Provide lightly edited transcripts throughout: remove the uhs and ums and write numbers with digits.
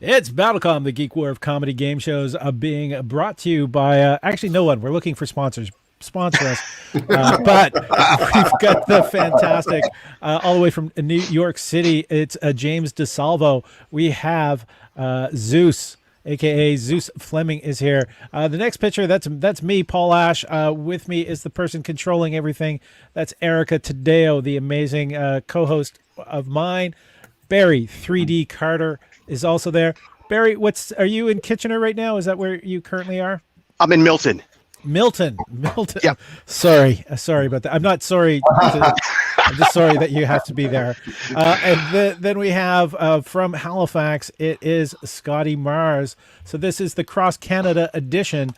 It's BattleCOM, the Geek War of comedy game shows, being brought to you by, actually no one. We're looking for sponsors. Sponsor us. But we've got the fantastic, all the way from New York City, it's James DeSalvo. We have Zeus, a.k.a. Zeus Fleming is here. The next picture, that's me, Paul Ash. With me is the person controlling everything. That's Erica Taddeo, the amazing co-host of mine. Barry 3D Carter is also there. Barry, are you in Kitchener right now? Is that where you currently are? I'm in Milton. Milton. Yep. Sorry about that. I'm not sorry. I'm just sorry that you have to be there. And then we have from Halifax, it is Scotty Mars. So this is the Cross Canada edition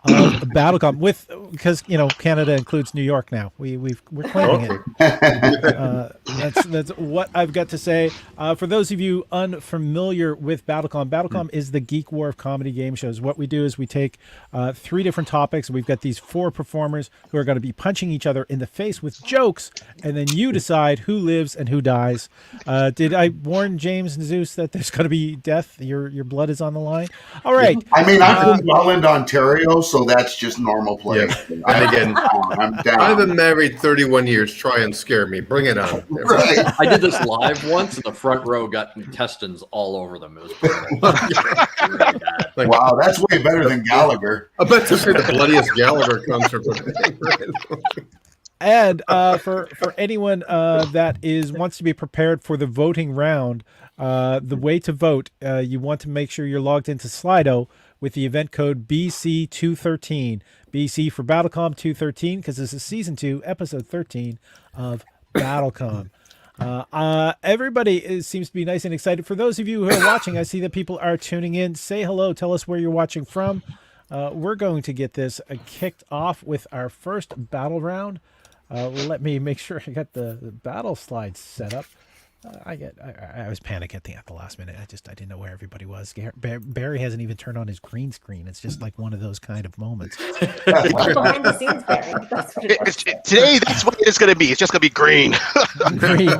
of BattleCOM because Canada includes New York now. We're claiming it. That's what I've got to say. For those of you unfamiliar with BattleCOM is the Geek War of comedy game shows. What we do is we take 3 different topics. We've got these 4 performers who are going to be punching each other in the face with jokes, and then you decide who lives and who dies. Did I warn James and Zeus that there's going to be death? Your blood is on the line. All right. I mean, I'm from Welland, Ontario, so that's just normal play. Yeah. And again, I'm down. I've been married 31 years. Try and scare me. Bring it on. Right. I did this live once, and the front row got intestines all over them. It was really bad. Wow, that's way better than Gallagher. I bet to say the bloodiest Gallagher concert. And for anyone that wants to be prepared for the voting round, the way to vote, you want to make sure you're logged into Slido with the event code BC213. BC for BattleCOM 213, because this is Season 2, Episode 13 of BattleCOM. Everybody seems to be nice and excited. For those of you who are watching, I see that people are tuning in. Say hello. Tell us where you're watching from. We're going to get this kicked off with our first battle round. Let me make sure I got the battle slides set up. I was panicking at the last minute. I didn't know where everybody was. Barry hasn't even turned on his green screen. It's just like one of those kind of moments. Behind the scenes, Barry. That's what it was. Today, that's what it's going to be. It's just going to be green. Green.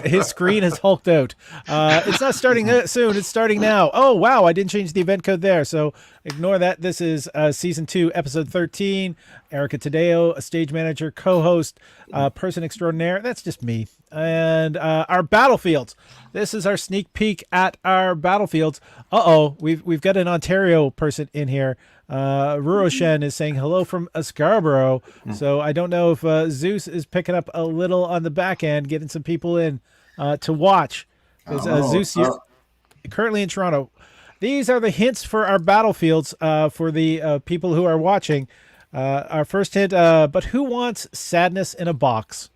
His screen has hulked out. It's not starting soon. It's starting now. Oh, wow. I didn't change the event code there. So ignore that. This is Season 2, Episode 13. Erica Taddeo, a stage manager, co-host, person extraordinaire. That's just me. And our battlefields. This is our sneak peek at our battlefields. We've got an Ontario person in here. Ruroshen is saying hello from Scarborough. So I don't know if Zeus is picking up a little on the back end, getting some people in to watch. Because Zeus, you're currently in Toronto. These are the hints for our battlefields for the people who are watching. Our first hint, but who wants sadness in a box?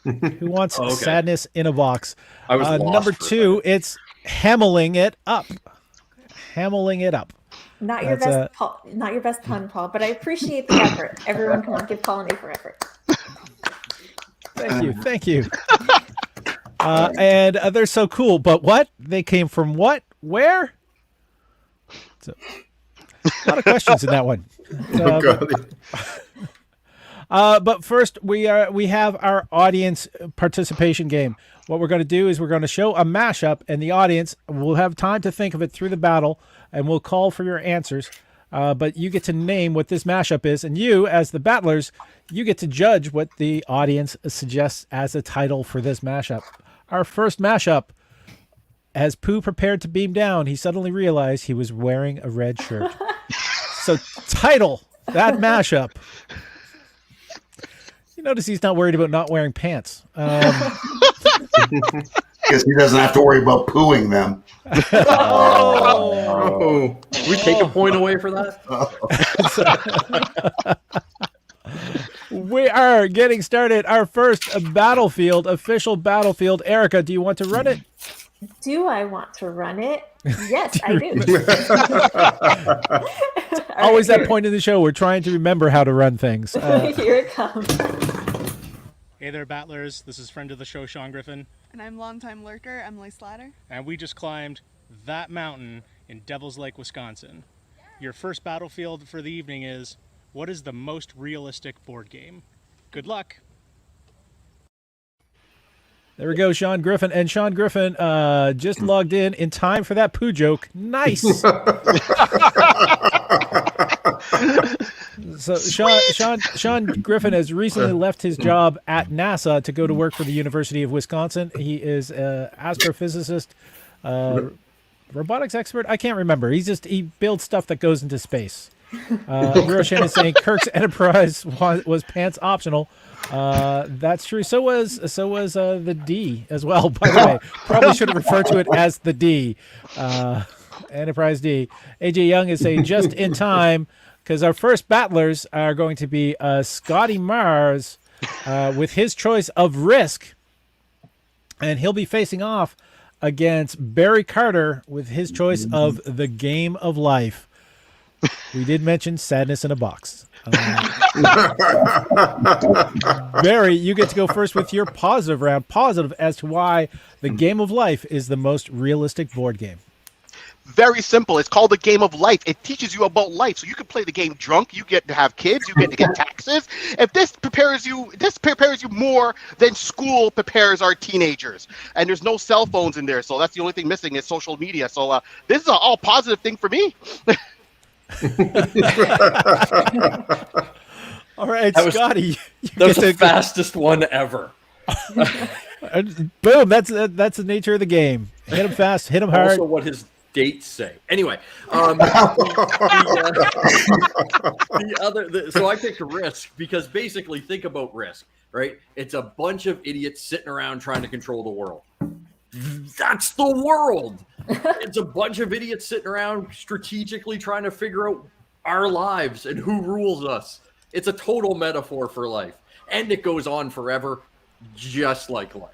Who wants sadness in a box? I was lost number for a 2, it's hammeling it up. Hammeling it up. Not your best pun, Paul, but I appreciate the effort. Everyone, come on, give Paul an A for effort. Thank you. And they're so cool, but what? They came from what? Where? So, a lot of questions in that one. But first, we have our audience participation game. What we're going to do is we're going to show a mashup, and the audience will have time to think of it through the battle, and we'll call for your answers. But you get to name what this mashup is, and you, as the battlers, you get to judge what the audience suggests as a title for this mashup. Our first mashup. As Pooh prepared to beam down, he suddenly realized he was wearing a red shirt. So title that mashup. You notice he's not worried about not wearing pants. Because he doesn't have to worry about pooing them. Did we take a point away for that? We are getting started. Our first battlefield, official battlefield. Erica, do you want to run it? Do I want to run it? Yes, I do. Always that point in the show. We're trying to remember how to run things. Here it comes. Hey there, battlers. This is friend of the show, Sean Griffin. And I'm longtime lurker, Emily Slatter. And we just climbed that mountain in Devil's Lake, Wisconsin. Your first battlefield for the evening is, what is the most realistic board game? Good luck. There we go, Sean Griffin. And Sean Griffin just logged in time for that poo joke. Nice. So Sean Griffin has recently left his job at NASA to go to work for the University of Wisconsin. He is an astrophysicist, robotics expert. I can't remember. He builds stuff that goes into space. Roshan is saying Kirk's Enterprise was pants optional. That's true. So was the D as well. By the way, probably should have referred to it as the D, Enterprise D. AJ Young is saying just in time because our first battlers are going to be Scotty Mars with his choice of Risk, and he'll be facing off against Barry Carter with his choice of The Game of Life. We did mention Sadness in a Box. Barry, you get to go first with your positive round. Positive as to why The Game of Life is the most realistic board game. Very simple. It's called The Game of Life. It teaches you about life. So you can play the game drunk. You get to have kids. You get to get taxes. If this prepares you more than school prepares our teenagers. And there's no cell phones in there. So that's the only thing missing is social media. So this is an all positive thing for me. All right, Scotty. That was the fastest one ever. Boom! That's the nature of the game. Hit him fast, hit him hard. Also, what his dates say. Anyway, so I picked Risk because basically, think about Risk, right? It's a bunch of idiots sitting around trying to control the world. That's the world. It's a bunch of idiots sitting around strategically trying to figure out our lives and who rules us. It's a total metaphor for life. And it goes on forever, just like life.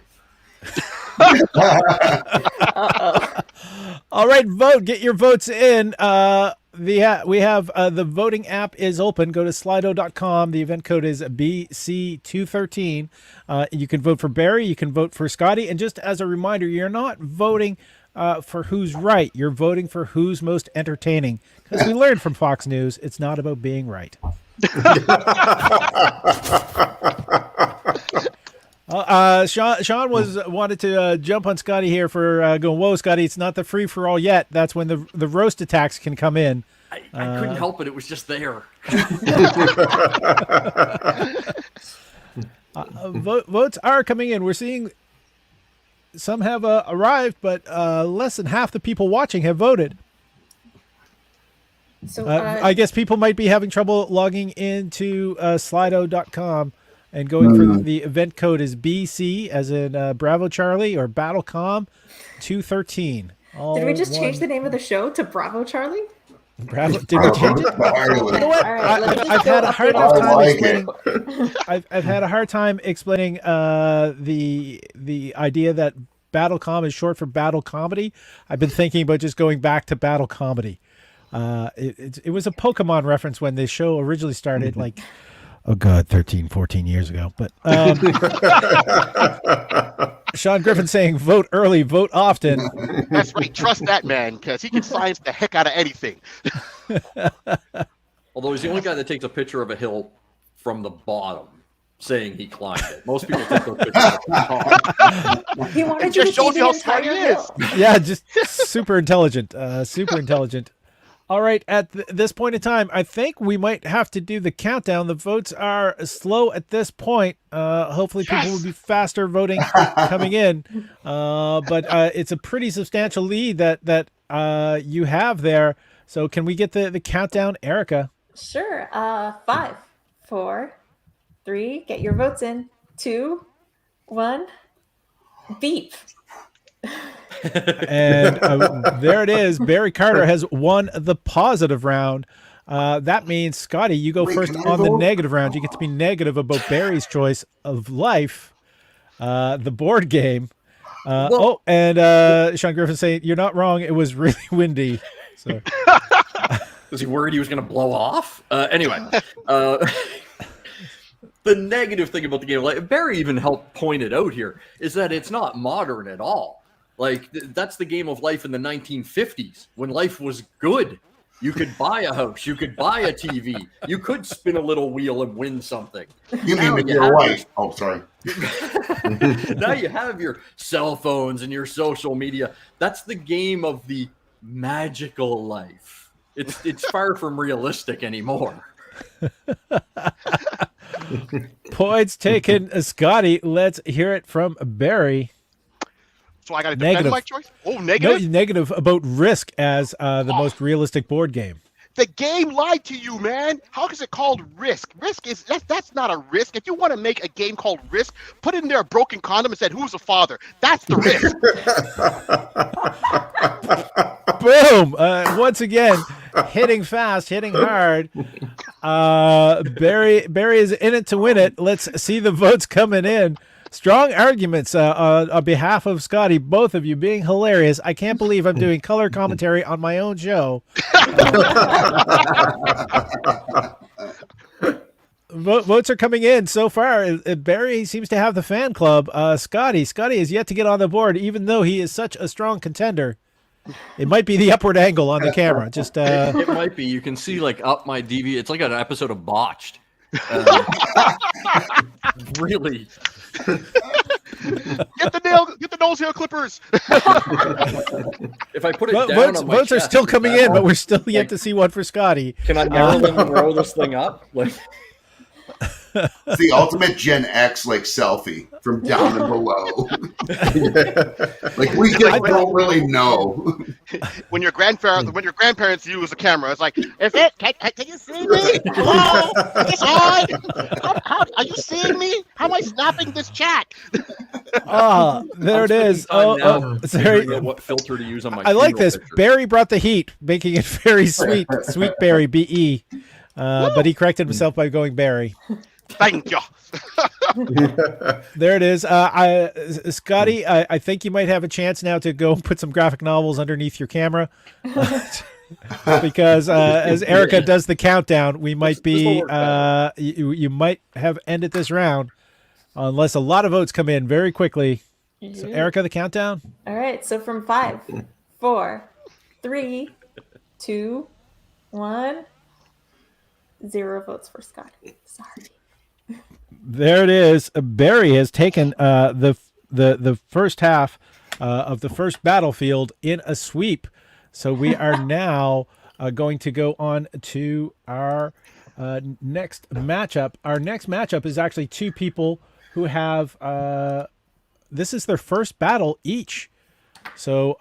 All right, vote. Get your votes in. We have the voting app is open. Go to slido.com. The event code is BC213. You can vote for Barry. You can vote for Scotty. And just as a reminder, you're not voting for who's right. You're voting for who's most entertaining. Because we learned from Fox News, it's not about being right. Sean wanted to jump on Scotty here for going, whoa, Scotty, it's not the free for all yet. That's when the roast attacks can come in. I couldn't help it. It was just there. Votes are coming in. We're seeing some have arrived, but less than half the people watching have voted. So I guess people might be having trouble logging into slido.com and going for the event code is BC as in Bravo Charlie or BattleCOM 213. Did we just change the name of the show to Bravo Charlie? Bravo, did we change it? You know what? I've had a hard time explaining. I've had a hard time explaining the idea that BattleCOM is short for Battle Comedy. I've been thinking about just going back to Battle Comedy. It was a Pokemon reference when the show originally started, like, oh God, 13, 14 years ago. But Sean Griffin saying, vote early, vote often. That's right. Trust that man because he can science the heck out of anything. Although he's the only guy that takes a picture of a hill from the bottom saying he climbed it. Most people take those pictures of the top. He wanted It just shows you how smart he is. Yeah, just super intelligent. Super intelligent. All right, at this point in time, I think we might have to do the countdown. The votes are slow at this point. Hopefully people will be faster voting coming in. But it's a pretty substantial lead that you have there. So can we get the countdown, Erica? Sure. 5, 4, 3, get your votes in. 2, 1, beep. And there it is. Barry Carter has won the positive round. That means, Scotty, you go first on the negative round. You get to be negative about Barry's choice of life, the board game. And Sean Griffin saying, you're not wrong. It was really windy. So. Was he worried he was going to blow off? Anyway, the negative thing about the game, like Barry even helped point it out here, is that it's not modern at all. Like, that's the Game of Life in the 1950s when life was good. You could buy a house. You could buy a TV. You could spin a little wheel and win something. You mean with your wife? Oh, sorry. Now you have your cell phones and your social media. That's the game of the magical life. It's far from realistic anymore. Points taken, Scotty. Let's hear it from Barry. So I got to defend my choice? Oh, negative? No, negative about Risk as the most realistic board game. The game lied to you, man. How is it called Risk? Risk is that's not a risk. If you want to make a game called Risk, put in there a broken condom and said, "Who's the father?" That's the risk. Boom! Once again, hitting fast, hitting hard. Barry is in it to win it. Let's see the votes coming in. Strong arguments on behalf of Scotty, both of you being hilarious. I can't believe I'm doing color commentary on my own show. Votes are coming in so far. Barry seems to have the fan club. Scotty is yet to get on the board, even though he is such a strong contender. It might be the upward angle on the camera. Just it might be. You can see like up my DV. It's like an episode of Botched. Really. Get the nose hair clippers. If I put it down votes, on my votes are chest, still coming in, but we're still yet to see one for Scotty. Can I Marilyn Monroe this thing up? Like, It's the ultimate Gen X like selfie from down and below. Like we just don't really know. When your grandparents use a camera, it's like, is it? Can you see me? Hello? Is this on? How, are you seeing me? How am I snapping this chat? There it is. Sorry. What filter to use on my? I like this. picture. Barry brought the heat, making it very sweet. Sweet Barry, B-E. But he corrected himself by going Barry. Thank you. There it is. Scotty, I think you might have a chance now to go put some graphic novels underneath your camera. Because as Erica does the countdown, we might be you might have ended this round unless a lot of votes come in very quickly. So Erica, the countdown. All right. So from 5, 4, 3, 2, 1. 0 votes for Scotty. Sorry. There it is. Barry has taken the first half of the first battlefield in a sweep. So we are now going to go on to our next matchup. Our next matchup is actually two people who have this is their first battle each. So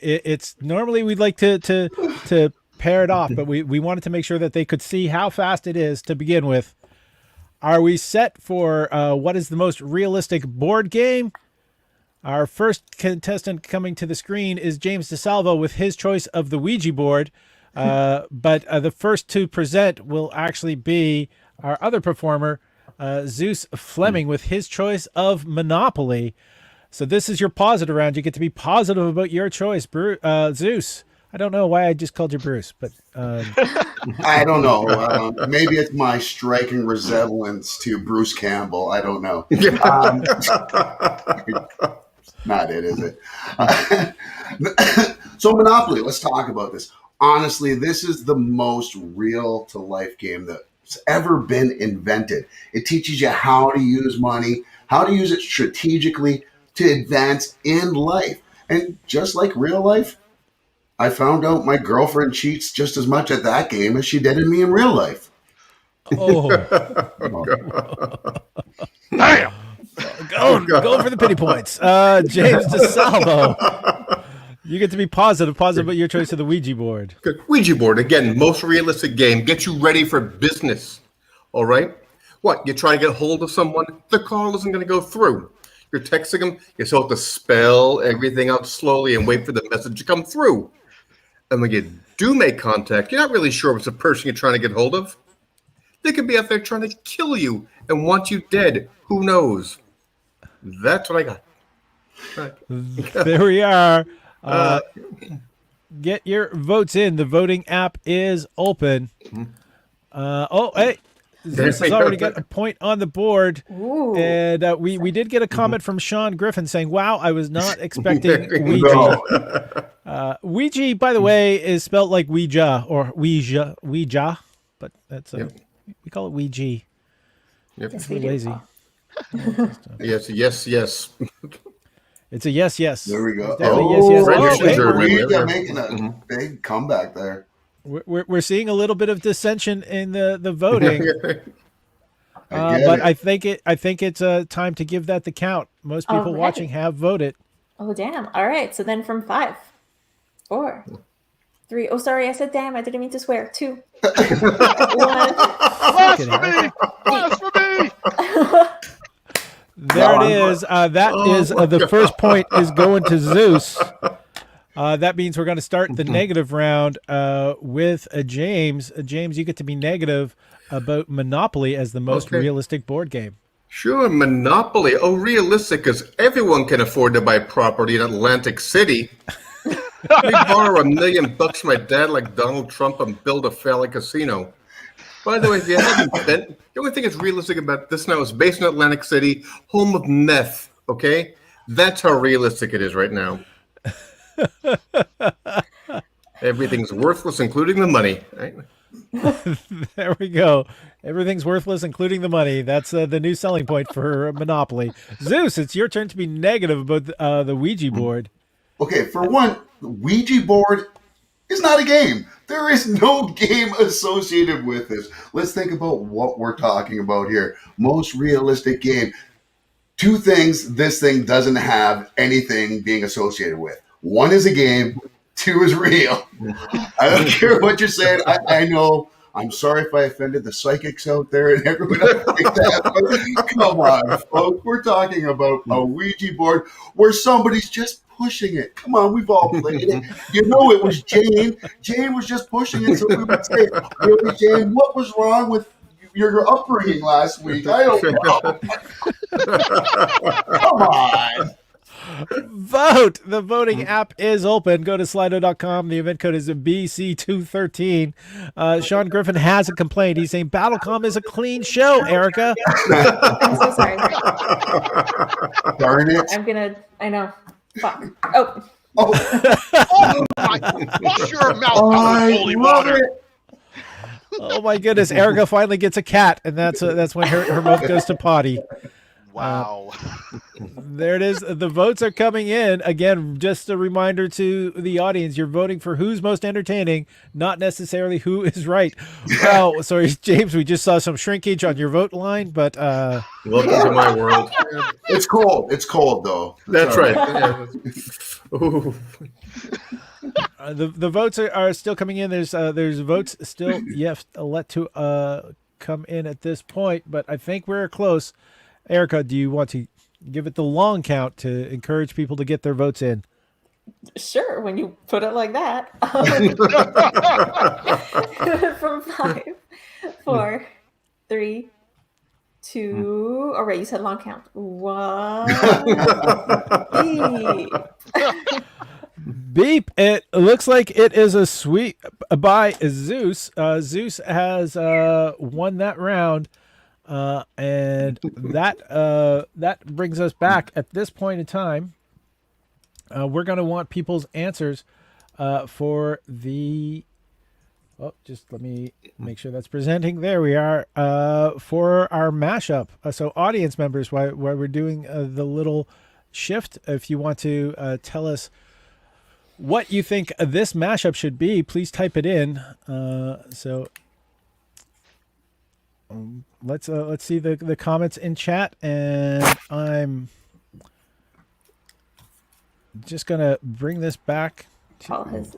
it's normally we'd like to pair it off, but we wanted to make sure that they could see how fast it is to begin with. Are we set for what is the most realistic board game? Our first contestant coming to the screen is James DeSalvo with his choice of the Ouija board. But the first to present will actually be our other performer, Zeus Fleming, with his choice of Monopoly. So this is your positive round. You get to be positive about your choice, Zeus. I don't know why I just called you Bruce, but I don't know. Maybe it's my striking resemblance to Bruce Campbell. I don't know. Not it, is it? So Monopoly, let's talk about this. Honestly, this is the most real-to-life game that's ever been invented. It teaches you how to use money, how to use it strategically to advance in life. And just like real life, I found out my girlfriend cheats just as much at that game as she did in me in real life. oh, Damn. going for the pity points. James DeSalvo, you get to be positive about your choice of the Ouija board. Good. Ouija board, again, most realistic game. Get you ready for business. All right? What? You're trying to get hold of someone? The call isn't going to go through. You're texting them. You're supposed to spell everything out slowly and wait for the message to come through. And when you do make contact, you're not really sure if it's the person you're trying to get hold of. They could be out there trying to kill you and want you dead. Who knows? That's what I got. Right. There we are. Get your votes in. The voting app is open. Hey, Zeus has already got a point on the board. Ooh. And we did get a comment from Sean Griffin saying, wow, I was not expecting Ouija. No. Ouija, by the way, is spelled like Ouija or Ouija, but that's we call it Ouija. Yep. Yes, It's we really do, lazy. Paul. Yes. It's a yes. There we go. It's definitely yes. Renditions are Ouija making a big comeback there. We're seeing a little bit of dissension in the voting. I But I think it's time to give that the count. Most people Alright. watching have voted. Oh, damn. All right. So then from 5, 4, 3. Oh, sorry. I said damn. I didn't mean to swear. 2, 1. Blasphemy! Blasphemy! There it is. The first point is going to Zeus. That means we're going to start the negative round with James. James, you get to be negative about Monopoly as the most realistic board game. Sure, Monopoly. Oh, realistic, because everyone can afford to buy property in Atlantic City. Let me borrow $1 million from my dad like Donald Trump and build a phallic casino. By the way, if you haven't been, the only thing that's realistic about this now is based in Atlantic City, home of meth, okay? That's how realistic it is right now. Everything's worthless, including the money. Right? There we go. Everything's worthless, including the money. That's the new selling point for Monopoly. Zeus, it's your turn to be negative about the Ouija board. Okay, for one, the Ouija board is not a game. There is no game associated with this. Let's think about what we're talking about here. Most realistic game. 2 things this thing doesn't have anything being associated with. 1 is a game. 2 is real. I don't care what you're saying. I know. I'm sorry if I offended the psychics out there and everyone else like that. But come on, folks. We're talking about a Ouija board where somebody's just pushing it. Come on, we've all played it. You know it was Jane. Jane was just pushing it, so we would say, really, Jane, what was wrong with your upbringing last week? I don't know. Come on. Vote! The voting app is open. Go to slido.com. The event code is BC213. Sean Griffin has a complaint. He's saying BattleCOM is a clean show, Erica. I'm so sorry. Darn it. I know. Fuck. Oh. Oh my! Wash your mouth out with holy water. Oh my goodness. Erica finally gets a cat, and that's when her mouth goes to potty. Wow. There it is. The votes are coming in. Again, just a reminder to the audience, you're voting for who's most entertaining, not necessarily who is right. Well, sorry, James, we just saw some shrinkage on your vote line, but... Welcome to my world. It's cold. It's cold, though. That's right. The votes are still coming in. There's votes still yet to come in at this point, but I think we're close. Erica, do you want to give it the long count to encourage people to get their votes in? Sure, when you put it like that. From 5, 4, 3, 2. All right, you said long count. 1. Beep. It looks like it is a sweep by Zeus. Zeus has won that round. And that brings us back at this point in time. We're going to want people's answers for the. Oh, just let me make sure that's presenting. There we are for our mashup. So audience members, while we're doing the little shift, if you want to tell us what you think this mashup should be, please type it in. Let's see the comments in chat, and I'm just gonna bring this back. Paul has.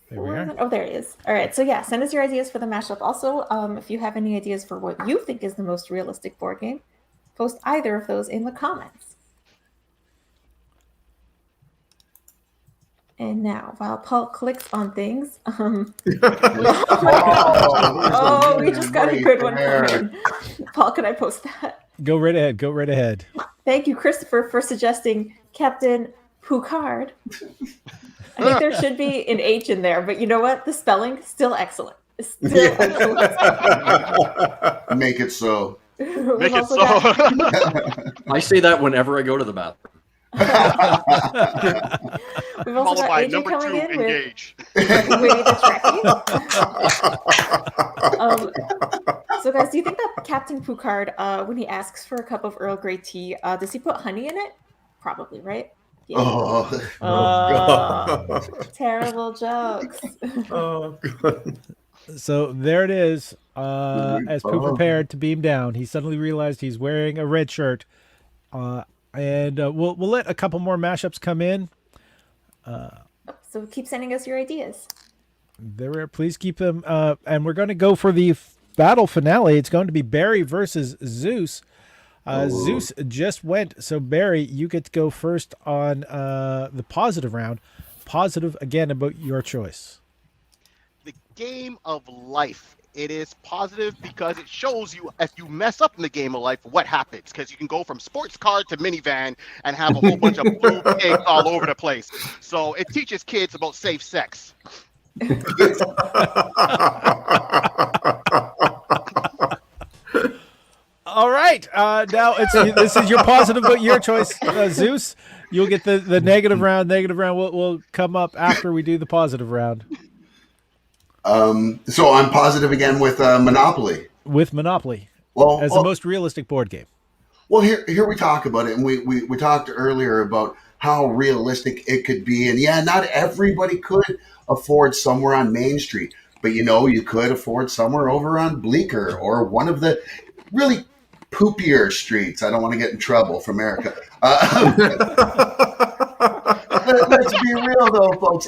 There we are. Oh, there it is. All right. So yeah, send us your ideas for the mashup. Also, if you have any ideas for what you think is the most realistic board game, post either of those in the comments. And now, while Paul clicks on things, oh, we just got a good one coming in. Paul, can I post that? Go right ahead. Go right ahead. Thank you, Christopher, for suggesting Captain Picard. I think there should be an H in there, but you know what? The spelling, still excellent. Still, Make it so. we've Make it also so. got- I say that whenever I go to the bathroom. We've also Followed got by AJ number coming 2, in with engage. Winnie the Trekkie. So guys, do you think that Captain Picard, when he asks for a cup of Earl Grey tea, does he put honey in it? Probably, right? Yeah. Oh, Terrible jokes. Oh, God. So there it is. As Pooh prepared to beam down, he suddenly realized he's wearing a red shirt. And we'll let a couple more mashups come in. So keep sending us your ideas. Please keep them. And we're going to go for the battle finale. It's going to be Barry versus Zeus. Zeus just went, so Barry, you get to go first on the positive round. Positive again about your choice. The game of life. It is positive because it shows you if you mess up in the game of life, what happens. Because you can go from sports car to minivan and have a whole bunch of blue pigs all over the place. So it teaches kids about safe sex. All right. Now this is your positive about your choice, Zeus. You'll get the negative round. Negative round will come up after we do the positive round. so I'm positive again with Monopoly. With Monopoly Well, as the most realistic board game. Well, here we talk about it, and we talked earlier about how realistic it could be, and yeah, not everybody could afford somewhere on Main Street, but you could afford somewhere over on Bleecker or one of the really poopier streets. I don't want to get in trouble from Erica. Let's be real, though, folks.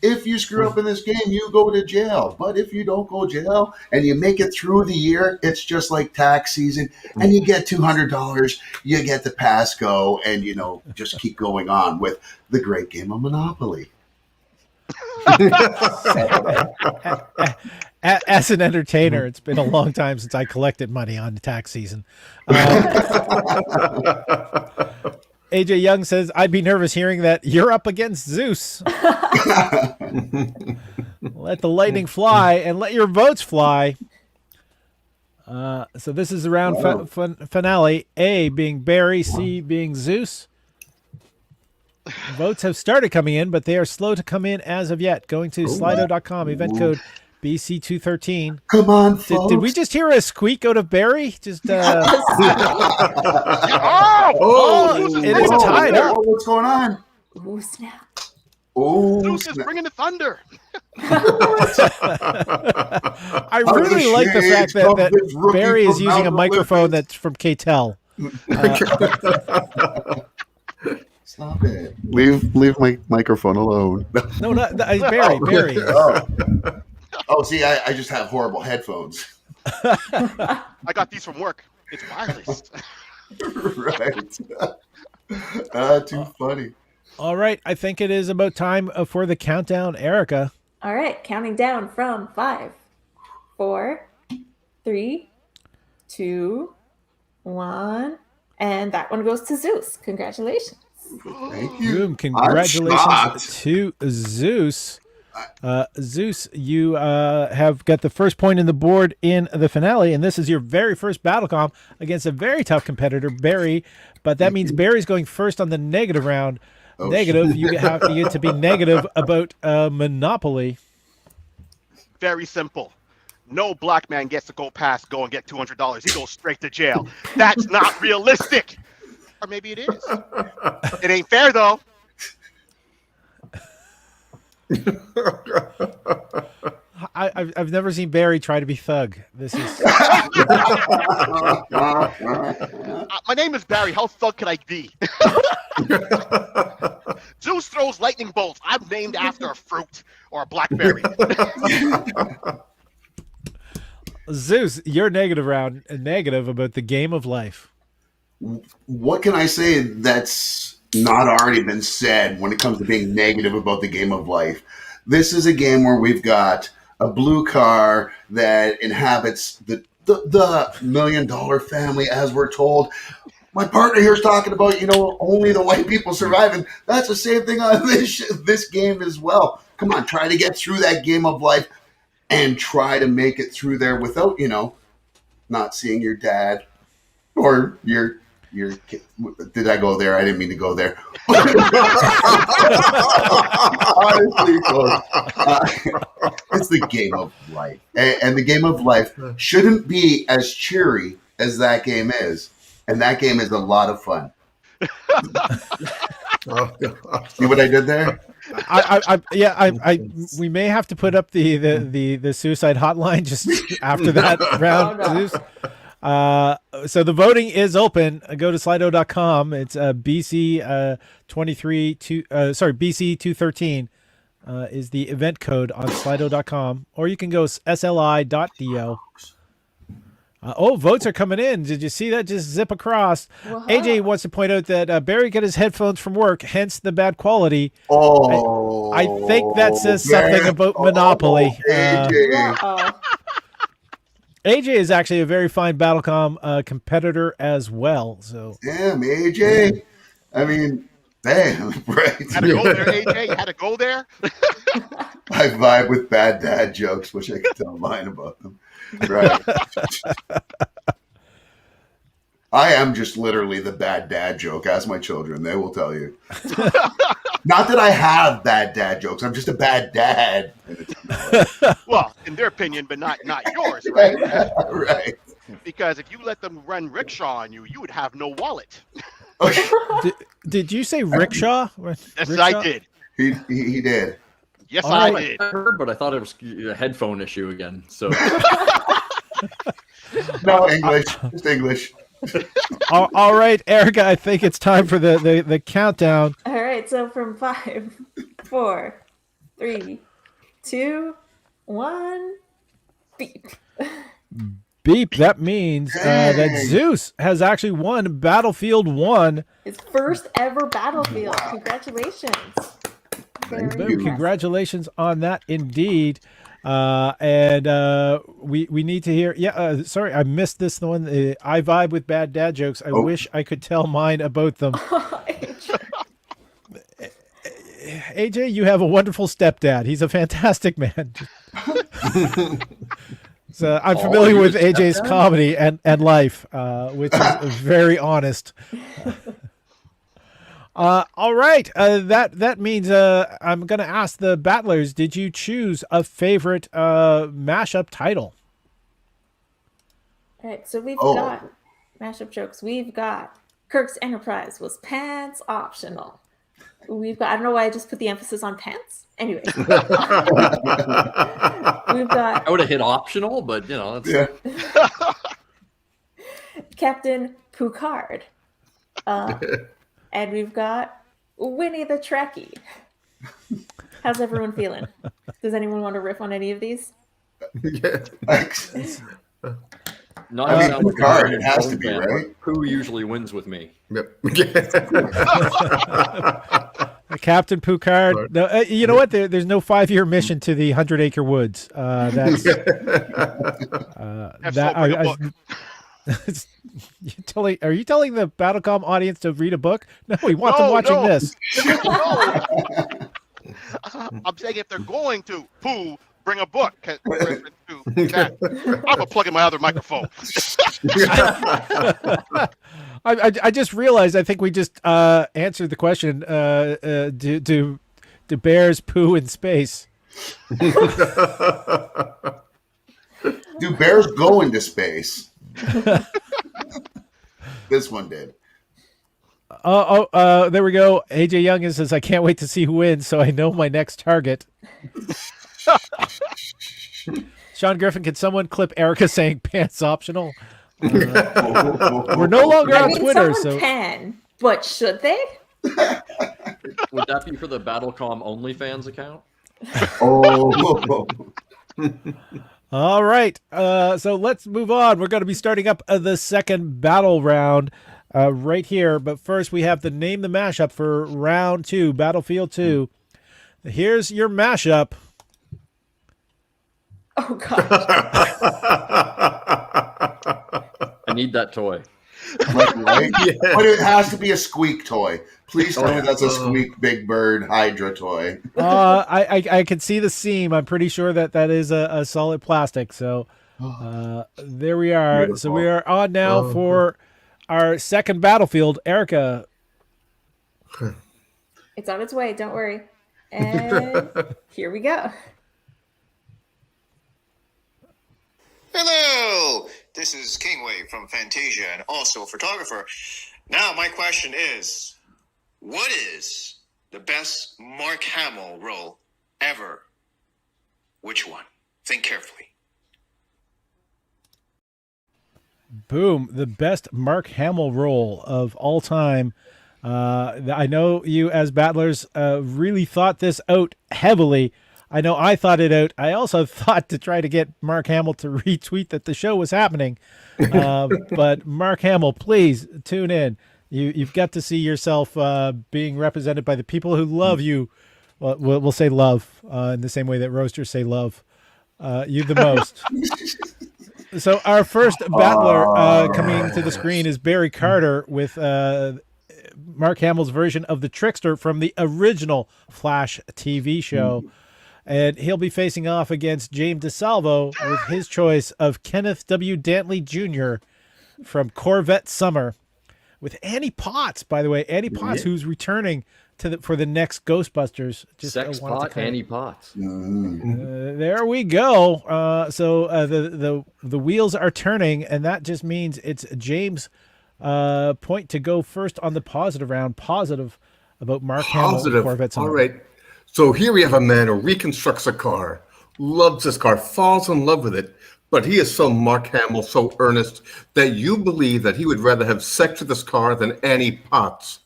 If you screw up in this game, you go to jail. But if you don't go to jail and you make it through the year, it's just like tax season, and you get $200. You get the pass go, and just keep going on with the great game of Monopoly. As an entertainer, it's been a long time since I collected money on the tax season. AJ Young says, I'd be nervous hearing that you're up against Zeus. Let the lightning fly and let your votes fly. So this is the round finale. A being Barry, C being Zeus. Votes have started coming in, but they are slow to come in as of yet. Going to Slido.com, event code BC213. Come on, folks. Did we just hear a squeak out of Barry? Just Oh, it is tied up. What's going on? Ooh, snap. Oh, Zeus is bringing the thunder. I really like the fact that Barry is using a microphone that's from KTEL. Stop it. Leave my microphone alone. No, not Barry. Barry. Oh, see, I just have horrible headphones. I got these from work. It's wireless. Right. Too funny. All right, I think it is about time for the countdown, Erica. All right, counting down from 5, 4, 3, 2, 1, and that one goes to Zeus. Congratulations. Thank you. Boom, congratulations to Zeus. Zeus, you have got the first point in the board in the finale, and this is your very first BattleCOM against a very tough competitor, Barry. But that means Barry's going first on the negative round. Negative, you get to be negative about Monopoly. Very simple. No black man gets to go and get $200. He goes straight to jail. That's not realistic. Or maybe it is. It ain't fair, though. I've never seen Barry try to be thug. This is. My name is Barry. How thug can I be? Zeus throws lightning bolts. I'm named after a fruit or a blackberry. Zeus, your negative round, negative about the game of life. What can I say that's not already been said when it comes to being negative about the game of life? This is a game where we've got a blue car that inhabits the $1 million family, as we're told. My partner here is talking about, only the white people surviving. That's the same thing on this game as well. Come on, try to get through that game of life. and try to make it through there without, not seeing your dad or your kid. Did I go there? I didn't mean to go there. Honestly, it's the game of life. And the game of life shouldn't be as cheery as that game is. And that game is a lot of fun. See what I did there? We may have to put up the suicide hotline just after that round. Zeus. So the voting is open. Go to Slido.com. It's BC 213 is the event code on Slido.com, or you can go sli.do. Votes are coming in. Did you see that? Just zip across. Wow. AJ wants to point out that Barry got his headphones from work, hence the bad quality. I think that says something about Monopoly. AJ. AJ is actually a very fine BattleCOM competitor as well. So damn, AJ. I mean, damn, right. Had to go there, AJ. Had to go there. I vibe with bad dad jokes. Wish I could tell mine about them. Right. I am just literally the bad dad joke. Ask my children. They will tell you. Not that I have bad dad jokes. I'm just a bad dad. Well, in their opinion, but not yours, right? Right. Because if you let them run rickshaw on you, you would have no wallet. Did you say rickshaw? Yes, Rickshaw? I did. He did. Yes, All I right. did. I heard, but I thought it was a headphone issue again. So No, English. Just English. All right, Erica, I think it's time for the countdown. All right, so from 5, 4, 3, 2, 1, beep. Beep. That means that Zeus has actually won Battlefield 1. His first ever Battlefield. Congratulations. Very Thank you. impressive. Congratulations on that, indeed. And we need to hear. Yeah, sorry, I missed this one. I vibe with bad dad jokes. I wish I could tell mine about them. AJ, you have a wonderful stepdad. He's a fantastic man. So I'm familiar with AJ's comedy and life, which is very honest. All right. That means I'm going to ask the battlers, did you choose a favorite mashup title? All right, so we've got mashup jokes. We've got Kirk's Enterprise was pants optional. We've got, I don't know why I just put the emphasis on pants. Anyway. We've got. I would have hit optional, but that's Captain Picard. And we've got Winnie the Trekkie. How's everyone feeling? Does anyone want to riff on any of these? Yeah. Thanks. Not I mean, sound like Picard, a it has to be, fan, right? Who usually wins with me? Yep. Captain Picard. No, you know what? There's no 5-year mission to the 100-acre woods. That's Are you telling the BattleCOM audience to read a book? No, we want them watching this. No. I'm saying if they're going to bring a book. I'm gonna plug in my other microphone. I just realized. I think we just answered the question. Do bears poo in space? Do bears go into space? This one did. There we go. AJ Young says, I can't wait to see who wins, so I know my next target. Sean Griffin, can someone clip Erica saying pants optional? We're no longer on Twitter, someone can, but should they? Would that be for the BattleCOM OnlyFans account? All right. So let's move on. We're going to be starting up the second battle round right here. But first, we have to name the mashup for round 2, Battlefield 2. Here's your mashup. Oh, God. I need that toy. Right? Yeah. But it has to be a squeak toy. Please tell me that's a squeak Big Bird Hydra toy. I can see the seam. I'm pretty sure that is a solid plastic. So there we are. Beautiful. So we are on now for our second battlefield. Erica. It's on its way. Don't worry. And here we go. Hello, this is Kingway from Fantasia and also a photographer. Now, my question is, what is the best Mark Hamill role ever? Which one? Think carefully. Boom. The best Mark Hamill role of all time. I know you as battlers really thought this out heavily. I know I thought it out. I also thought to try to get Mark Hamill to retweet that the show was happening. But Mark Hamill, please tune in. You've got to see yourself being represented by the people who love you. Well, we'll say love in the same way that roasters say love. You the most. So our first battler coming to the screen is Barry Carter with Mark Hamill's version of the Trickster from the original Flash TV show. And he'll be facing off against James DeSalvo with his choice of Kenneth W. Dantley Jr. from Corvette Summer. With Annie Potts, by the way. Annie Potts, who's returning for the next Ghostbusters. Sex pot, Annie Potts. There we go. So the wheels are turning, and that just means it's James' point to go first on the positive round. Positive about Mark Hamill and Corvette Summer. All right. So here we have a man who reconstructs a car, loves this car, falls in love with it, but he is so Mark Hamill, so earnest, that you believe that he would rather have sex with this car than Annie Potts.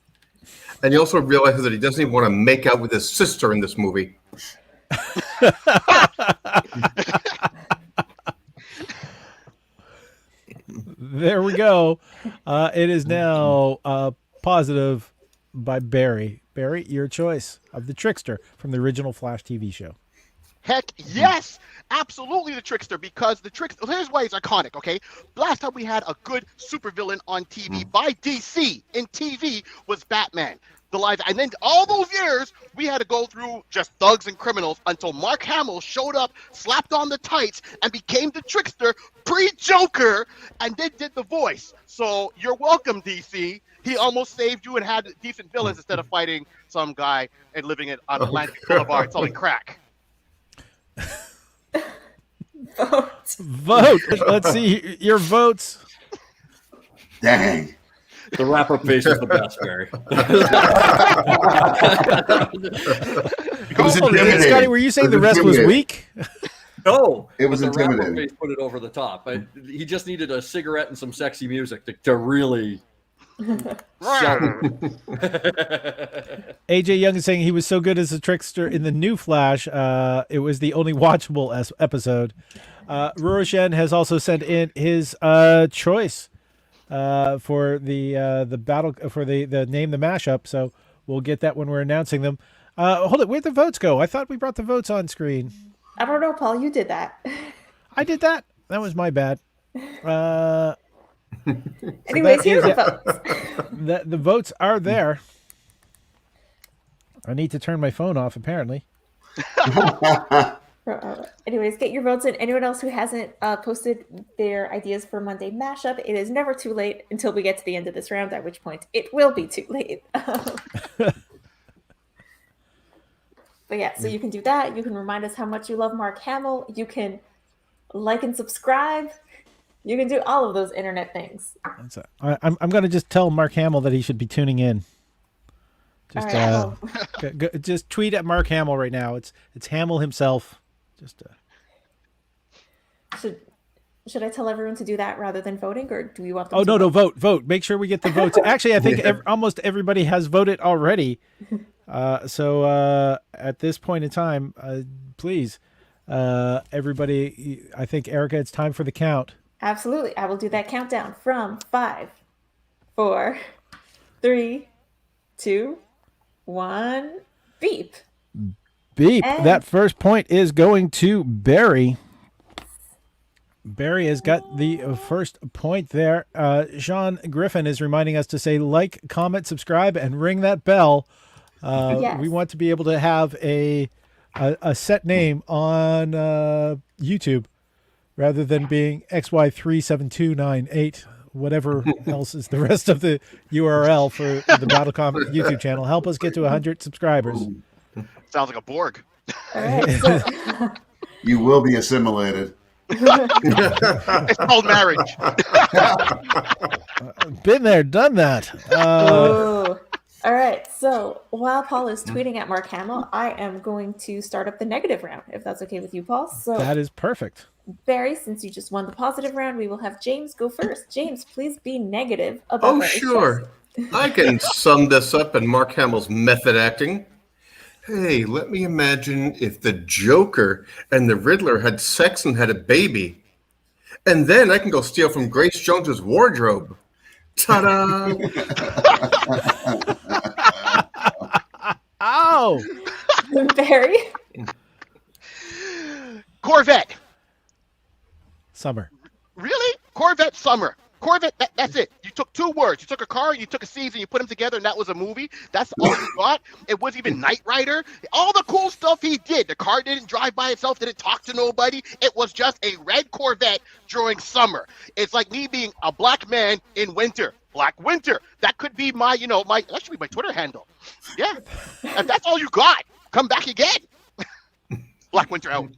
And he also realizes that he doesn't even want to make out with his sister in this movie. There we go. It is now positive by Barry. Barry, your choice of the Trickster from the original Flash TV show. Heck yes, absolutely the Trickster, because the Trickster, here's why it's iconic, okay? Last time we had a good supervillain on TV by DC in TV was Batman. The live, and then all those years we had to go through just thugs and criminals until Mark Hamill showed up, slapped on the tights, and became the Trickster pre-Joker, and then did the voice. So you're welcome, DC. He almost saved you and had decent villains instead of fighting some guy and living on Atlantic Boulevard selling crack. Vote. Let's see your votes. Dang. The wrap-up face was the best, Barry. It was intimidating. Scotty, were you saying the rest was weak? No, It was but the wrap-up intimidating. face put it over the top. He just needed a cigarette and some sexy music to really sell it. AJ Young is saying he was so good as a Trickster in the new Flash. It was the only watchable episode. Ruroshen has also sent in his choice for the battle for the name the mashup. So we'll get that when we're announcing them. Hold it, where'd the votes go? I thought we brought the votes on screen. I don't know, Paul. You did that. I did that. That was my bad. Anyways, here's the votes. The votes are there. I need to turn my phone off, apparently. Anyways, get your votes in. Anyone else who hasn't posted their ideas for Monday mashup, it is never too late until we get to the end of this round, at which point it will be too late. But yeah, so you can do that. You can remind us how much you love Mark Hamill. You can like and subscribe. You can do all of those internet things. I'm going to just tell Mark Hamill that he should be tuning in. Just right, just tweet at Mark Hamill right now. It's Hamill himself. Just should I tell everyone to do that rather than voting, or do you want them? Oh no, vote. Make sure we get the votes. Actually, I think almost everybody has voted already. So at this point in time, please, everybody. I think Erica, it's time for the count. Absolutely, I will do that countdown from 5, 4, 3, 2, 1. Beep. Beep. And that first point is going to Barry. Barry has got the first point there. Sean Griffin is reminding us to say like, comment, subscribe, and ring that bell. Yes. We want to be able to have a set name on YouTube rather than being XY37298, whatever else is the rest of the URL for the BattleCOM YouTube channel. Help us get to 100 subscribers. Sounds like a Borg. All right. So, You will be assimilated. It's called marriage. Been there, done that. Ooh. All right. So while Paul is tweeting at Mark Hamill, I am going to start up the negative round, if that's okay with you, Paul. So That is perfect. Barry, since you just won the positive round, we will have James go first. James, please be negative about Oh, Barry's sure. choice. I can sum this up in Mark Hamill's method acting. Hey, let me imagine if the Joker and the Riddler had sex and had a baby. And then I can go steal from Grace Jones's wardrobe. Ta-da! Ow! Barry? Corvette. Summer. Really? Corvette Summer. Corvette, that's it. You took two words. You took a car, you took a season, you put them together, and that was a movie. That's all you got. It wasn't even Knight Rider. All the cool stuff he did. The car didn't drive by itself, didn't talk to nobody. It was just a red Corvette during summer. It's like me being a black man in winter. Black Winter. That could be my, that should be my Twitter handle. Yeah. If that's all you got, come back again. Black Winter out.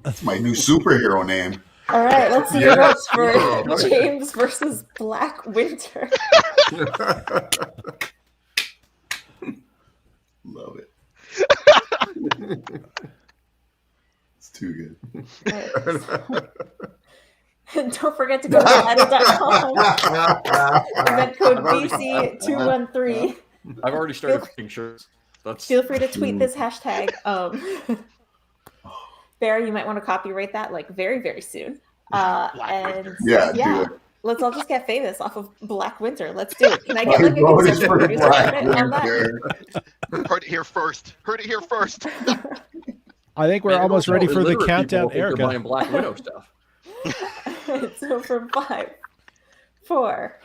That's my new superhero name. All right, let's see your votes for James versus Black Winter. Love it. It's too good. And don't forget to go to battle.com. Event code BC213. I've already started picking shirts. Feel free to tweet this hashtag. Barry, you might want to copyright that very, very soon. And do it. let's all just get famous off of Black Winter. Let's do it. Can I get I like a voted consistent for producer Black credit on that? Winter. Heard it here first. Heard it here first. I think we're almost ready for the countdown, Erica. Buying Black Widow stuff. So for 5, 4,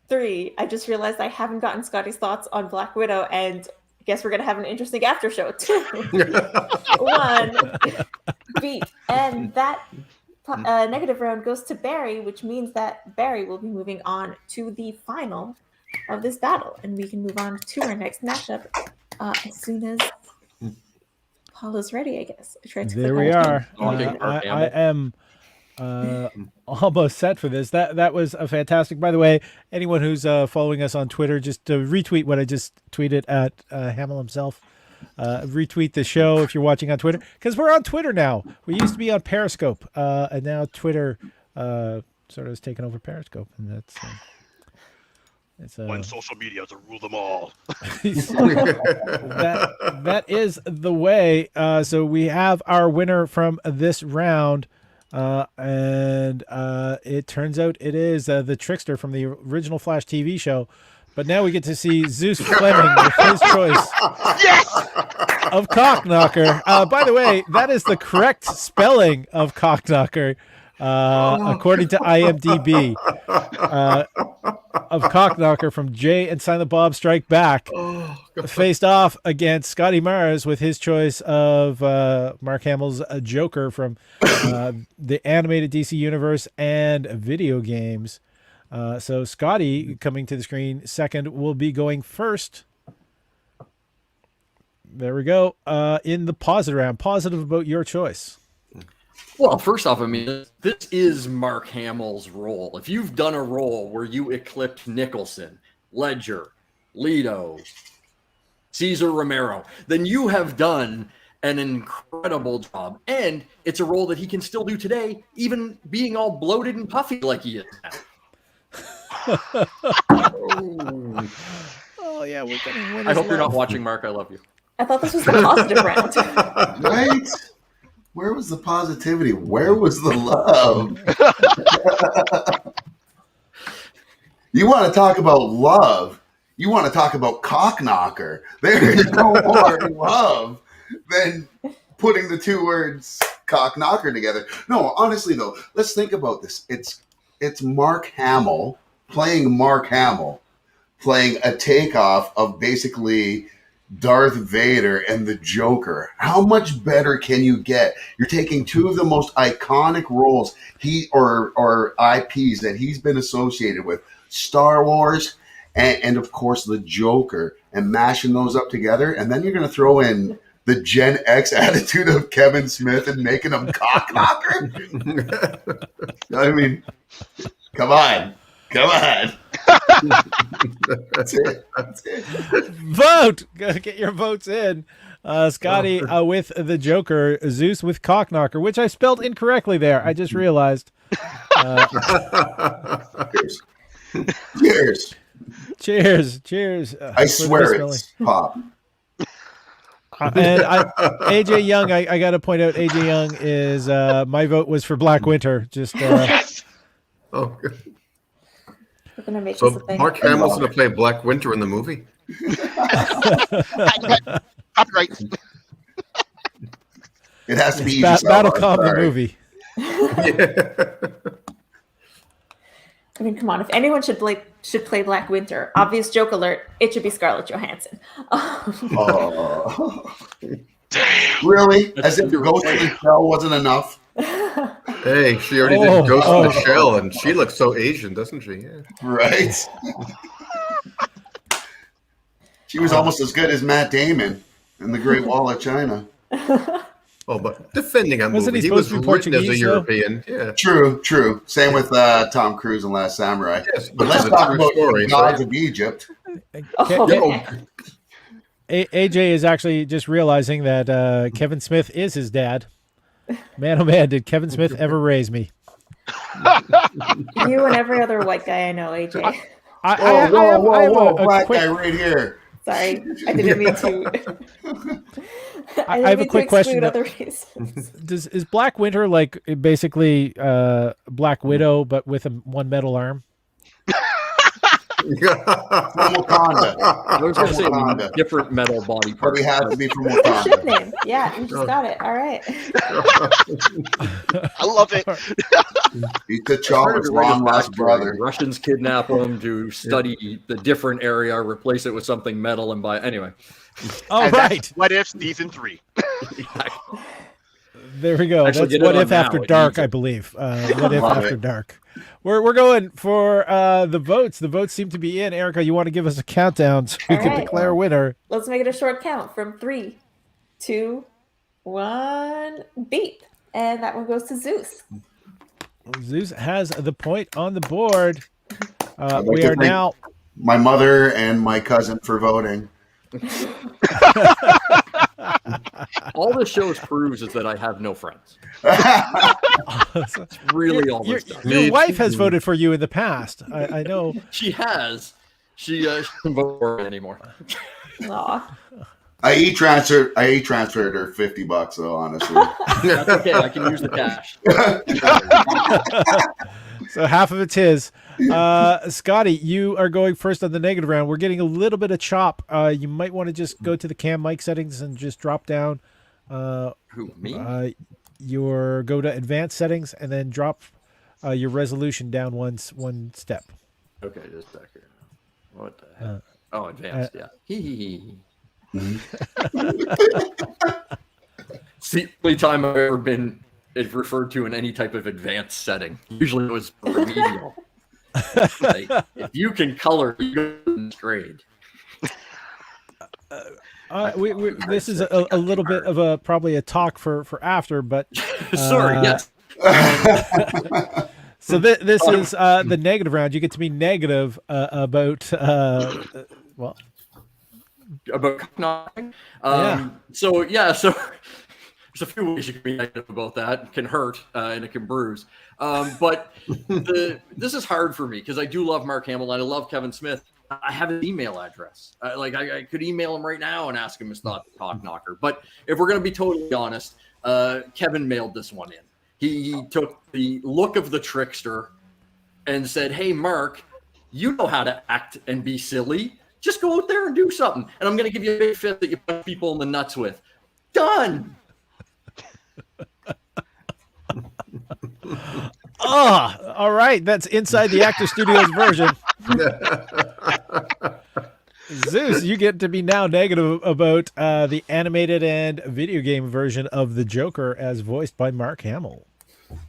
3, I just realized I haven't gotten Scotty's thoughts on Black Widow, and I guess we're gonna have an interesting after show. 2, 1, beat, and that negative round goes to Barry, which means that Barry will be moving on to the final of this battle, and we can move on to our next matchup as soon as Paul is ready. I guess. There we are. I am almost set for this. That was a fantastic. By the way, anyone who's following us on Twitter, just retweet what I just tweeted at Hamill himself. Retweet the show if you're watching on Twitter, because we're on Twitter now. We used to be on Periscope, and now Twitter sort of has taken over Periscope, and that's One social media to rule them all. that is the way. So we have our winner from this round. And it turns out it is the Trickster from the original Flash TV show. But now we get to see Zeus Fleming with his choice of Cockknocker. By the way, that is the correct spelling of Cockknocker, according to IMDb. Of Cockknocker from Jay and Silent Bob Strike Back, faced off against Scotty Mars with his choice of Mark Hamill's Joker from the animated DC universe and video games. So Scotty, coming to the screen second, will be going first. There we go. In the positive round. Positive about your choice. Well, first off, I mean, this is Mark Hamill's role. If you've done a role where you eclipsed Nicholson, Ledger, Leto, Cesar Romero, then you have done an incredible job. And it's a role that he can still do today, even being all bloated and puffy like he is now. Oh, yeah. We're getting winners. I hope you're not watching, Mark. I love you. I thought this was the positive round. Right? Where was the positivity? Where was the love? You want to talk about love? You want to talk about Cockknocker? There is no more love than putting the two words cock knocker together. No, honestly though, let's think about this. It's Mark Hamill playing a takeoff of basically Darth Vader and the Joker. How much better can you get? You're taking two of the most iconic roles or IPs that he's been associated with, Star Wars and of course the Joker, and mashing those up together, and then you're going to throw in the Gen X attitude of Kevin Smith and making him cock knocker. I mean, come on. That's it. Vote. Get your votes in. Scotty with the Joker, Zeus with Cockknocker, which I spelled incorrectly there. I just realized. Cheers. I swear it's pop. And AJ Young, I got to point out, AJ Young is my vote was for Black Winter. Just Oh, good. We're gonna make So this a thing. Mark Hamill's going to play Black Winter in the movie. Copyright. It has to be easy. BattleCOM the movie. I mean, come on. If anyone should play Black Winter, obvious joke alert, it should be Scarlett Johansson. Oh. Really? As if Ghost in the Shell wasn't enough? Hey, she already did Ghost in the Shell, and she looks so Asian, doesn't she? Yeah. Right. She was almost as good as Matt Damon in The Great Wall of China. Oh, but defending a Wasn't movie, he he was supposed written to as be a Portuguese, European. Yeah. True. Same with Tom Cruise in Last Samurai. Yes, But let's it's a talk true about story, Gods right? of Egypt. AJ is actually just realizing that Kevin Smith is his dad. Man, oh man, did Kevin Smith ever raise me? You and every other white guy I know, AJ. I have a Black quick- guy right here. Sorry, I didn't mean to. I have a quick question. Other races. Is Black Winter like basically Black Widow, but with one metal arm? From Wakanda. I was going to say Wakanda. different metal body But parts. we have to be from Ship Wakanda. name. Yeah, you just got it. All right. I love it. He's T'Challa's long lost brother. Russians kidnap him to study the different area, replace it with something metal, and buy. Anyway. Oh, And right. that's What If season 3. There we go. Actually, That's get it What on If now. After It Dark, needs I it. believe. What If Love After it. Dark. We're going for the votes. The votes seem to be in. Erica, you want to give us a countdown so we All can right. declare a winner? Let's make it a short count from 3, 2, 1, beep. And that one goes to Zeus. Zeus has the point on the board. like We to are thank- now. My mother and my cousin for voting. All this shows proves is that I have no friends. That's really all this does. Your wife has voted for you in the past. I know. She has. She doesn't vote for me anymore. Aw. I e-transferred her $50 though, honestly. That's okay. I can use the cash. So half of it's his. Scotty, you are going first on the negative round. We're getting a little bit of chop. You might want to just go to the cam mic settings and just drop down. Who, me? Go to advanced settings and then drop your resolution down one step. Okay, just a second. What the heck? Oh, advanced, yeah. Hee. It's the only time I've ever been referred to in any type of advanced setting. Usually it was remedial. Like, if you can color, you go in grade. This is a little bit of probably a talk for after, but Sorry, yes. So this is the negative round. You get to be negative about well. About knocking. Yeah. So there's a few ways you can be negative about that. It can hurt and it can bruise. But this is hard for me because I do love Mark Hamill and I love Kevin Smith. I have his email address. I could email him right now and ask him his thought on Cock Knocker. But if we're going to be totally honest, Kevin mailed this one in. He took the look of the trickster and said, "Hey, Mark, you know how to act and be silly. Just go out there and do something. And I'm going to give you a big fist that you punch people in the nuts with." Done. All right. That's inside the Actor Studios version. Zeus, you get to be now negative about the animated and video game version of the Joker as voiced by Mark Hamill.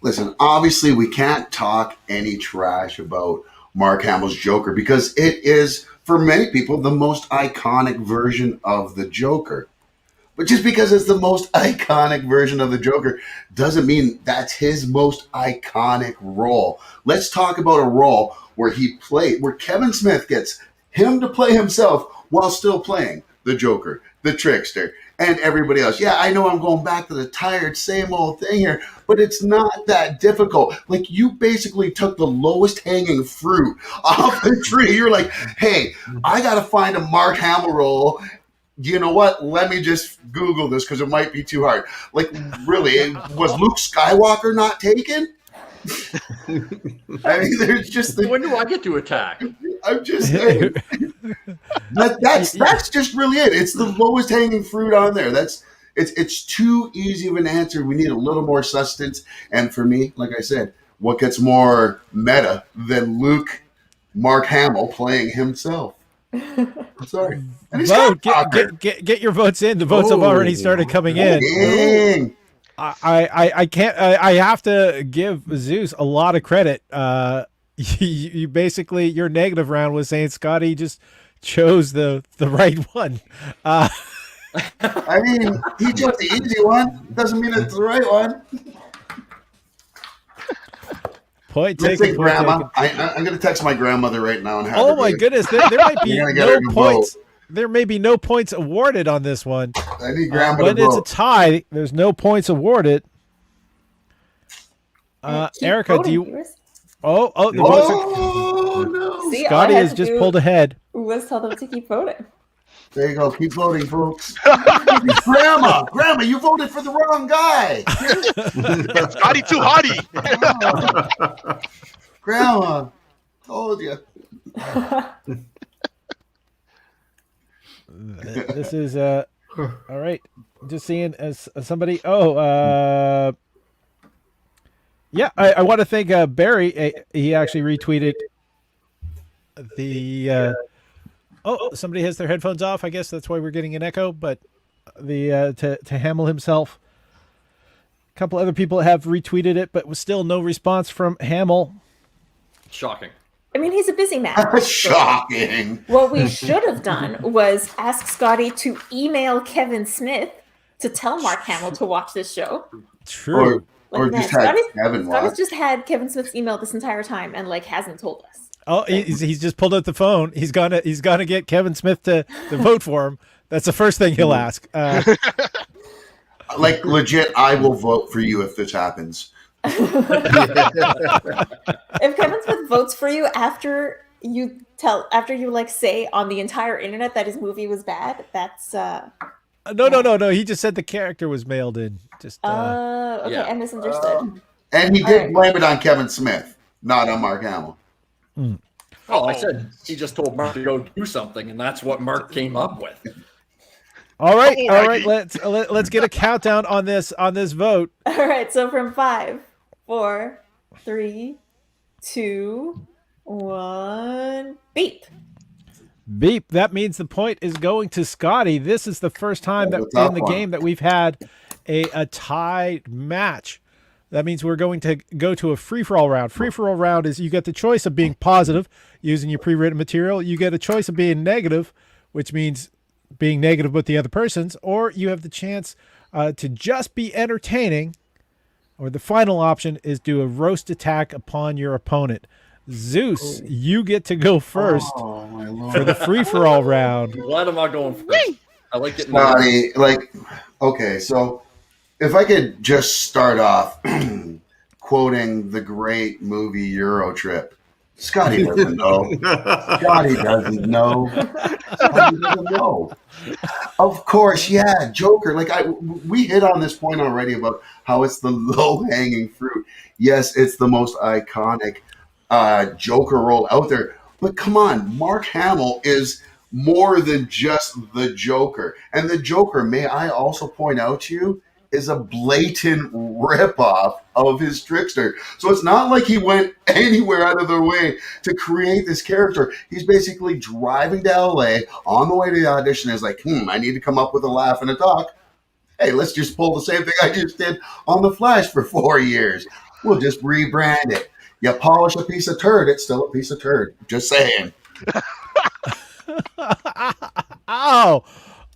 Listen, obviously we can't talk any trash about Mark Hamill's Joker because it is, for many people, the most iconic version of the Joker. But just because it's the most iconic version of the Joker doesn't mean that's his most iconic role. Let's talk about a role where Kevin Smith gets him to play himself while still playing the Joker, the trickster, and everybody else. Yeah, I know I'm going back to the tired same old thing here, but it's not that difficult. Like, you basically took the lowest hanging fruit off the tree. You're like, hey, I got to find a Mark Hamill role. You know what? Let me just Google this because it might be too hard. Like, really, was Luke Skywalker not taken? I mean, there's just when do I get to attack? I'm just saying. That's just really it. It's the lowest hanging fruit on there. It's too easy of an answer. We need a little more substance. And for me, like I said, what gets more meta than Mark Hamill playing himself? I'm sorry. Vote. Get your votes in. The votes have already started coming in. Dang. I can't. I have to give Zeus a lot of credit. You basically, your negative round was saying Scotty just chose the right one. I mean, he chose the easy one. Doesn't mean it's the right one. Point taken. Grandma. I'm going to text my grandmother right now and have Oh my goodness, there might be no points. There may be no points awarded on this one. I need grandma when to it's vote. a tie, there's no points awarded. Erica, voting, do you? viewers. Oh, the votes are. No. See, Scotty has just pulled ahead. Was tell them to keep voting. There you go. Keep voting, folks. Grandma, you voted for the wrong guy. Scotty too hottie. Grandma, told you. This is all right. Just seeing as somebody. Oh, yeah. I want to thank Barry. He actually retweeted the. Oh, somebody has their headphones off. I guess that's why we're getting an echo. But the to Hamill himself. A couple other people have retweeted it, but was still no response from Hamill. Shocking. I mean, he's a busy man. Shocking. What we should have done was ask Scotty to email Kevin Smith to tell Mark Hamill to watch this show. True. Or just had Kevin watch. Scotty's just had Kevin Smith's email this entire time and hasn't told us. Oh, he's just pulled out the phone. He's gonna get Kevin Smith to vote for him. That's the first thing he'll ask. Like, legit, I will vote for you if this happens. If Kevin Smith votes for you after you say on the entire internet that his movie was bad, that's No. He just said the character was mailed in. Just okay, yeah. I misunderstood. And he did blame it on Kevin Smith, not on Mark Hamill. Oh, I said he just told Mark to go do something, and that's what Mark came up with. All right. Let's get a countdown on this vote. All right, so from 5, 4, 3, 2, 1, beep. Beep. That means the point is going to Scotty. This is the first time that in the game that we've had a tied match. That means we're going to go to a free-for-all round. Free-for-all round is you get the choice of being positive using your pre-written material. You get a choice of being negative, which means being negative with the other person's, or you have the chance to just be entertaining, or the final option is do a roast attack upon your opponent. Zeus, you get to go first for the free-for-all round. Glad I'm not going first. I like it. Scotty, okay, so if I could just start off quoting the great movie Euro Trip. Scotty doesn't know. Scotty doesn't know. Scotty doesn't know. Of course, yeah, Joker. We hit on this point already about how it's the low-hanging fruit. Yes, it's the most iconic Joker role out there. But come on, Mark Hamill is more than just the Joker. And the Joker, may I also point out to you, is a blatant ripoff of his Trickster. So it's not like he went anywhere out of their way to create this character. He's basically driving to LA on the way to the audition. Is like, I need to come up with a laugh and a talk. Hey, let's just pull the same thing I just did on The Flash for 4 years. We'll just rebrand it. You polish a piece of turd, it's still a piece of turd. Just saying. Ow!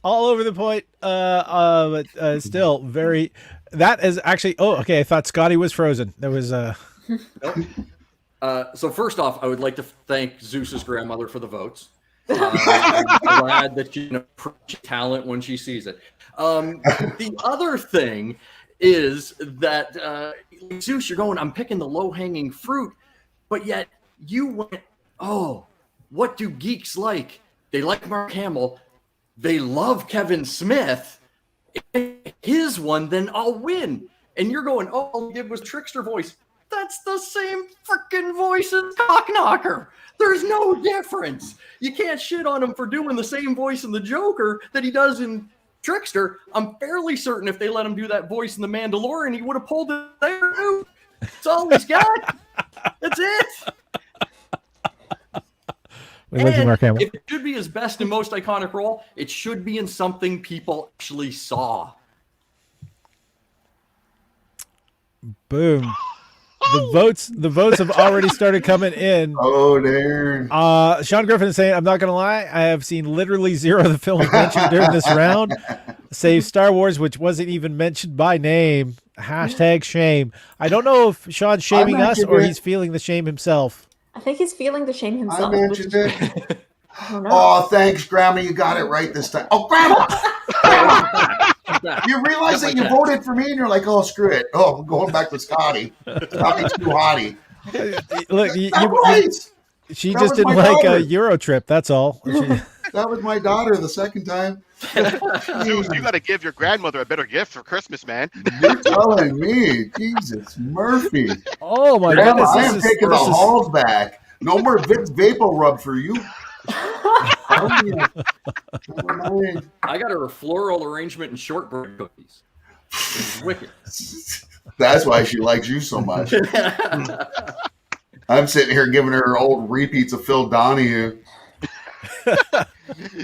All over the point. But still very. That is actually. Oh, okay. I thought Scotty was frozen. There was Nope. So first off, I would like to thank Zeus's grandmother for the votes. I'm glad that she appreciates talent when she sees it. The other thing is that Zeus, you're going, I'm picking the low-hanging fruit, but yet you went, oh, what do geeks like? They like Mark Hamill. They love Kevin Smith. His one, then I'll win. And you're going, oh, all he did was Trickster voice. That's the same freaking voice as Cockknocker. There's no difference. You can't shit on him for doing the same voice in the Joker that he does in Trickster. I'm fairly certain if they let him do that voice in The Mandalorian, he would have pulled it there too. That's all he's got. That's it. And if it should be his best and most iconic role, it should be in something people actually saw. boom. The votes have already started coming in. Oh, there. Sean Griffin is saying, I'm not going to lie, I have seen literally zero of the films mentioned during this round, save Star Wars, which wasn't even mentioned by name. Hashtag shame. I don't know if Sean's shaming us or he's feeling the shame himself. I think he's feeling the shame himself. I mentioned it. Oh, oh, thanks, Grandma. You got it right this time. Oh, Grandma! You realize that you voted for me and you're like, oh, screw it. Oh, I'm going back to Scotty. Scotty's too hotty. Look, she just didn't like a Euro trip. That's all. That was my daughter the second time. Zeus, you got to give your grandmother a better gift for Christmas, man. You're telling me. Jesus, Murphy. Oh, my Grandma, goodness. I am taking the halls back. No more Vicks Vapor Rub for you. I got her a floral arrangement and shortbread cookies. It's wicked. That's why she likes you so much. I'm sitting here giving her old repeats of Phil Donahue.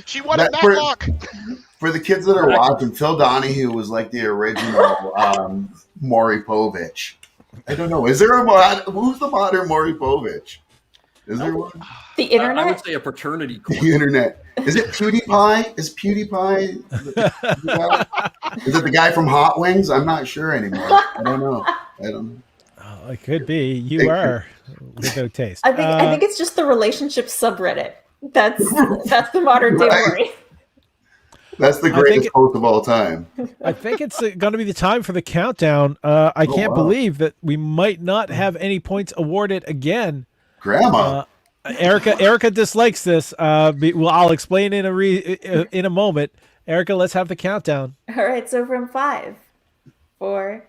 She wanted Matlock. For the kids that are watching, Phil Donahue was like the original Maury Povich. I don't know. Is there who's the modern Maury Povich? Is there one? The internet? I would say a paternity course. The internet. Is it PewDiePie? Is PewDiePie? Is it the guy from Hot Wings? I'm not sure anymore. I don't know. Oh, it could be. You are without taste. I think it's just the relationship subreddit. That's the modern day Maury. That's the greatest host of all time. I think it's going to be the time for the countdown. I can't believe that we might not have any points awarded again. Grandma. Erica dislikes this. I'll explain in a moment. Erica, let's have the countdown. All right, so from 5, 4,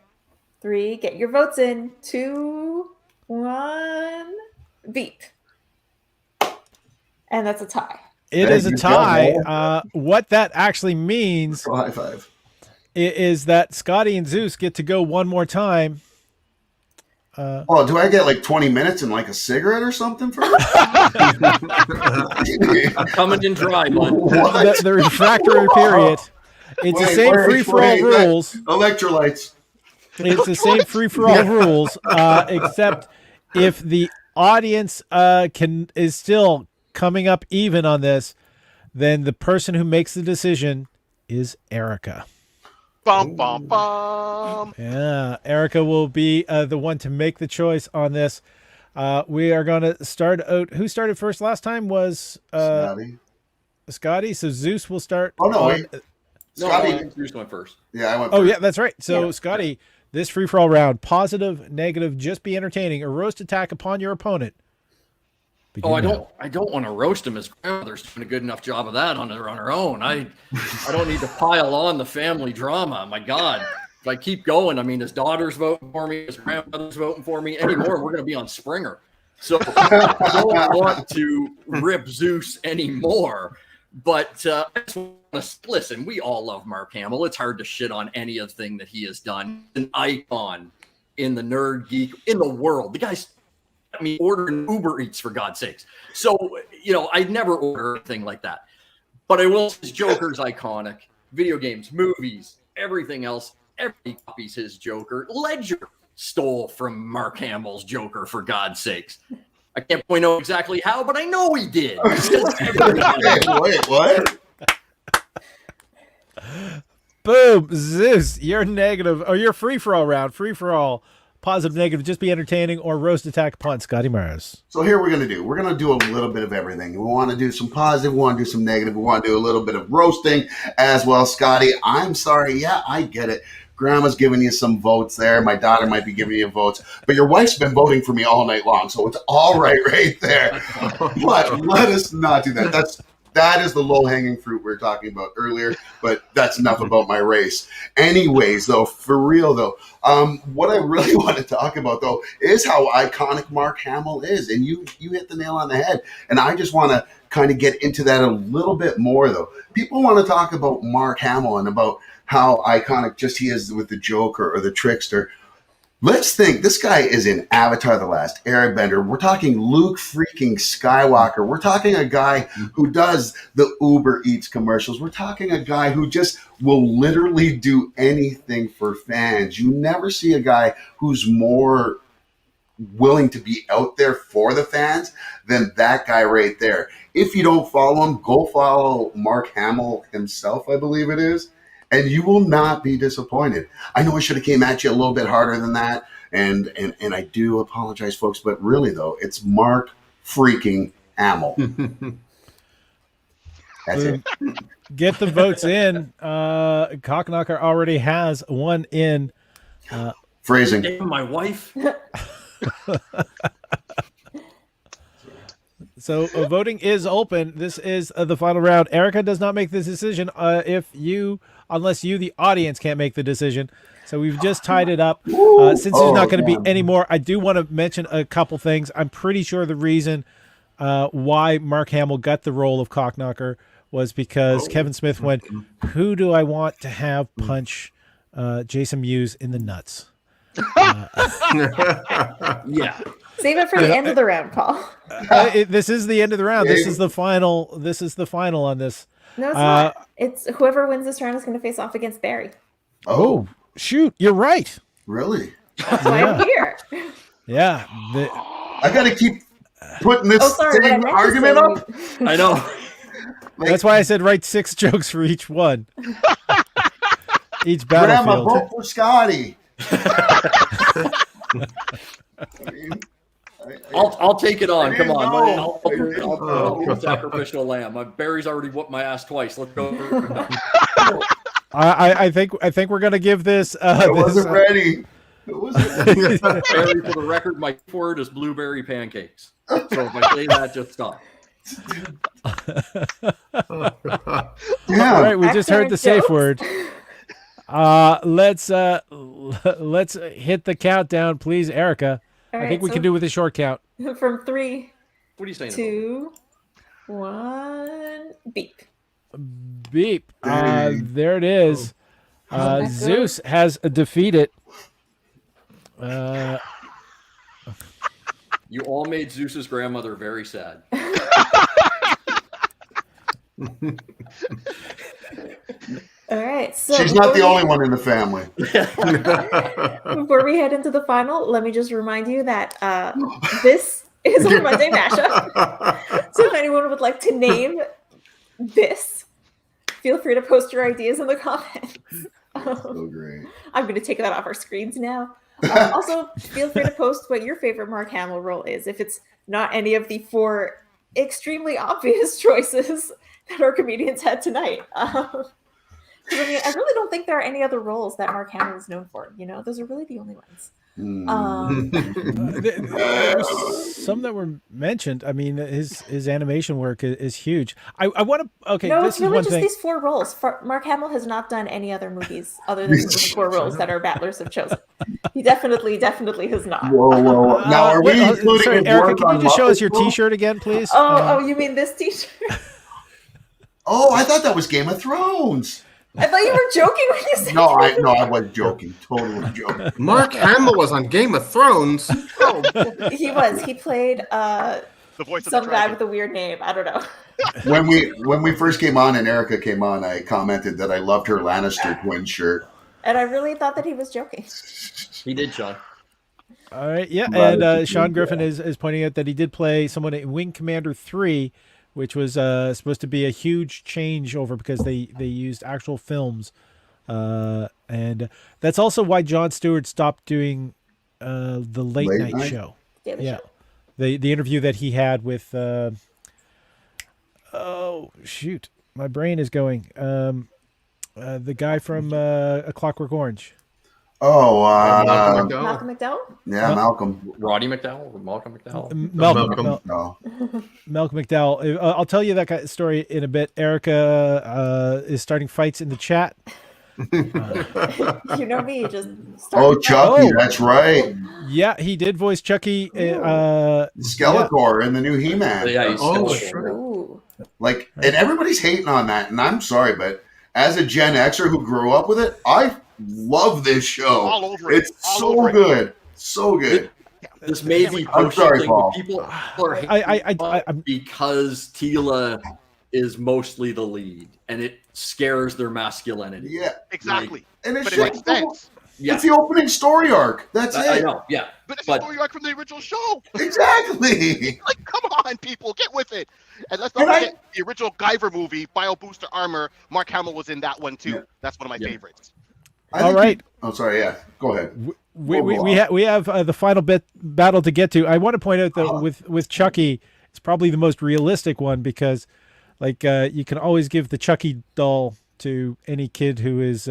3, get your votes in. 2, 1, beep. And that's a tie. It is a tie. What that actually means high five. Is that Scotty and Zeus get to go one more time. Do I get like 20 minutes and like a cigarette or something first? Coming in dry, bud. The refractory period. It's the same free-for-all rules. Electrolytes. It's the same free-for-all rules, except if the audience is still coming up even on this, then the person who makes the decision is Erica. Bum, bum, bum. Yeah, Erica will be the one to make the choice on this. We are going to start out. Who started first last time was Scotty. So Zeus will start. Oh, no, wait. Scotty. Zeus went first. Yeah, I went first. Oh, yeah, that's right. So, Scotty, this free-for-all round, positive, negative, just be entertaining, a roast attack upon your opponent. I don't want to roast him. His grandmother's doing a good enough job of that on her own. I don't need to pile on the family drama. My God, if I keep going, I mean, his daughter's voting for me, his grandmother's voting for me. Anymore, we're going to be on Springer. So I don't want to rip Zeus anymore. But I just want listen, we all love Mark Hamill. It's hard to shit on anything that he has done. An icon in the nerd geek in the world. The guy's got me ordering Uber Eats, for God's sakes. So, I'd never order anything like that. But I will say Joker's iconic. Video games, movies, everything else. Everybody copies his Joker. Ledger stole from Mark Hamill's Joker, for God's sakes. I can't point out exactly how, but I know he did. Wait, what? Boom, Zeus, your negative, or your free-for-all round, free-for-all, positive, negative, just be entertaining, or roast, attack, punt. Scotty Mars. So here we're going to do a little bit of everything. We want to do some positive, we want to do some negative, we want to do a little bit of roasting as well. Scotty, I'm sorry. Yeah, I get it. Grandma's giving you some votes there. My daughter might be giving you votes, but your wife's been voting for me all night long, so it's all right there. But let us not do that. That is the low-hanging fruit we were talking about earlier, but that's enough about my race. Anyways, though, for real, though, what I really want to talk about, though, is how iconic Mark Hamill is, and you hit the nail on the head, and I just want to kind of get into that a little bit more, though. People want to talk about Mark Hamill and about how iconic just he is with the Joker or the Trickster. Let's think, this guy is in Avatar: The Last Airbender. We're talking Luke freaking Skywalker. We're talking a guy who does the Uber Eats commercials. We're talking a guy who just will literally do anything for fans. You never see a guy who's more willing to be out there for the fans than that guy right there. If you don't follow him, go follow Mark Hamill himself, I believe it is. And you will not be disappointed. I know I should have came at you a little bit harder than that, and I do apologize, folks. But really, though, it's Mark freaking Hamill. That's it. Get the votes in. Cockknocker already has one in. Phrasing. Damn, my wife. So voting is open. This is the final round. Erica does not make this decision unless you, the audience, can't make the decision. So we've just tied it up. Since there's not going to be any more, I do want to mention a couple things. I'm pretty sure the reason why Mark Hamill got the role of Cockknocker was because Kevin Smith went, who do I want to have punch Jason Mewes in the nuts? Yeah. Save it for the end of the round, Paul. This is the end of the round. This is the final. This is the final on this. No, it's not. It's whoever wins this round is going to face off against Barry. Oh, shoot. You're right. Really? That's why I'm here. Yeah. I got to keep putting this same argument up. I know. That's why I said write 6 jokes for each one. Each battlefield. Grandma, vote for Scotty. I'll take it on. Come on. I'll know. sacrificial lamb. Barry's already whooped my ass twice. Let's go. I think we're gonna give this. I wasn't ready. Barry, for the record, my word is blueberry pancakes. So if I say that, just stop. Yeah. All right, we just heard the safe word. Let's hit the countdown, please, Erica. I think we can do with a short count. From 3, What are you saying? 2, 1, beep. Beep. There it is. Zeus has defeated. You all made Zeus's grandmother very sad. All right. So she's not the only one in the family. Before we head into the final, let me just remind you that this is our Monday mashup. So if anyone would like to name this, feel free to post your ideas in the comments. So great. I'm going to take that off our screens now. Also, feel free to post what your favorite Mark Hamill role is. If it's not any of the 4 extremely obvious choices that our comedians had tonight. I mean, I really don't think there are any other roles that Mark Hamill is known for. You know, those are really the only ones. There were some that were mentioned. I mean, his animation work is huge. I want to. Okay, no, this it's really is one just thing. these 4 roles. Mark Hamill has not done any other movies other than the 4 roles that our battlers have chosen. He definitely has not. Whoa. Now, are we including sorry, his Erica, work can you on just show us your Muppet Show? T-shirt again, please? Oh, you mean this T-shirt? Oh, I thought that was Game of Thrones. I thought you were joking when you said No, I was joking. Totally joking. Mark Hamill was on Game of Thrones. Oh, He was. He played The voice of some the guy dragon. with a weird name. I don't know. When we first came on and Erica came on, I commented that I loved her Lannister twin shirt. And I really thought that he was joking. He did, Sean. All right, yeah, Right, and it's a Sean good Griffin guy. is pointing out that he did play someone in Wing Commander 3, which was supposed to be a huge changeover because they used actual films, and that's also why Jon Stewart stopped doing the late night night? show. Daily Yeah, show. the interview that he had with oh shoot, my brain is going. The guy from A Clockwork Orange. Oh, Malcolm McDowell. Malcolm McDowell? yeah, Malcolm. Roddy McDowell or Malcolm McDowell? Malcolm. No. Malcolm McDowell. I'll tell you that kind of story in a bit. Erica is starting fights in the chat. You know me, just Oh, start. Chucky, Oh. that's right. Yeah, he did voice Chucky. Skeletor in the new He-Man. Yeah, he's Oh, still- sure. Ooh. Like, and everybody's hating on that, and I'm sorry, but as a Gen Xer who grew up with it, I love this show. All over it. It's All so over it. good. So good. This may be I'm sorry, pushing Paul. people are I'm- because Tila is mostly the lead, and it scares their masculinity. Yeah. Exactly. And it's But it just, makes sense. Yeah, it's the opening story arc. That's I it. know. Yeah, But it's But- a story arc from the original show. Exactly. Like, come on, people, get with it. And let's not And I- forget the original Guyver movie, Bio Booster Armor. Mark Hamill was in that one too. Yeah. That's one of my Yeah. favorites. I All think right. Oh, sorry. Yeah. Go ahead. We have the final battle to get to. I want to point out that with Chucky, it's probably the most realistic one because, like, you can always give the Chucky doll to any kid who is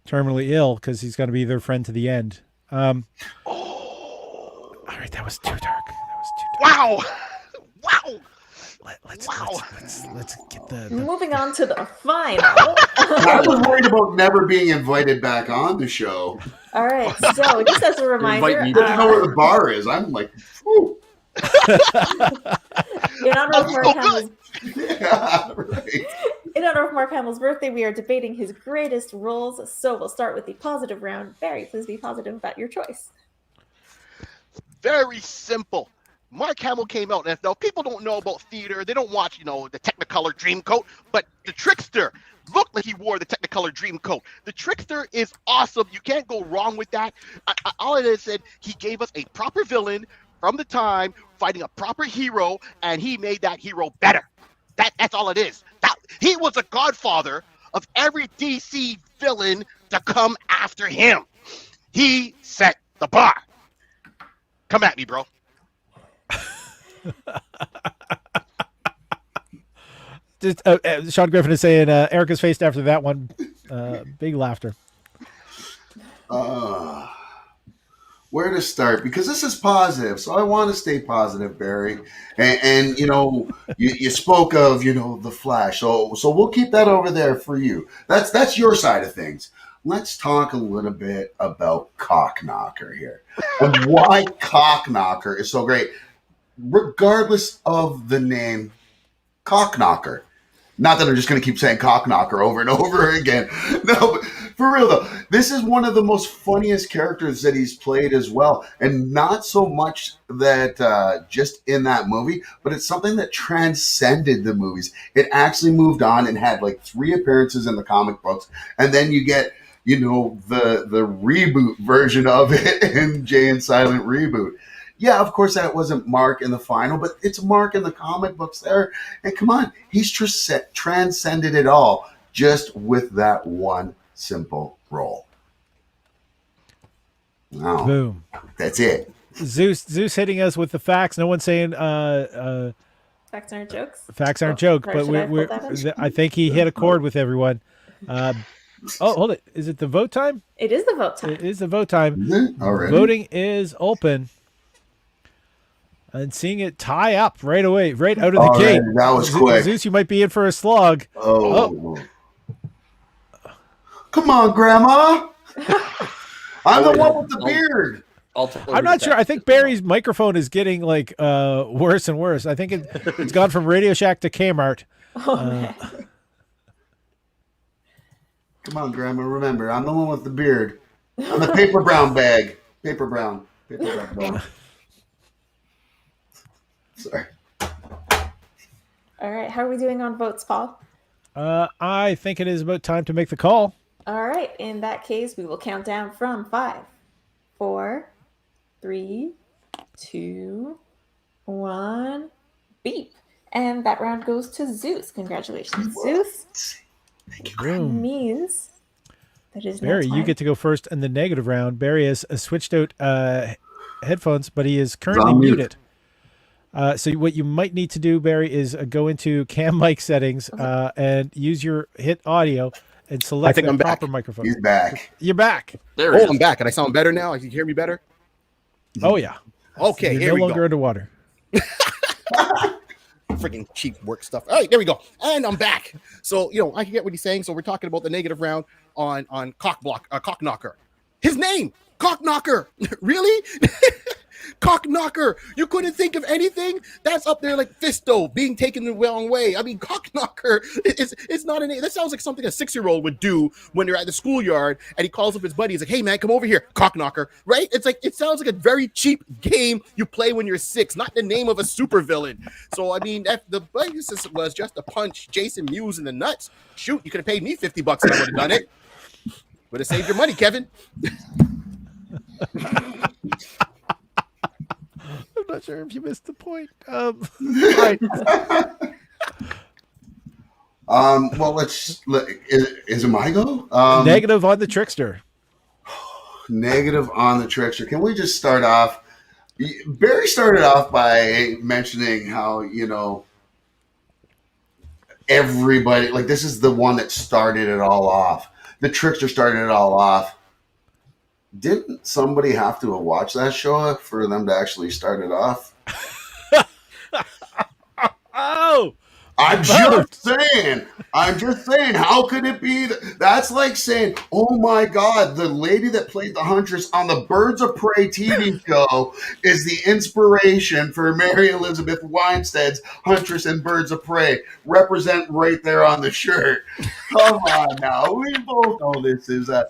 terminally ill because he's going to be their friend to the end. All right, that was too dark. That was too dark. Wow. Wow. Let's get the Moving on to the final. I was worried about never being invited back on the show. All right, so just as a reminder, Invite me I don't know where the bar is. I'm like, whew. in honor of Mark Oh, Hamill's Yeah, right. In honor of Mark Hamill's birthday, we are debating his greatest roles. So we'll start with the positive round. Barry, please be positive about your choice. Very simple. Mark Hamill came out, and now people don't know about theater. They don't watch, the Technicolor Dreamcoat, but the Trickster looked like he wore the Technicolor Dreamcoat. The Trickster is awesome. You can't go wrong with that. All it is said, he gave us a proper villain from the time, fighting a proper hero, and he made that hero better. That's all it is. He was a godfather of every DC villain to come after him. He set the bar. Come at me, bro. Just, Sean Griffin is saying Erica's face after that one. Big laughter. Where to start? Because this is positive, so I want to stay positive, Barry. And you spoke of the Flash, so we'll keep that over there for you. That's your side of things. Let's talk a little bit about Cockknocker here and why Cockknocker is so great, regardless of the name Cockknocker. Not that I'm just going to keep saying Cockknocker over and over again. No, but for real though, this is one of the most funniest characters that he's played as well. And not so much that just in that movie, but it's something that transcended the movies. It actually moved on and had like 3 appearances in the comic books. And then you get, the reboot version of it in Jay and Silent Reboot. Yeah, of course, that wasn't Mark in the final, but it's Mark in the comic books there. And come on, he's transcended it all just with that one simple role. Wow. Boom. That's it. Zeus hitting us with the facts. No one's saying Facts aren't jokes. facts aren't joke, Sorry, but should I pull that up? I think he hit a chord with everyone. Hold it. Is it the vote time? It is the vote time. It is the vote time. Is it already? Voting is open. And seeing it tie up right away, right out of the gate. Alright, that was quick. Zeus, you might be in for a slog. Oh. Come on, Grandma. I'm the one with the beard. I'm not sure. I think Barry's microphone is getting like worse and worse. I think it's gone from Radio Shack to Kmart. Oh man. Come on, Grandma. Remember, I'm the one with the beard. I'm the paper brown bag. Paper brown. Paper brown. Sorry. All right. How are we doing on votes, Paul? I think it is about time to make the call. All right. In that case, we will count down from 5, 4, 3, 2, 1. Beep. And that round goes to Zeus. Congratulations, Zeus. Thank you, That means that is Barry, you get to go first in the negative round. Barry has switched out headphones, but he is currently muted. So what you might need to do, Barry, is go into cam mic settings and use your hit audio and select the proper microphone. He's back. You're back. There it is. I'm back. And I sound better now? You can hear me better? Oh, yeah. Okay, You're here no we longer go. underwater. Freaking cheap work stuff. All right, there we go. And I'm back. So, I get what he's saying. So we're talking about the negative round on Cock Knocker. His name, Cock Knocker. Really? Cock Knocker. You couldn't think of anything? That's up there like Fisto being taken the wrong way. I mean, Cock Knocker it's not a name. That sounds like something a 6-year-old would do when they're at the schoolyard and he calls up his buddy. He's like, hey man, come over here. Cock Knocker. Right? It's like, it sounds like a very cheap game you play when you're 6, not the name of a supervillain. So I mean, if the basis was just to punch Jason Mewes in the nuts, shoot, you could have paid me $50 and I would have done it. Would have saved your money, Kevin. I'm not sure if you missed the point. Right. Well, is it my go? Negative on the trickster. Negative on the trickster. Can we just start off? Barry started off by mentioning how, everybody, like, this is the one that started it all off. The trickster started it all off. Didn't somebody have to watch that show for them to actually start it off? Oh! I'm just saying. How could it be? That's like saying, oh my God, the lady that played the Huntress on the Birds of Prey TV show is the inspiration for Mary Elizabeth Winstead's Huntress and Birds of Prey. Represent right there on the shirt. Come on now. We both know this is a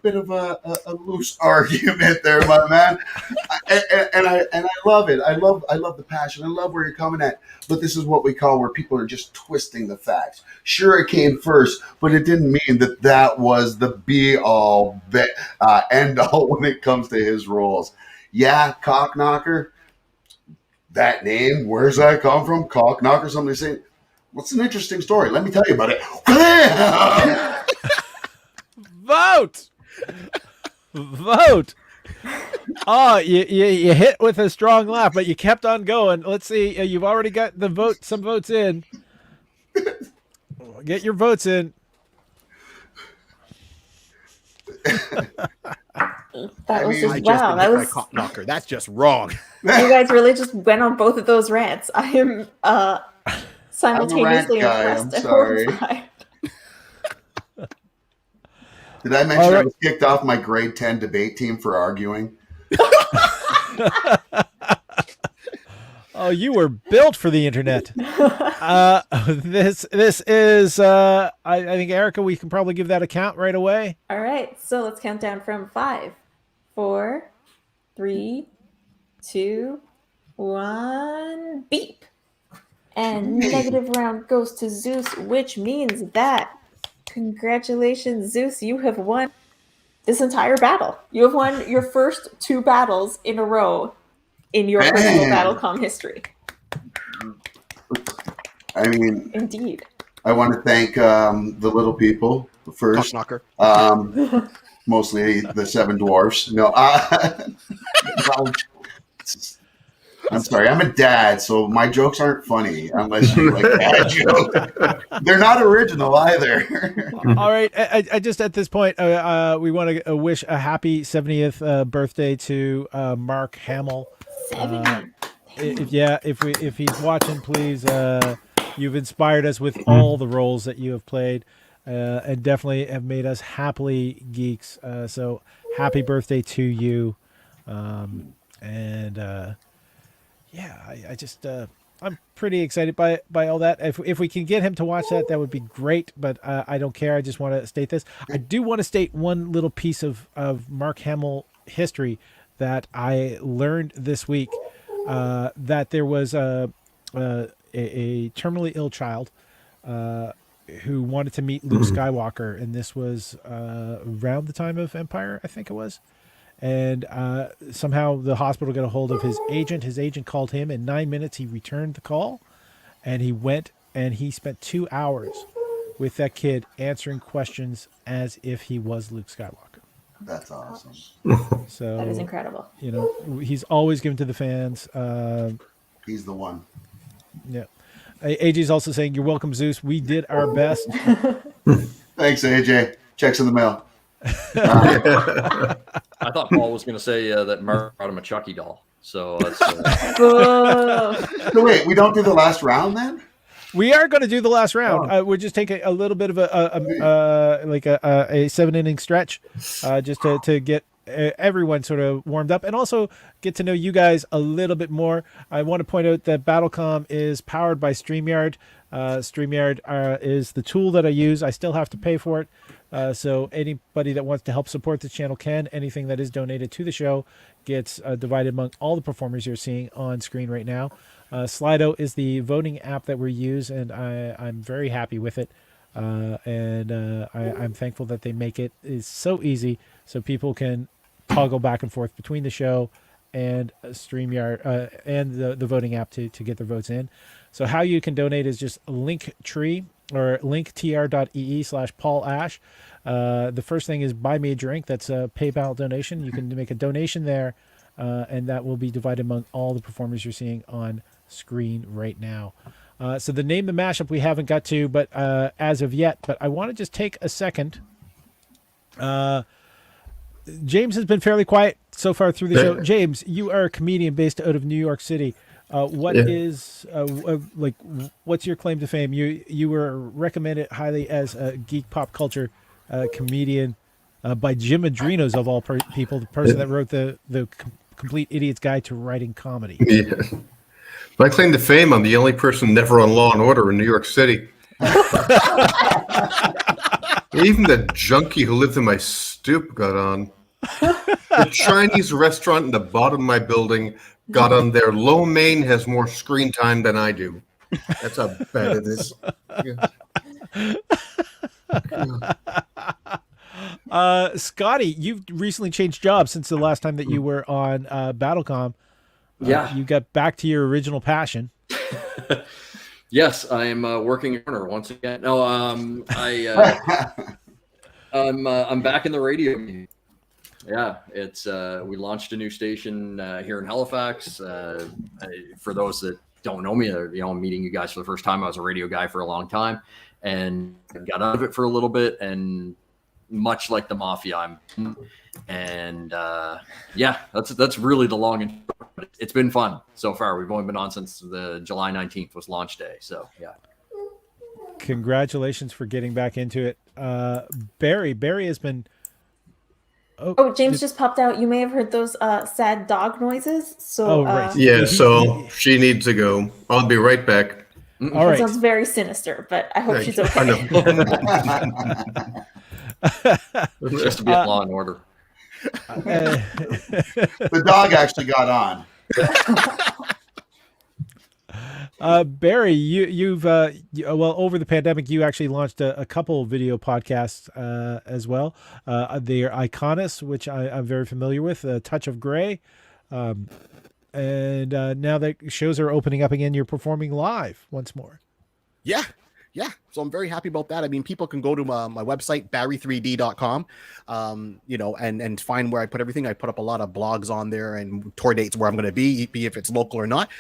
bit of a loose argument there, my man. And I love it. I love the passion. I love where you're coming at. But this is what we call where people are just twisting the facts. Sure, it came first, but it didn't mean that was the be-all, end-all when it comes to his roles. Yeah, Cock Knocker. That name, where's that come from? Cock Knocker. Somebody saying, what's an interesting story? Let me tell you about it. Vote. Oh, you hit with a strong laugh, but you kept on going. Let's see. You've already got some votes in. Get your votes in. That was Cock Knocker. That's just wrong. You guys really just went on both of those rants. I am simultaneously impressed and horrified. Did I mention I was kicked off my grade 10 debate team for arguing? Oh, you were built for the internet. This is I think, Erica, we can probably give that a count right away. All right, so let's count down from 5, 4, 3, 2, 1. Beep. And negative round goes to Zeus, which means that congratulations, Zeus, you have won this entire battle. You have won your first 2 battles in a row in your personal BattleCOM history. I mean, indeed. I want to thank the little people first. Mostly the 7 dwarfs. No, I'm sorry. I'm a dad, so my jokes aren't funny unless you like dad jokes. They're not original either. All right. I just at this point, we want to wish a happy 70th birthday to Mark Hamill. If he's watching, please. You've inspired us with all the roles that you have played, and definitely have made us happily geeks. So happy birthday to you. I'm pretty excited by all that. If we can get him to watch that, that would be great. But I don't care. I just want to state this. I do want to state one little piece of Mark Hamill history that I learned this week. That there was a terminally ill child who wanted to meet Luke Skywalker, and this was around the time of Empire, I think it was. And somehow the hospital got a hold of his agent. His agent called him. In 9 minutes, he returned the call, and he went and he spent 2 hours with that kid answering questions as if he was Luke Skywalker. That's awesome. So That is incredible. You know, he's always given to the fans. He's the one. Yeah. AJ's also saying, "You're welcome, Zeus. We did our best." Thanks, AJ. Checks in the mail. I thought Paul was going to say that Mark brought him a Chucky doll. So So wait, we don't do the last round then? We are going to do the last round. We're just taking a little bit of a 7-inning stretch, just to get everyone sort of warmed up and also get to know you guys a little bit more. I want to point out that BattleCOM is powered by StreamYard. StreamYard is the tool that I use. I still have to pay for it. So anybody that wants to help support the channel can. Anything that is donated to the show gets divided among all the performers you're seeing on screen right now. Slido is the voting app that we use, and I'm very happy with it. I'm thankful that they make it is so easy so people can toggle back and forth between the show and StreamYard and the voting app to get their votes in. So how you can donate is just Linktree or linktr.ee/Paul Ash. The first thing is buy me a drink. That's a PayPal donation. You can make a donation there, and that will be divided among all the performers you're seeing on screen right now. So the name the mashup we haven't got to, but as of yet. But I want to just take a second. James has been fairly quiet so far through the show. James, you are a comedian based out of New York City. What's your claim to fame? You were recommended highly as a geek pop culture comedian by Jim Adrinos of all people, the person that wrote the Complete Idiot's Guide to Writing Comedy. Yeah. My claim to fame, I'm the only person never on Law and Order in New York City. Even the junkie who lived in my stoop got on. The Chinese restaurant in the bottom of my building got on there. Lo Mein has more screen time than I do. That's how bad it is. Yeah. Scotty, you've recently changed jobs since the last time that you were on BattleCOM. Yeah. You got back to your original passion. Yes, I am working corner once again. No, I'm back in the radio game. Yeah, it's we launched a new station here in Halifax. For those that don't know me, I'm meeting you guys for the first time. I was a radio guy for a long time, and got out of it for a little bit. And much like the mafia, that's really the long and short. It's been fun so far. We've only been on since the July 19th was launch day. So yeah. Congratulations for getting back into it. Barry has been. James just popped out. You may have heard those sad dog noises. So right. Yeah, so she needs to go. I'll be right back. All right. It sounds very sinister, but I hope she's okay. I know. Just to be in Law and Order. The dog actually got on. Barry, you've over the pandemic, you actually launched a couple video podcasts as well. They are Iconis, which I'm very familiar with, Touch of Gray, and now that shows are opening up again, you're performing live once more. Yeah. So I'm very happy about that. I mean, people can go to my website, barry3d.com, and find where I put everything. I put up a lot of blogs on there and tour dates where I'm going to be if it's local or not.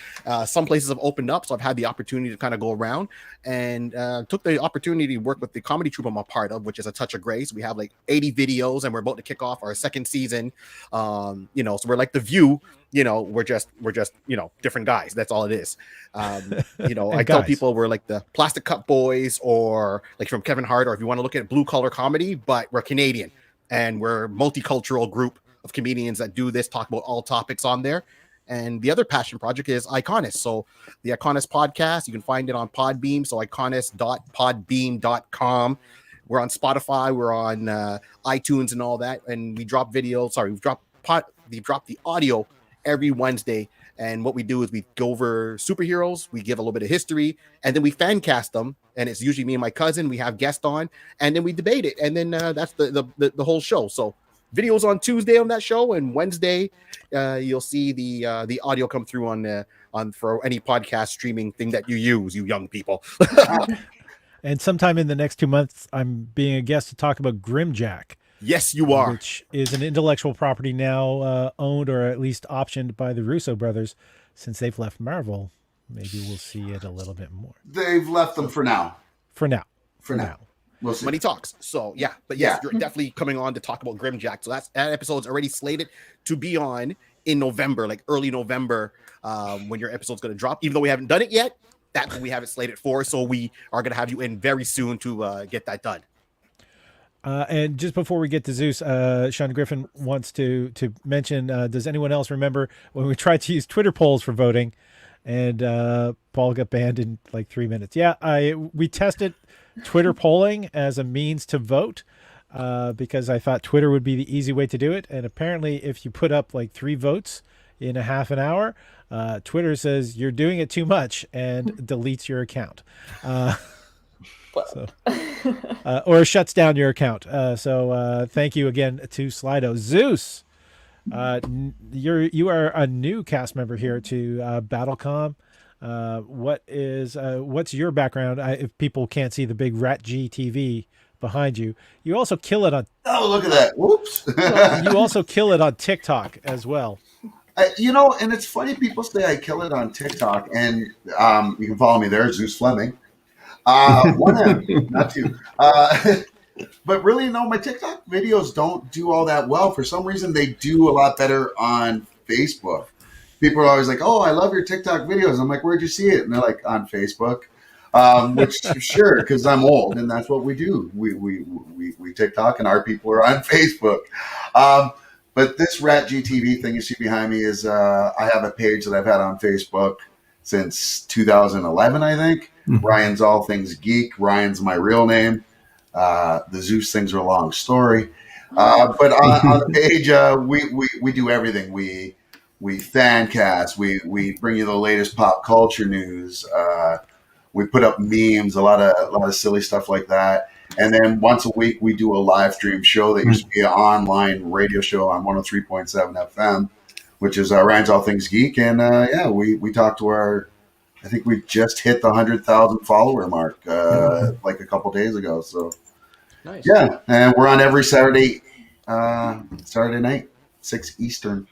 Some places have opened up, so I've had the opportunity to kind of go around and took the opportunity to work with the comedy troupe I'm a part of, which is A Touch of Grace. We have like 80 videos, and we're about to kick off our second season. So we're like The View. We're just different guys. That's all it is. I tell people we're like the Plastic Cup Boys, or like from Kevin Hart, or if you want to look at blue collar comedy, but we're Canadian and we're a multicultural group of comedians that do this, talk about all topics on there. And the other passion project is Iconist. So the Iconist podcast, you can find it on Podbeam. So iconist.podbeam.com. We're on Spotify. We're on iTunes and all that. And we drop videos. Sorry, we drop the audio every Wednesday. And what we do is we go over superheroes. We give a little bit of history, and then we fan cast them. And it's usually me and my cousin. We have guests on, and then we debate it. And then that's the whole show. So videos on Tuesday on that show, and Wednesday you'll see the audio come through on for any podcast streaming thing that you use, you young people. And sometime in the next 2 months, I'm being a guest to talk about Grimjack. Yes, you are. Which is an intellectual property now owned or at least optioned by the Russo brothers. Since they've left Marvel, maybe we'll see it a little bit more. They've left them for now. For now. We'll see. Money talks. So yeah, but yes, you're definitely coming on to talk about Grimjack. So that episode's already slated to be on in November, like early November, when your episode's going to drop. Even though we haven't done it yet, that's what we have it slated for. So we are going to have you in very soon to get that done. And just before we get to Zeus, Sean Griffin wants to mention, does anyone else remember when we tried to use Twitter polls for voting and Paul got banned in like 3 minutes? Yeah, we tested Twitter polling as a means to vote because I thought Twitter would be the easy way to do it. And apparently if you put up like 3 votes in a half an hour, Twitter says you're doing it too much and deletes your account. Or shuts down your account. So thank you again to Slido. Zeus, you are a new cast member here to BattleCOM. What's your background? If people can't see the big Rat G TV behind you, you also kill it on. Oh, look at that! Whoops! You also kill it on TikTok as well. And it's funny. People say I kill it on TikTok, and you can follow me there, Zeus Fleming. One M, not 2. But really, my TikTok videos don't do all that well. For some reason, they do a lot better on Facebook. People are always like, "Oh, I love your TikTok videos." I'm like, "Where'd you see it?" And they're like, "On Facebook." Which sure, because I'm old, and that's what we do. We TikTok, and our people are on Facebook. But this Rat GTV thing you see behind me is I have a page that I've had on Facebook since 2011, I think. Ryan's All Things Geek. Ryan's my real name. The Zeus things are a long story. But on the page, we do everything. We fan cast. We bring you the latest pop culture news. We put up memes, a lot of silly stuff like that. And then once a week, we do a live stream show that used to be an online radio show on 103.7 FM, which is Ryan's All Things Geek. And we talk to I think we just hit the 100,000 follower mark like a couple days ago. So nice. Yeah, and we're on every Saturday night, 6 Eastern.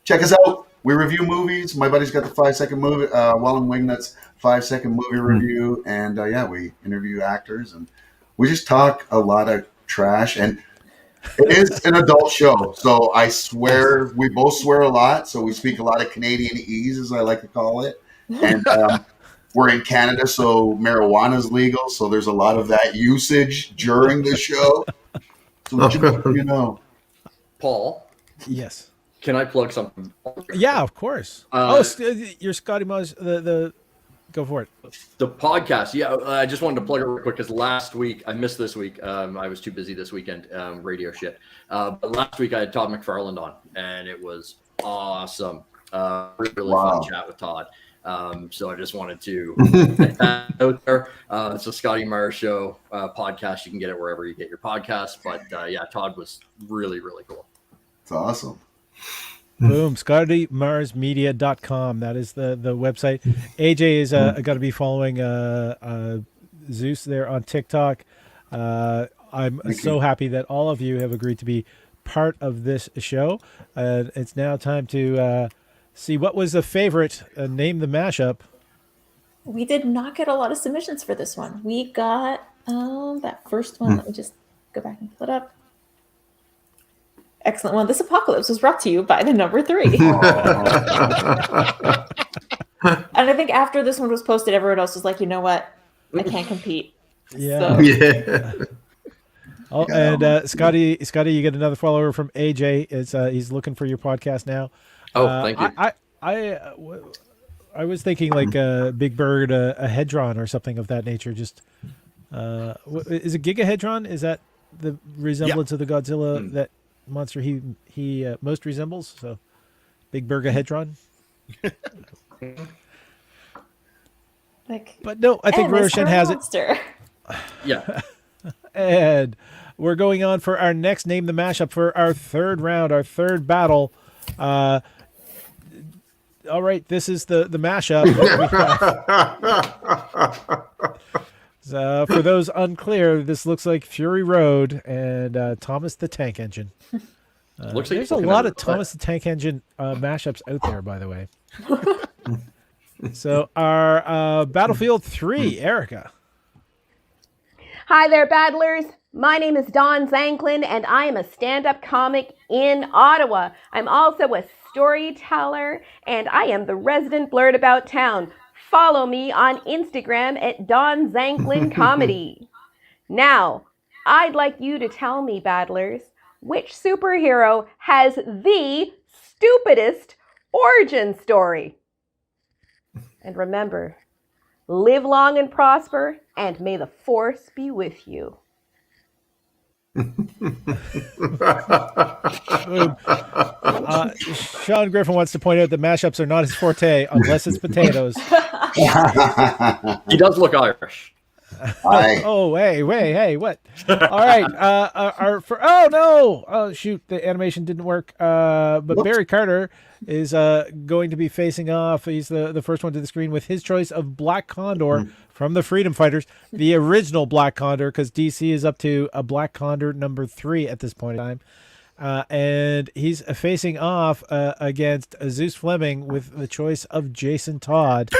Check us out. We review movies. My buddy's got the 5-second movie, Wellham Wingnut's 5-second movie review, and we interview actors, and we just talk a lot of trash. And it is an adult show, so I swear we both swear a lot. So we speak a lot of Canadianese, as I like to call it. And we're in Canada, so marijuana is legal. So there's a lot of that usage during the show. So Paul. Yes. Can I plug something? Yeah, of course. You're Scotty Muzz. Go for it. The podcast. Yeah, I just wanted to plug it real quick because last week, I missed this week. I was too busy this weekend, radio shit. But last week I had Todd McFarland on, and it was awesome. Really fun chat with Todd. So I just wanted to get that out there. It's a Scotty Mars Show podcast. You can get it wherever you get your podcasts. But Todd was really, really cool. It's awesome. Boom. ScottyMarsMedia.com. That is the website. AJ is got to be following Zeus there on TikTok. I'm so happy that all of you have agreed to be part of this show. It's now time to see what was the favorite. Name the mashup. We did not get a lot of submissions for this one. We got that first one. Let me just go back and pull it up. Excellent one. This apocalypse was brought to you by the number 3. And I think after this one was posted, everyone else was like, you know what? I can't compete. Yeah. So. Yeah. Oh, and Scotty, you get another follower from AJ. He's looking for your podcast now. Oh, thank you. I was thinking like a Big Bird, a Hedron or something of that nature. Just is a Gigahedron? Is that the resemblance of the Godzilla that monster he most resembles? So Big Bird Hedron. But no, I think Roshan has it. Yeah. And we're going on for our next Name the Mashup for our third round, our third battle. All right, this is the mashup. So for those unclear, this looks like Fury Road and Thomas the Tank Engine. Looks like there's a lot of Thomas the Tank Engine mashups out there, by the way. So our Battlefield 3, Erica. Hi there, battlers. My name is Dawn Zanklin, and I am a stand-up comic in Ottawa. I'm also a storyteller, and I am the resident blurred about town. Follow me on Instagram at Dawn Zanklin Comedy. Now, I'd like you to tell me, battlers, which superhero has the stupidest origin story? And remember, live long and prosper, and may the force be with you. Sean Griffin wants to point out that mashups are not his forte unless it's potatoes. He does look Irish. Oh, hey, what? All right. Oh no! Oh shoot, the animation didn't work. But Barry Carter is going to be facing off. He's the first one to the screen with his choice of Black Condor from the Freedom Fighters, the original Black Condor, because DC is up to a Black Condor number 3 at this point in time. And he's facing off against Zeus Fleming with the choice of Jason Todd.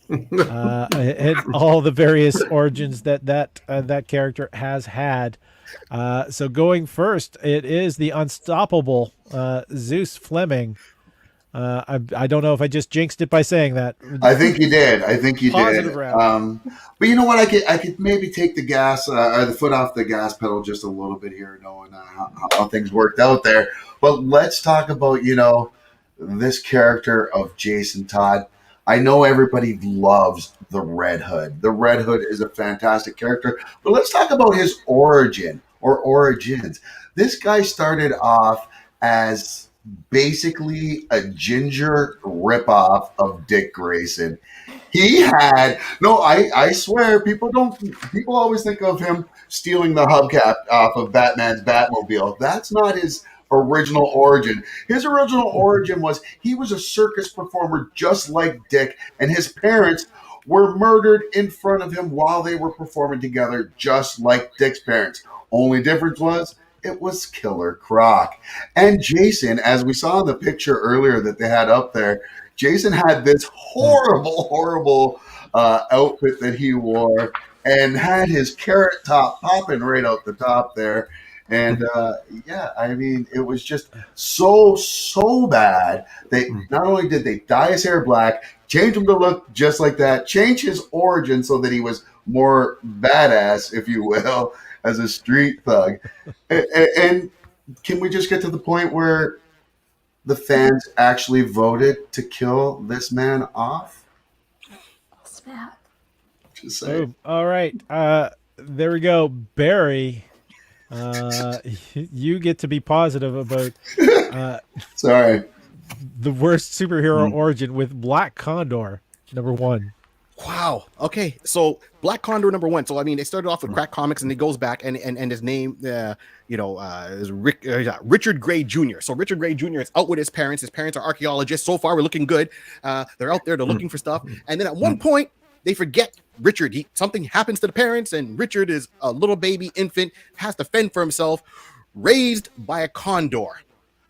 And all the various origins that character has had. So going first, it is the unstoppable Zeus Fleming. I don't know if I just jinxed it by saying that. I think you did. Positive round. But you know what? I could maybe take the gas or the foot off the gas pedal just a little bit here, knowing how things worked out there. But let's talk about this character of Jason Todd. I know everybody loves the Red Hood. The Red Hood is a fantastic character, but let's talk about his origin or origins. This guy started off as basically a ginger ripoff of Dick Grayson. He had I swear people always think of him stealing the hubcap off of Batman's Batmobile. That's not his original origin. His original origin was he was a circus performer just like Dick, and his parents were murdered in front of him while they were performing together just like Dick's parents. Only difference was it was Killer Croc. And Jason, as we saw in the picture earlier that they had up there, Jason had this horrible outfit that he wore and had his carrot top popping right out the top there. And it was just so bad. They not only did they dye his hair black, change him to look just like that, change his origin so that he was more badass, if you will, as a street thug. And can we just get to the point where the fans actually voted to kill this man off? Snap. Just saying. All right. There we go. Barry, you get to be positive about sorry, the worst superhero origin with Black Condor number 1. Wow. Okay. So Black Condor number 1. So I mean, they started off with Crack Comics, and he goes back, and his name, is Richard Gray Jr. So Richard Gray Jr. is out with his parents. His parents are archaeologists. So far, we're looking good. They're out there. They're looking for stuff, and then at one point, they forget Richard. Something happens to the parents, and Richard is a little baby infant, has to fend for himself, raised by a condor.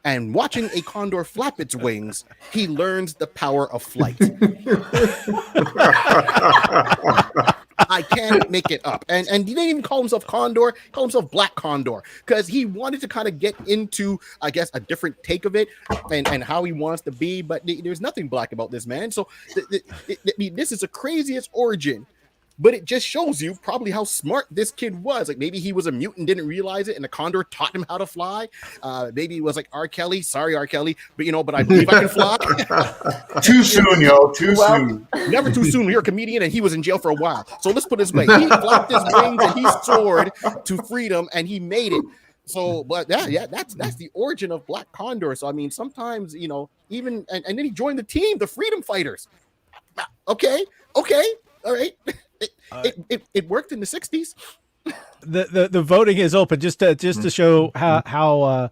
And watching a condor flap its wings, he learns the power of flight. I can't make it up. And he didn't even call himself Condor, he called himself Black Condor, because he wanted to kind of get into, I guess, a different take of it and how he wants to be. But there's nothing black about this man. So this is the craziest origin but it just shows you probably how smart this kid was. Like maybe he was a mutant, didn't realize it, and the condor taught him how to fly. Maybe he was like R. Kelly. Sorry, R. Kelly, but I believe I can fly. Too soon, yo. Too soon. Never too soon. You're a comedian, and he was in jail for a while. So let's put it this way: he flapped his wings and he soared to freedom, and he made it. So, but that's the origin of Black Condor. So I mean, sometimes even and then he joined the team, the Freedom Fighters. Okay, all right. It worked in the 60s. The voting is open just to show how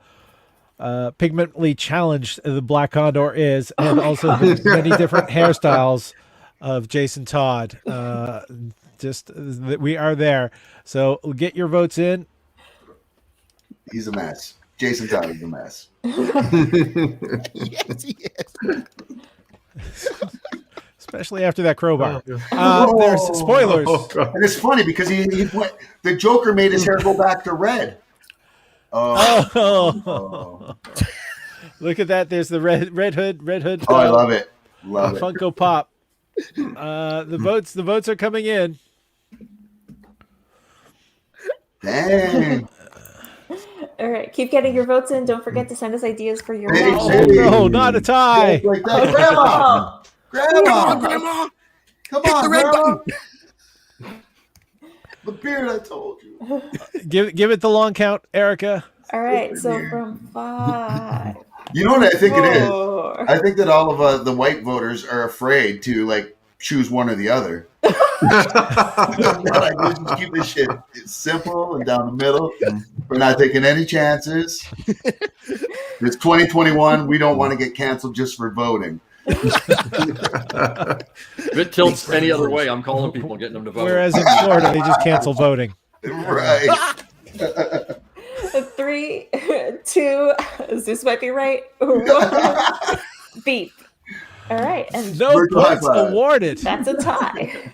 pigmentally challenged the Black Condor is, and also the many different hairstyles of Jason Todd. We are there. So get your votes in. He's a mess. Jason Todd is a mess. Yes, he is. Especially after that crowbar. There's spoilers. And it's funny because the Joker made his hair go back to red. Oh. Look at that. There's the red hood. Oh, I love it. Love it. Funko Pop. The votes are coming in. Dang. All right, keep getting your votes in. Don't forget to send us ideas for your Hey, votes. Oh no, not a tie. Like that. Grandma! Grandma! Come Hit on, the red Grandma! button. The beard, I told you. Give it the long count, Erica. All right, so from 5. You know what I think it is? 4. I think that all of the white voters are afraid to choose one or the other. What I do is just keep this shit simple and down the middle. We're not taking any chances. It's 2021. We don't want to get canceled just for voting. If it tilts any other way, I'm calling people and getting them to vote. Whereas in Florida, they just cancel voting. Right. 3, 2, Zeus might be right. 1, beep. All right, and No points awarded. that's a tie.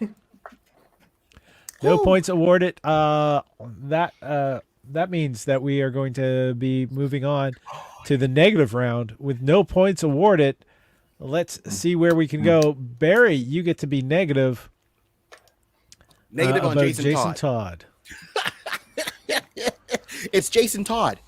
No points awarded. That means that we are going to be moving on to the negative round with no points awarded. Let's see where we can go. Barry, you get to be negative. Negative on about Jason Todd. It's Jason Todd.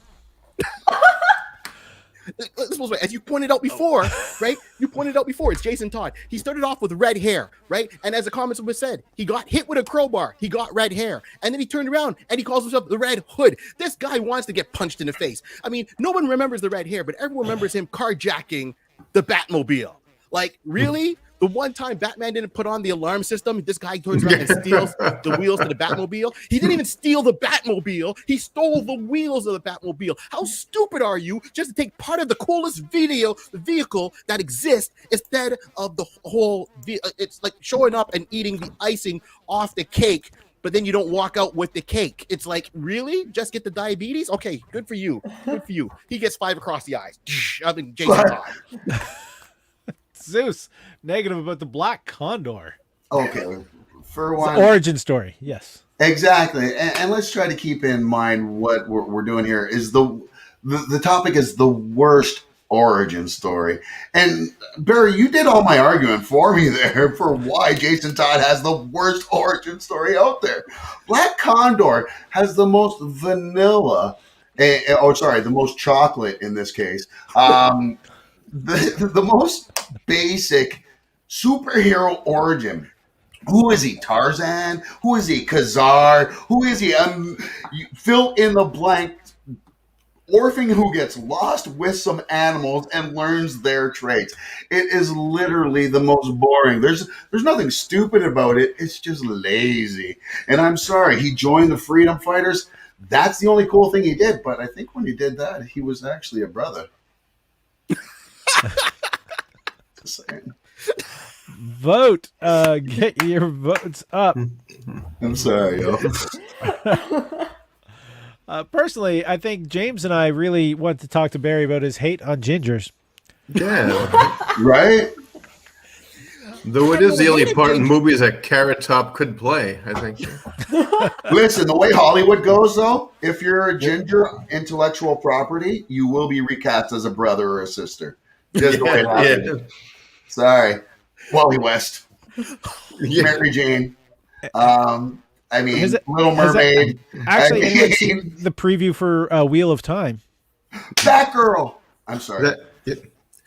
As you pointed out before, right? You pointed out before, it's Jason Todd. He started off with red hair, right? And as the comments was said, he got hit with a crowbar. He got red hair. And then he turned around and he calls himself the Red Hood. This guy wants to get punched in the face. I mean, no one remembers the red hair, but everyone remembers him carjacking the Batmobile. Like, really? The one time Batman didn't put on the alarm system, this guy turns around and steals the wheels to the Batmobile. He didn't even steal the Batmobile. He stole the wheels of the Batmobile. How stupid are you just to take part of the coolest vehicle that exists instead of the whole it's like showing up and eating the icing off the cake, but then you don't walk out with the cake. It's like, really? Just get the diabetes? Okay, good for you. Good for you. He gets 5 across the eyes. I mean, Jason Todd. Zeus, negative about the Black Condor. Okay. For It's one. the origin story, yes. Exactly. And let's try to keep in mind what we're doing here is the topic is the worst origin story. And Barry, you did all my arguing for me there for why Jason Todd has the worst origin story out there. Black Condor has the most vanilla, the most chocolate in this case. The most basic superhero origin. Who is he? Tarzan? Who is he? Khazar? Who is he? Fill in the blank. Orphan who gets lost with some animals and learns their traits. It is literally the most boring. There's nothing stupid about it. It's just lazy. And I'm sorry, he joined the Freedom Fighters. That's the only cool thing he did. But I think when he did that, he was actually a brother. Just saying. Vote. Get your votes up. I'm sorry, yo. Personally, I think James and I really want to talk to Barry about his hate on gingers. Yeah. Right? Though it is the only part in movies that Carrot Top could play, I think. Listen, the way Hollywood goes, though, if you're a ginger intellectual property, you will be recast as a brother or a sister. Just the way it happens. Sorry. Wally West. Mary Jane. I mean, Has it- Little has that- Mermaid. Actually, I anyone mean, seen the preview for Wheel of Time? Batgirl. I'm sorry.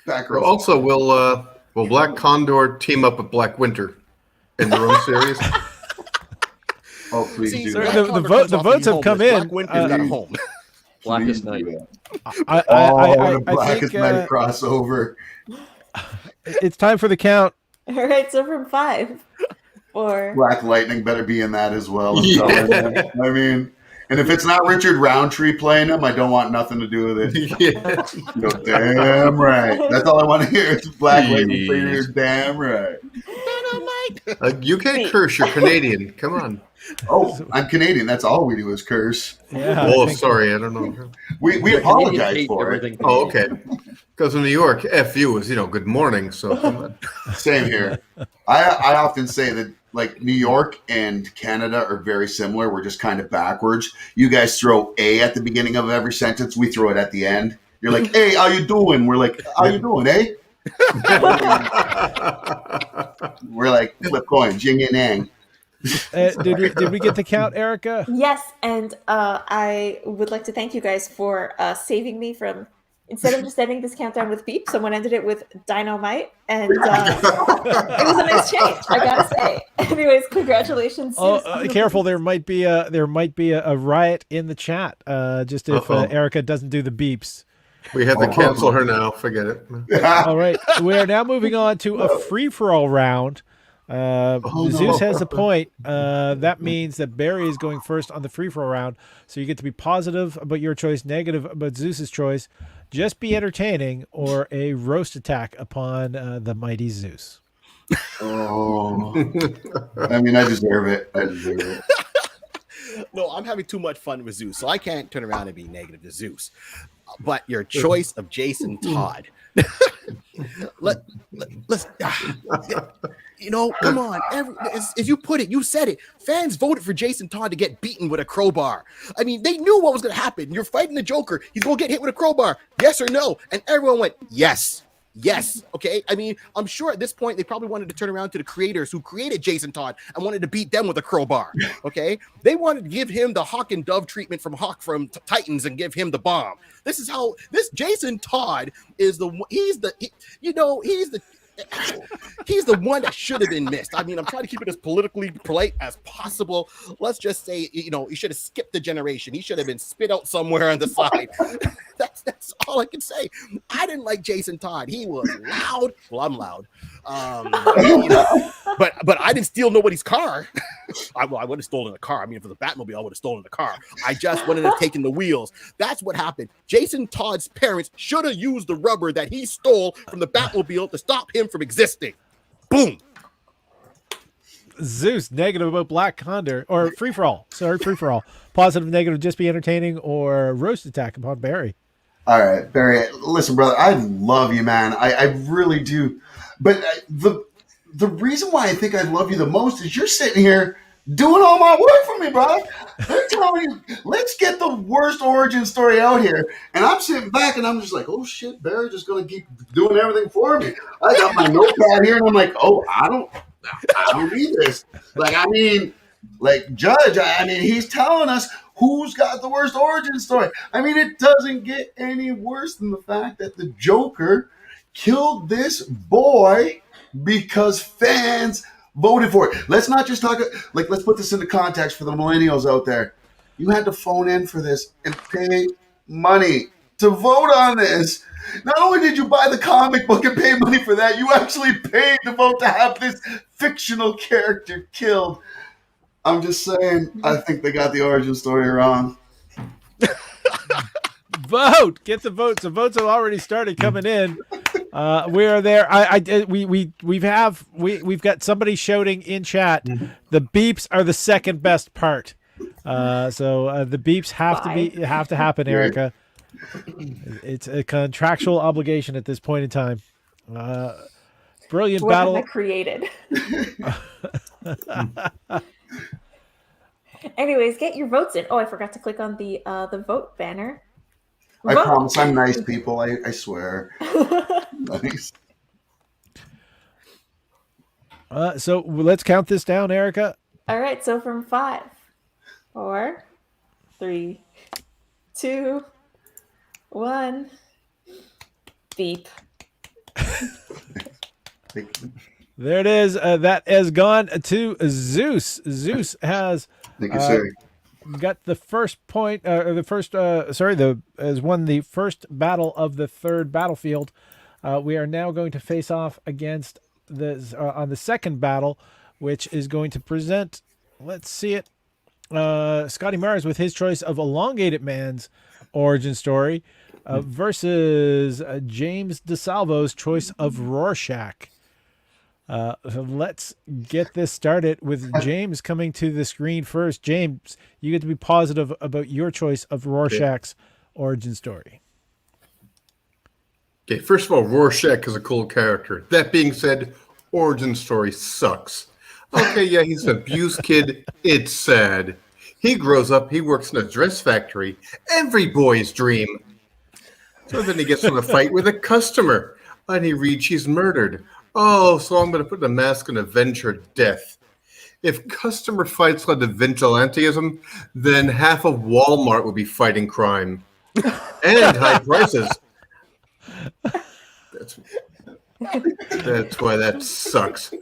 Batgirl. Also, will Black Condor team up with Black Winter in their own series? Oh, please See, do Sir, that. Black the Condor vote- comes the off votes being have come homeless. in. Black Winter's got a home. Blackest Please Night. do that. I The Blackest think Night crossover. it's time for the count. All right, so from 5, 4. Black Lightning better be in that as well. I'm telling you. I mean, and if it's not Richard Roundtree playing him, I don't want nothing to do with it. Yeah. You're damn right. That's all I want to hear. It's Black Lightning saying Jeez. you're damn right. You can't curse. You're Canadian. Come on. Oh, I'm Canadian. That's all we do is curse. Yeah. Oh, I think- sorry. I don't know. We Canadians apologize hate for it. everything Oh, Canadian. okay. Because in New York, FU is, good morning. So come on. Same here. I often say that like New York and Canada are very similar. We're just kind of backwards. You guys throw A at the beginning of every sentence. We throw it at the end. You're like, hey, how you doing? We're like, how you doing, eh? We're like, flip coins, yin and yang. did we get the count, Erica? Yes, and I would like to thank you guys for saving me from, instead of just ending this countdown with beep, someone ended it with dynamite, and it was a nice change, I gotta say. Anyways, congratulations. Oh, careful! There might be a riot in the chat. Just if Erica doesn't do the beeps. We have to cancel her now. Forget it. All right, we are now moving on to a free-for-all round. Zeus has a point. That means that Barry is going first on the free-for-all round. So you get to be positive about your choice, negative about Zeus's choice. Just be entertaining, or a roast attack upon the mighty Zeus. Oh, I mean, I deserve it. I deserve it. No, I'm having too much fun with Zeus, so I can't turn around and be negative to Zeus. But your choice of Jason Todd. let's come on. As you put it, you said it. Fans voted for Jason Todd to get beaten with a crowbar. I mean, they knew what was going to happen. You're fighting the Joker. He's going to get hit with a crowbar. Yes or no? And everyone went, yes. Yes. Okay. I mean, I'm sure at this point they probably wanted to turn around to the creators who created Jason Todd and wanted to beat them with a crowbar. Okay. They wanted to give him the Hawk and Dove treatment from Titans and give him the bomb. This is how this Jason Todd is he's the one that should have been missed. I mean, I'm trying to keep it as politically polite as possible. Let's just say, he should have skipped the generation. He should have been spit out somewhere on the side. That's all I can say. I didn't like Jason Todd. He was loud. Well, I'm loud. But I didn't steal nobody's car. I would have stolen the car. I mean, for the Batmobile, I would have stolen the car. I just wanted to take in the wheels. That's what happened. Jason Todd's parents should have used the rubber that he stole from the Batmobile to stop him from existing. Boom. Zeus, negative about Black Condor, or free-for-all. Sorry, free-for-all. Positive, negative, just be entertaining, or roast attack upon Barry. All right, Barry, listen, brother, I love you, man. I really do. But the reason why I think I love you the most is you're sitting here doing all my work for me, bro. They're telling you, let's get the worst origin story out here. And I'm sitting back and I'm just like, oh shit, Barry's just going to keep doing everything for me. I got my notepad here and I'm like, oh, I don't read this. Judge, he's telling us who's got the worst origin story. I mean, it doesn't get any worse than the fact that the Joker killed this boy because fans voted for it. Let's not just talk, let's put this into context for the millennials out there. You had to phone in for this and pay money to vote on this. Not only did you buy the comic book and pay money for that, you actually paid to vote to have this fictional character killed. I'm just saying, I think they got the origin story wrong. Vote! Get the votes. The votes have already started coming in. We are there. We've got somebody shouting in chat. The beeps are the second best part. So the beeps have to happen, Erica. It's a contractual obligation at this point in time. Brilliant What battle. have I created? Anyways, get your votes in. Oh, I forgot to click on the vote banner. I Vote. promise I'm nice, people. I swear. Nice. So let's count this down, Erica. All right, so from 5, 4, 3, 2, 1, beep. There it is. That has gone to Zeus. Zeus has got the first point, or the first. Has won the first battle of the third battlefield. We are now going to face off against on the second battle, which is going to present. Let's see it. Scotty Mars with his choice of Elongated Man's origin story versus James DeSalvo's choice of Rorschach. Let's get this started with James coming to the screen first. James, you get to be positive about your choice of Rorschach's origin story. Okay, first of all, Rorschach is a cool character. That being said, origin story sucks. Okay, yeah, he's an abused kid. It's sad. He grows up, he works in a dress factory. Every boy's dream. So then he gets in a fight with a customer, and he reads she's murdered. Oh, so I'm going to put the mask and avenge her death. If customer fights led to vigilantism, then half of Walmart would be fighting crime. And high prices. That's why that sucks.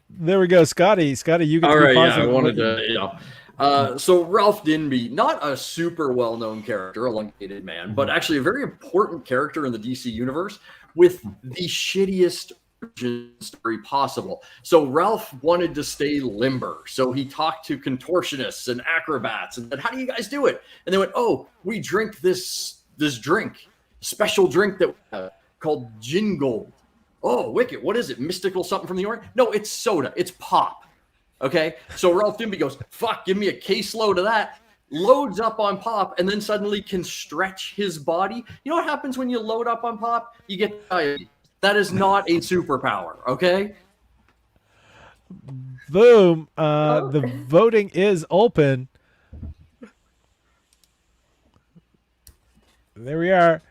There we go, Scotty. Scotty, you get All to be right, positive. yeah, I wanted to, so Ralph Dinby, not a super well-known character, Elongated Man, but actually a very important character in the DC universe with the shittiest origin story possible. So Ralph wanted to stay limber, so he talked to contortionists and acrobats and said, "How do you guys do it?" And they went, "Oh, we drink this drink, special drink that we have called Gin Gold." Oh, wicked! What is it? Mystical something from the orange? No, it's soda. It's pop. Okay, so Ralph Dinby goes, "Fuck, give me a caseload of that." Loads up on pop, and then suddenly can stretch his body. You know what happens when you load up on pop? You get diabetes. That is not a superpower, okay? Boom. The voting is open. There we are.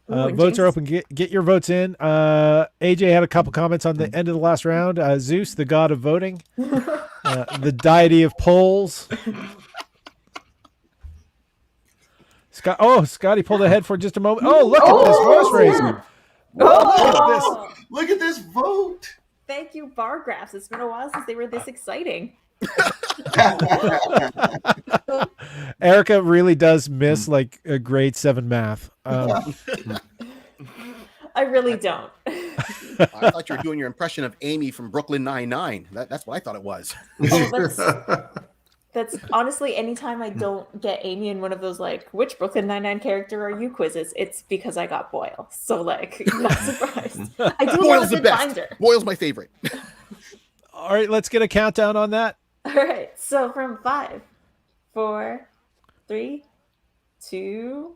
Votes are open. Get your votes in. AJ had a couple comments on the end of the last round. Zeus, the god of voting. The deity of polls. Scotty pulled ahead for just a moment. Oh, look at this voice raising. Look at this vote. Thank you, bar graphs. It's been a while since they were this exciting. Erica really does miss like a grade 7 math. I really don't. I thought you were doing your impression of Amy from Brooklyn Nine-Nine. That's what I thought it was. That's honestly, anytime I don't get Amy in one of those, like, which Brooklyn Nine-Nine character are you quizzes, it's because I got Boyle. So, like, not surprised. I do Boyle's the love best. binder. Boyle's my favorite. All right, let's get a countdown on that. All right, so from 5, 4, 3, 2,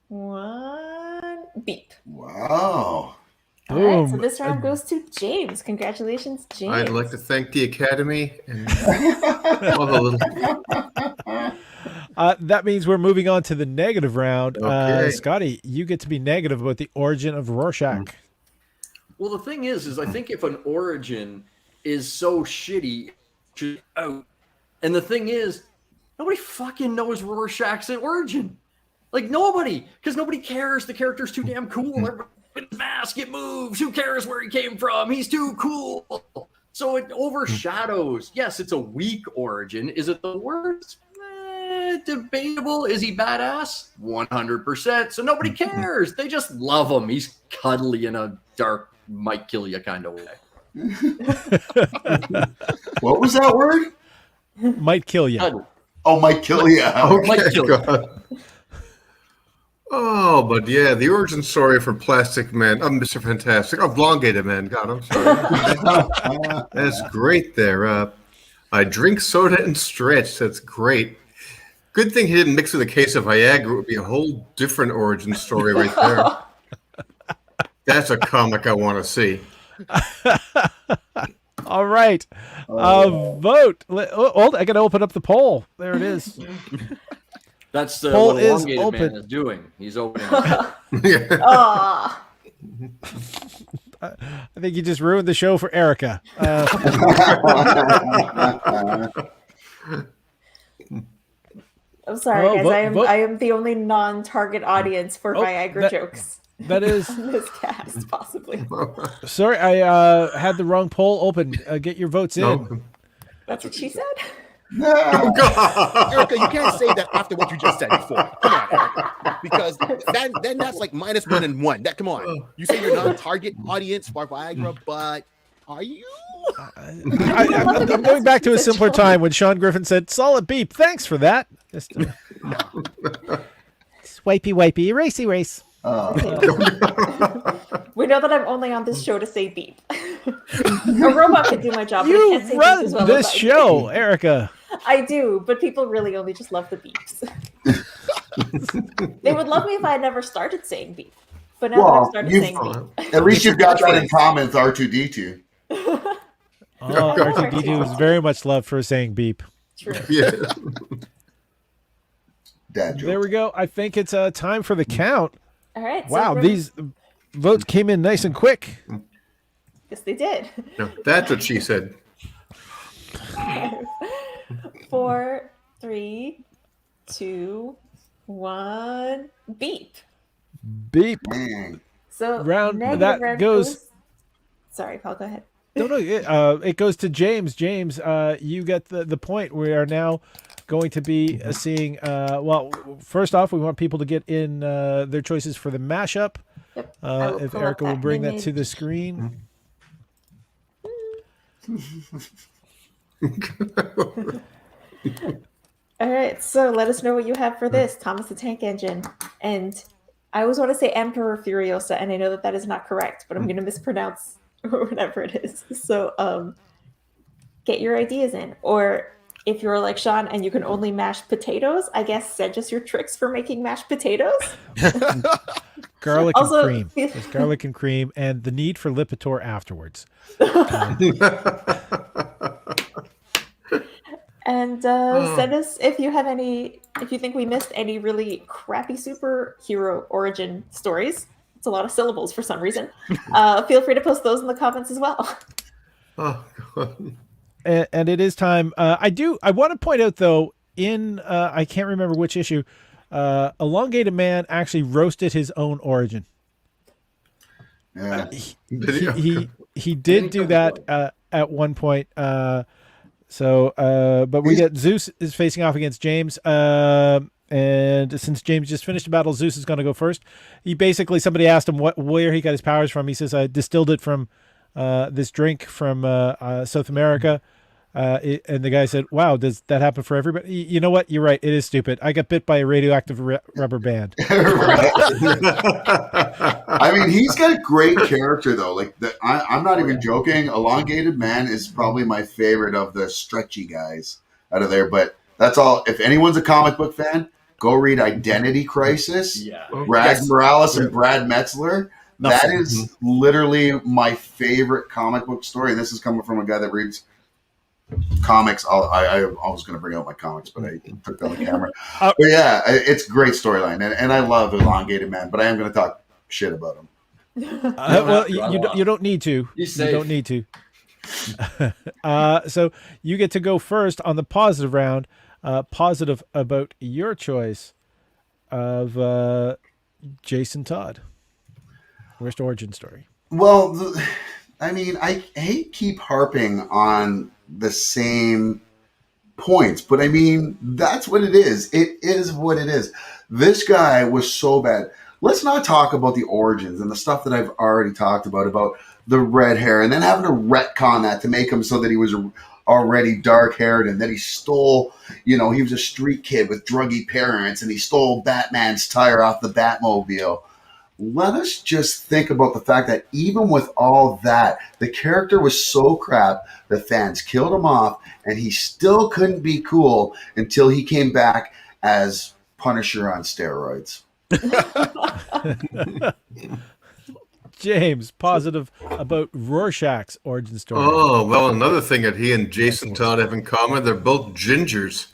1, beep. Wow. All right, so this round goes to James. Congratulations, James. I'd like to thank the Academy and all the little. That means we're moving on to the negative round. Okay. Scotty, you get to be negative about the origin of Rorschach. Well, the thing is I think if an origin is so shitty, out. And the thing is, nobody fucking knows Rorschach's origin. Like, nobody. Because nobody cares. The character's too damn cool. His mask, it moves. Who cares where he came from? He's too cool. So it overshadows. Yes, it's a weak origin. Is it the worst? Debatable. Is he badass? 100%. So nobody cares. They just love him. He's cuddly in a dark, might kill you kind of way. What was that word? Might kill you. Oh, might kill you. Okay, Might kill you. God. Oh, but yeah, the origin story for Plastic Man, Mr. Fantastic, Elongated Man. God, I'm sorry. That's great there. I drink soda and stretch. That's great. Good thing he didn't mix with a case of Viagra. It would be a whole different origin story right there. That's a comic I want to see. All right. Vote. I got to open up the poll. There it is. That's Poll what is Elongated open. Man is doing. He's opening. Aw. I think you just ruined the show for Erica. I'm sorry, guys. vote. I am the only non-target audience for Viagra jokes. That is on this cast, possibly. Sorry, I had the wrong poll open. Get your votes in. That's what she said. Erica, you can't say that after what you just said before. Come on, Erica. Because then that's like -1 and 1. Come on. You say you're not a target audience for Viagra, but are you? I'm going back to a simpler time when Sean Griffin said, "Solid beep. Thanks for that." Just swipey, erase. We know that I'm only on this show to say beep. A robot could do my job. But it You can't say beep run as well this as I show, do. Erica. I do, but people really only just love the beeps. They would love me if I had never started saying beep. But now that I've started saying beep. At least you've got that in common with R2D2. R2D2 is very much loved for saying beep. True. Yeah. Dad joke. There we go. I think it's time for the count. All right. Wow, so these votes came in nice and quick. Yes, they did. No, that's what she said. 4, 3, 2, 1, beep. Beep. So Round negative that round goes. Sorry, Paul. Go ahead. No, it goes to James. James, you get the point. We are now going to be seeing. Well, first off, we want people to get in their choices for the mashup. Yep. If Erica will bring that to the screen. All right, so let us know what you have for this, Thomas the Tank Engine. And I always want to say Emperor Furiosa, and I know that that is not correct, but I'm going to mispronounce whatever it is. So get your ideas in. Or if you're like Sean and you can only mash potatoes, I guess send us your tricks for making mashed potatoes. Garlic Also, and cream. There's garlic and cream, and the need for Lipitor afterwards. And send us if you have any, if you think we missed any really crappy superhero origin stories. It's a lot of syllables for some reason. Feel free to post those in the comments as well. Oh, God. And it is time. I want to point out though, in I can't remember which issue, Elongated Man actually roasted his own origin. Yeah. He did do that at one point. But we get Zeus is facing off against James. And since James just finished the battle, Zeus is going to go first. He basically, somebody asked him where he got his powers from. He says, I distilled it from this drink from South America. And the guy said, wow, does that happen for everybody? You know what? You're right. It is stupid. I got bit by a radioactive rubber band. I mean, he's got a great character, though. Like, I'm not even joking. Elongated Man is probably my favorite of the stretchy guys out of there. But that's all. If anyone's a comic book fan, go read Identity Crisis. Yeah. Rag Morales and Brad Metzler. That is literally my favorite comic book story. And this is coming from a guy that reads comics. I was going to bring out my comics, but I took down the camera. But yeah, it's a great storyline, and I love Elongated Man, but I am going to talk shit about him. Well, you don't need to. You don't need to. So you get to go first on the positive round. Positive about your choice of Jason Todd. Worst origin story. Well, I mean, I hate keep harping on the same points, but I mean, that's what it is. It is what it is. This guy was so bad. Let's not talk about the origins and the stuff that I've already talked about the red hair, and then having to retcon that to make him so that he was already dark-haired, and then he stole, he was a street kid with druggy parents, and he stole Batman's tire off the Batmobile. Let us just think about the fact that even with all that, the character was so crap, the fans killed him off, and he still couldn't be cool until he came back as Punisher on steroids. James, positive about Rorschach's origin story. Oh, well, another thing that he and Jason Todd have in common, they're both gingers.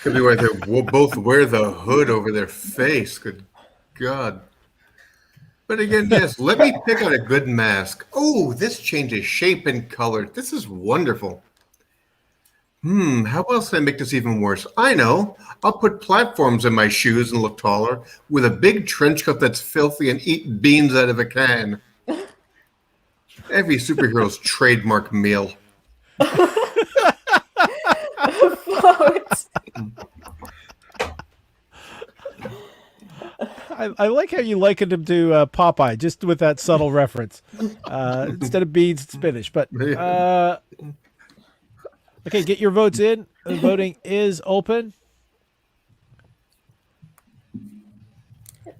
Could be why they both wear the hood over their face. Good God. But again, yes, let me pick out a good mask. Oh, this changes shape and color. This is wonderful. How else can I make this even worse? I know. I'll put platforms in my shoes and look taller with a big trench coat that's filthy and eat beans out of a can. Every superhero's trademark meal. Vote. I like how you likened him to Popeye, just with that subtle reference. Instead of beans, it's spinach. But okay, get your votes in. The voting is open.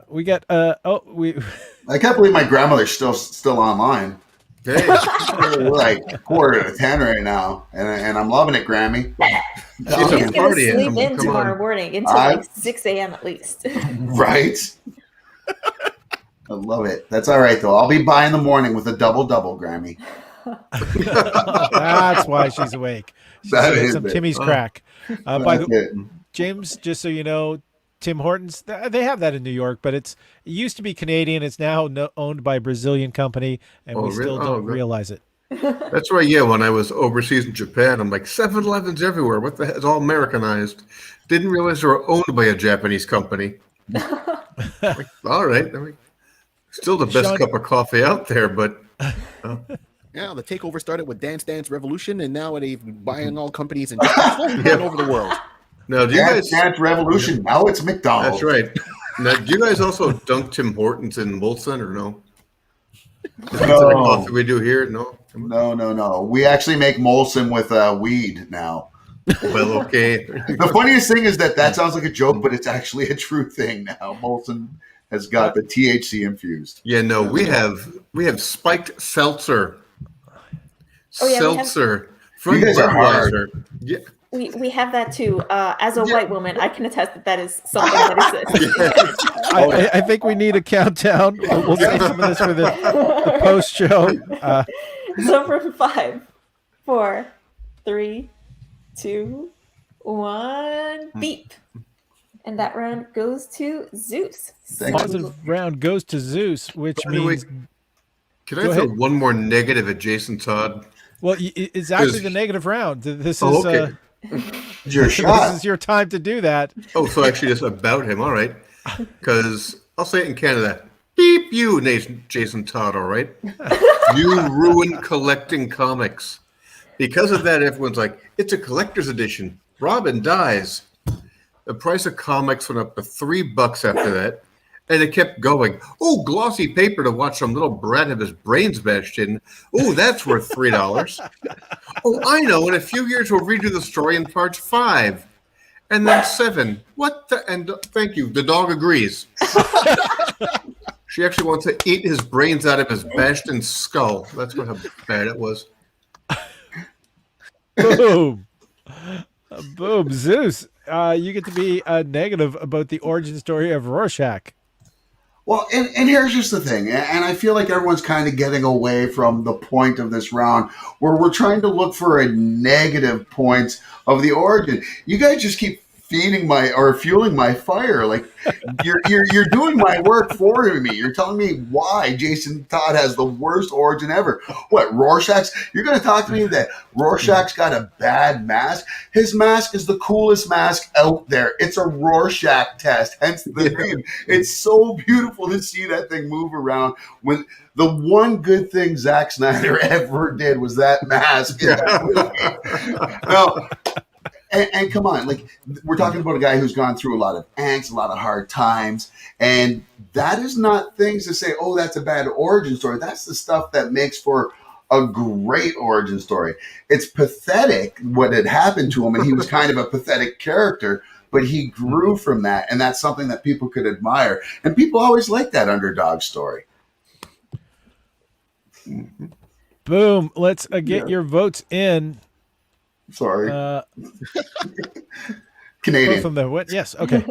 We got I can't believe my grandmother's still online. Hey. We're like 9:45 right now, and I'm loving it, Grammy. She's He's a gonna party sleep animal. in Come tomorrow on. morning until like 6 a.m. at least. Right? I love it. That's all right, though. I'll be by in the morning with a double, Grammy. that's why she's awake. She's That doing is some it. Timmy's crack. By That's the it. James, just so you know, Tim Hortons, they have that in New York, but it used to be Canadian. It's now owned by a Brazilian company, and we still don't realize it. That's right. Yeah, when I was overseas in Japan, I'm like 7-Elevens everywhere. What the heck? It's all Americanized. Didn't realize they were owned by a Japanese company. Like, all right. I mean, still the best Sean- cup of coffee out there, but Yeah, the takeover started with Dance Dance Revolution, and now they're buying all companies and just all over the world. now do you guys? Dance Revolution. Now it's McDonald's. That's right. Now, do you guys also dunk Tim Hortons in Molson or no? Is that the coffee we do here? No. No. We actually make Molson with weed now. Well, okay. The funniest thing is that sounds like a joke, but it's actually a true thing now. Molson has got the THC infused. Yeah, no, we have spiked seltzer. Oh, yeah, Seltzer from You guys are hard. Budweiser. Yeah. We have that too. As a white woman, I can attest that is something that exists. I think we need a countdown. We'll save some of this for the post show. So for 5, 4, 3, 2, 1, beep. And that round goes to Zeus. Positive round goes to Zeus, which By the way, means can I Go throw ahead. one more negative at Jason Todd? well, it's actually the negative round. This is Oh, okay. Your this shot. is your time to do that. Oh, so actually just about him. All right. Because I'll say it in Canada. Beep you, Jason Todd, all right? You ruined collecting comics. Because of that, everyone's like, it's a collector's edition. Robin dies. The price of comics went up to $3 after that. And it kept going. Oh, glossy paper to watch some little brat have his brains bashed in. Oh, that's worth $3. Oh, I know. In a few years, we'll redo the story in parts 5. And then 7. What the? And thank you. The dog agrees. She actually wants to eat his brains out of his bashed in skull. That's how bad it was. Boom. Boom. Zeus, you get to be negative about the origin story of Rorschach. Well, and here's just the thing, and I feel like everyone's kind of getting away from the point of this round where we're trying to look for a negative points of the origin. You guys just keep fueling my fire. Like you're doing my work for me. You're telling me why Jason Todd has the worst origin ever. What, Rorschach's? You're going to talk to me that Rorschach's got a bad mask? His mask is the coolest mask out there. It's a Rorschach test, hence the name. It's so beautiful to see that thing move around. When the one good thing Zack Snyder ever did was that mask. Now, and come on, like we're talking about a guy who's gone through a lot of angst, a lot of hard times, and that is not things to say, oh, that's a bad origin story. That's the stuff that makes for a great origin story. It's pathetic what had happened to him, and he was kind of a pathetic character, but he grew from that, and that's something that people could admire. And people always like that underdog story. Boom. Let's get your votes in. Sorry. Both Canadian. from the what? Yes. Okay.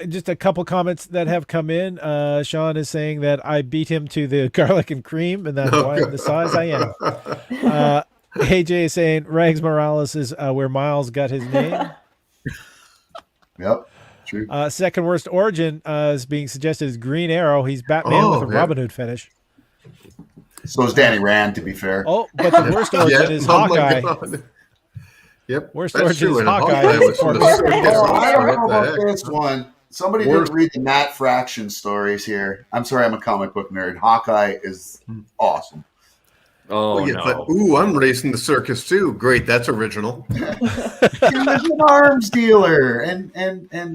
Just a couple comments that have come in. Sean is saying that I beat him to the garlic and cream, and that's why I'm the size I am. AJ is saying Rags Morales is where Miles got his name. Yep. True. Second worst origin is being suggested is Green Arrow. He's Batman with a Robin Hood fetish. So is Danny Rand, to be fair. Oh, but the worst origin is Hawkeye. Yep. Worst that's origin true. is And Hawkeye. was from the circus. I don't know What the about heck? this one. Somebody Worst- didn't read the Matt Fraction stories here. I'm sorry, I'm a comic book nerd. Hawkeye is awesome. Oh, yeah, no. but I'm racing the circus too. Great, that's original. He was an arms dealer, and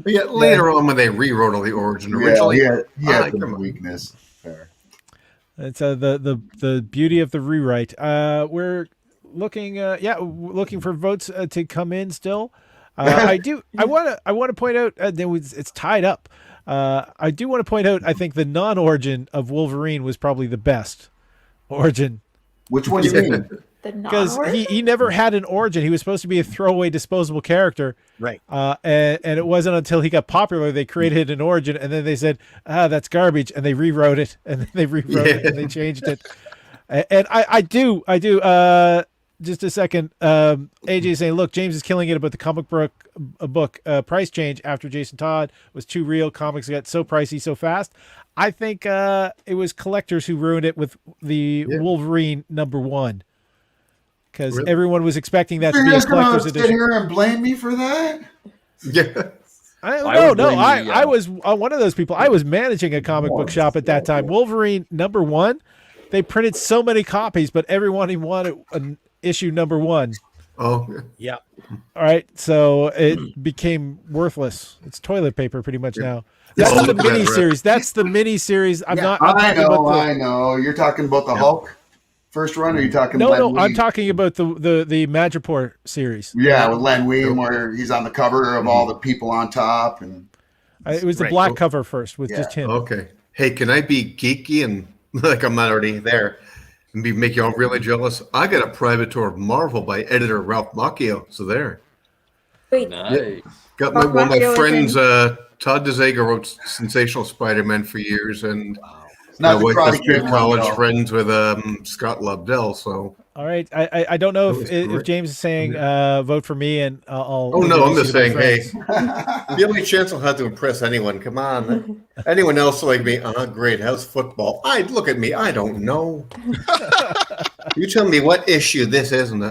But yet later on when they rewrote all the origin originally, he had come some on. weakness. Fair. It's the beauty of the rewrite. We're looking looking for votes to come in still. I want to point out it's tied up. I do want to point out I think the non-origin of Wolverine was probably the best origin. Which one do you mean? Because he never had an origin. He was supposed to be a throwaway disposable character. Right. And it wasn't until he got popular they created an origin, and then they said, that's garbage, and they rewrote it, and then they rewrote it, and they changed it. And I do. Just a second. AJ is saying, look, James is killing it about the comic book price change after Jason Todd was too real. Comics got so pricey so fast. I think it was collectors who ruined it with the Wolverine #1. Because everyone was expecting that to be a collector's edition. Sit here and blame me for that? Yeah. I was one of those people. I was managing a comic book shop at that time. Wolverine #1, they printed so many copies, but everyone wanted an issue #1. Oh, yeah. All right, so it became worthless. It's toilet paper pretty much now. That's the mini series. That's the mini series. I'm not. I know. You're talking about the Hulk first run, or are you talking? No. I'm talking about the Madripoor series. Yeah, with Len Wein, where he's on the cover of all the people on top, and it was the black cover first with just him. Okay. Hey, can I be geeky and like I'm not already there and make you all really jealous? I got a private tour of Marvel by editor Ralph Macchio. So there. Wait. Nice. Got one of my friends, Todd DeZaga, wrote Sensational Spider-Man for years, and my wife was good college friends with Scott Lobdell. So all right, I don't know if James is saying vote for me, and I'll. Oh no, I'm just saying, hey, the only chance I'll have to impress anyone. Come on, anyone else like me? Great. How's football? Look at me. I don't know. You tell me what issue this is, and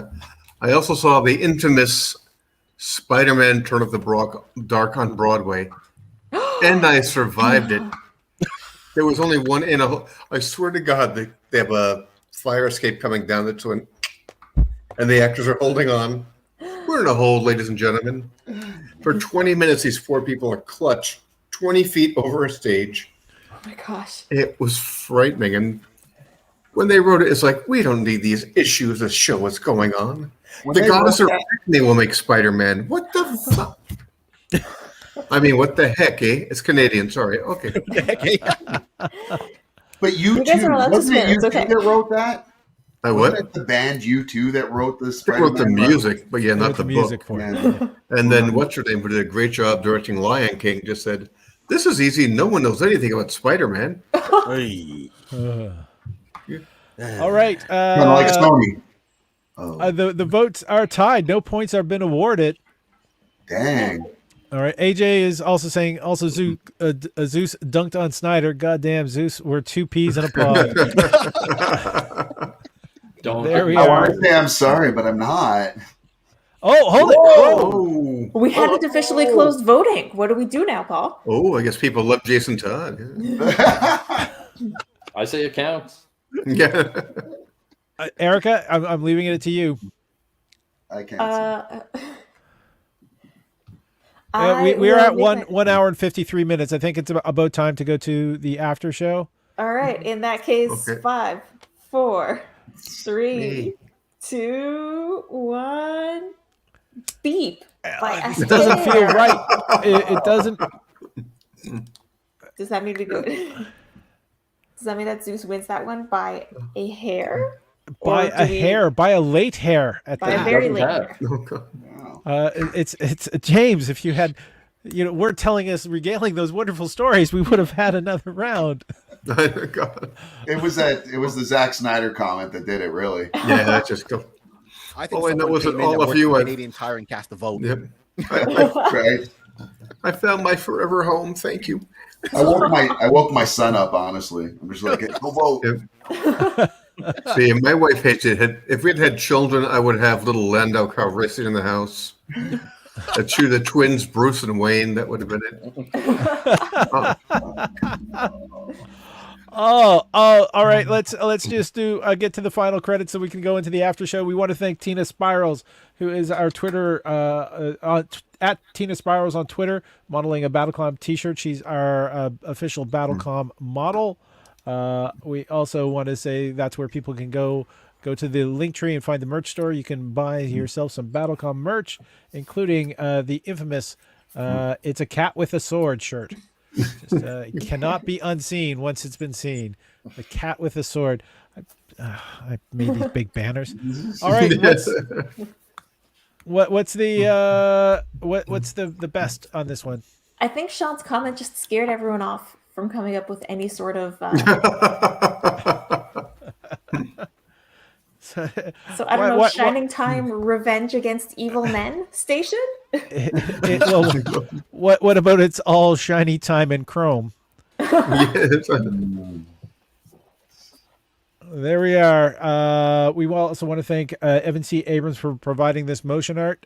I also saw the infamous Spider-Man Turn of the Dark on Broadway, and I survived it. There was only one in a. I swear to God, they have a fire escape coming down the twin, and the actors are holding on. We're in a hole, ladies and gentlemen. For 20 minutes, these 4 people are clutched 20 feet over a stage. Oh my gosh! It was frightening, and when they wrote it, it's like we don't need these issues to show what's going on. The goddess of Arachne will make Spider-Man. What the fuck? I mean, what the heck, eh? It's Canadian, sorry. Okay. But you guys too. are allowed to Wasn't it spin, you it's okay. that wrote that? What? Wasn't it the band U2 that wrote the They Spider-Man wrote the music, but yeah, not the music book. for it. Yeah. And then what's her name, who did a great job directing Lion King, just said, "This is easy. No one knows anything about Spider-Man." All right. Kind of like Sony. Oh, The votes are tied. No points have been awarded. dang. All right. AJ is also saying Zeus dunked on Snyder. Goddamn, Zeus. We're 2 peas in a pod. Don't. There we I are. want to say I'm sorry, but I'm not. Oh, hold it. Whoa. Oh, We hadn't officially closed voting. What do we do now, Paul? I guess people love Jason Todd. I say it counts. Yeah. Erica, I'm leaving it to you. I can't. We're at 1 hour and 53 minutes. I think it's about time to go to the after show. All right. In that case, Okay. 5, 4, 3, 2, 1. Beep. It doesn't feel right. It doesn't. Does that mean we go? Does that mean that Zeus wins that one by a hair? By a hair, by a late hair at By a that. very late hair. It's James. If you had, we're telling us regaling those wonderful stories, we would have had another round. God. It was the Zack Snyder comment that did it, really. Yeah, that's just go. I think All I know someone is that came in all that of worked you for are- Canadian Tire and cast a vote. Yep. Right. I found my forever home. Thank you. I woke my son up. Honestly, I'm just like, go vote. See, my wife hates it. If we'd had children, I would have little Landau Calrissian in the house. The twins, Bruce and Wayne. That would have been it. Oh, all right. Let's just get to the final credits so we can go into the after show. We want to thank Tina Spirals, who is our Twitter at Tina Spirals on Twitter, modeling a BattleCOM t-shirt. She's our official BattleCOM model. We also want to say that's where people can go to the link tree and find the merch store. You can buy yourself some BattleCOM merch, including the infamous "It's a cat with a sword" shirt. Just, cannot be unseen once it's been seen. The cat with a sword. I made these big banners. All right, what's the best on this one? I think Sean's comment just scared everyone off from coming up with any sort of. So I don't know. Shining Time, Revenge Against Evil Men station. What about it's all shiny time and chrome? There we are. We also want to thank Evan C. Abrams for providing this motion art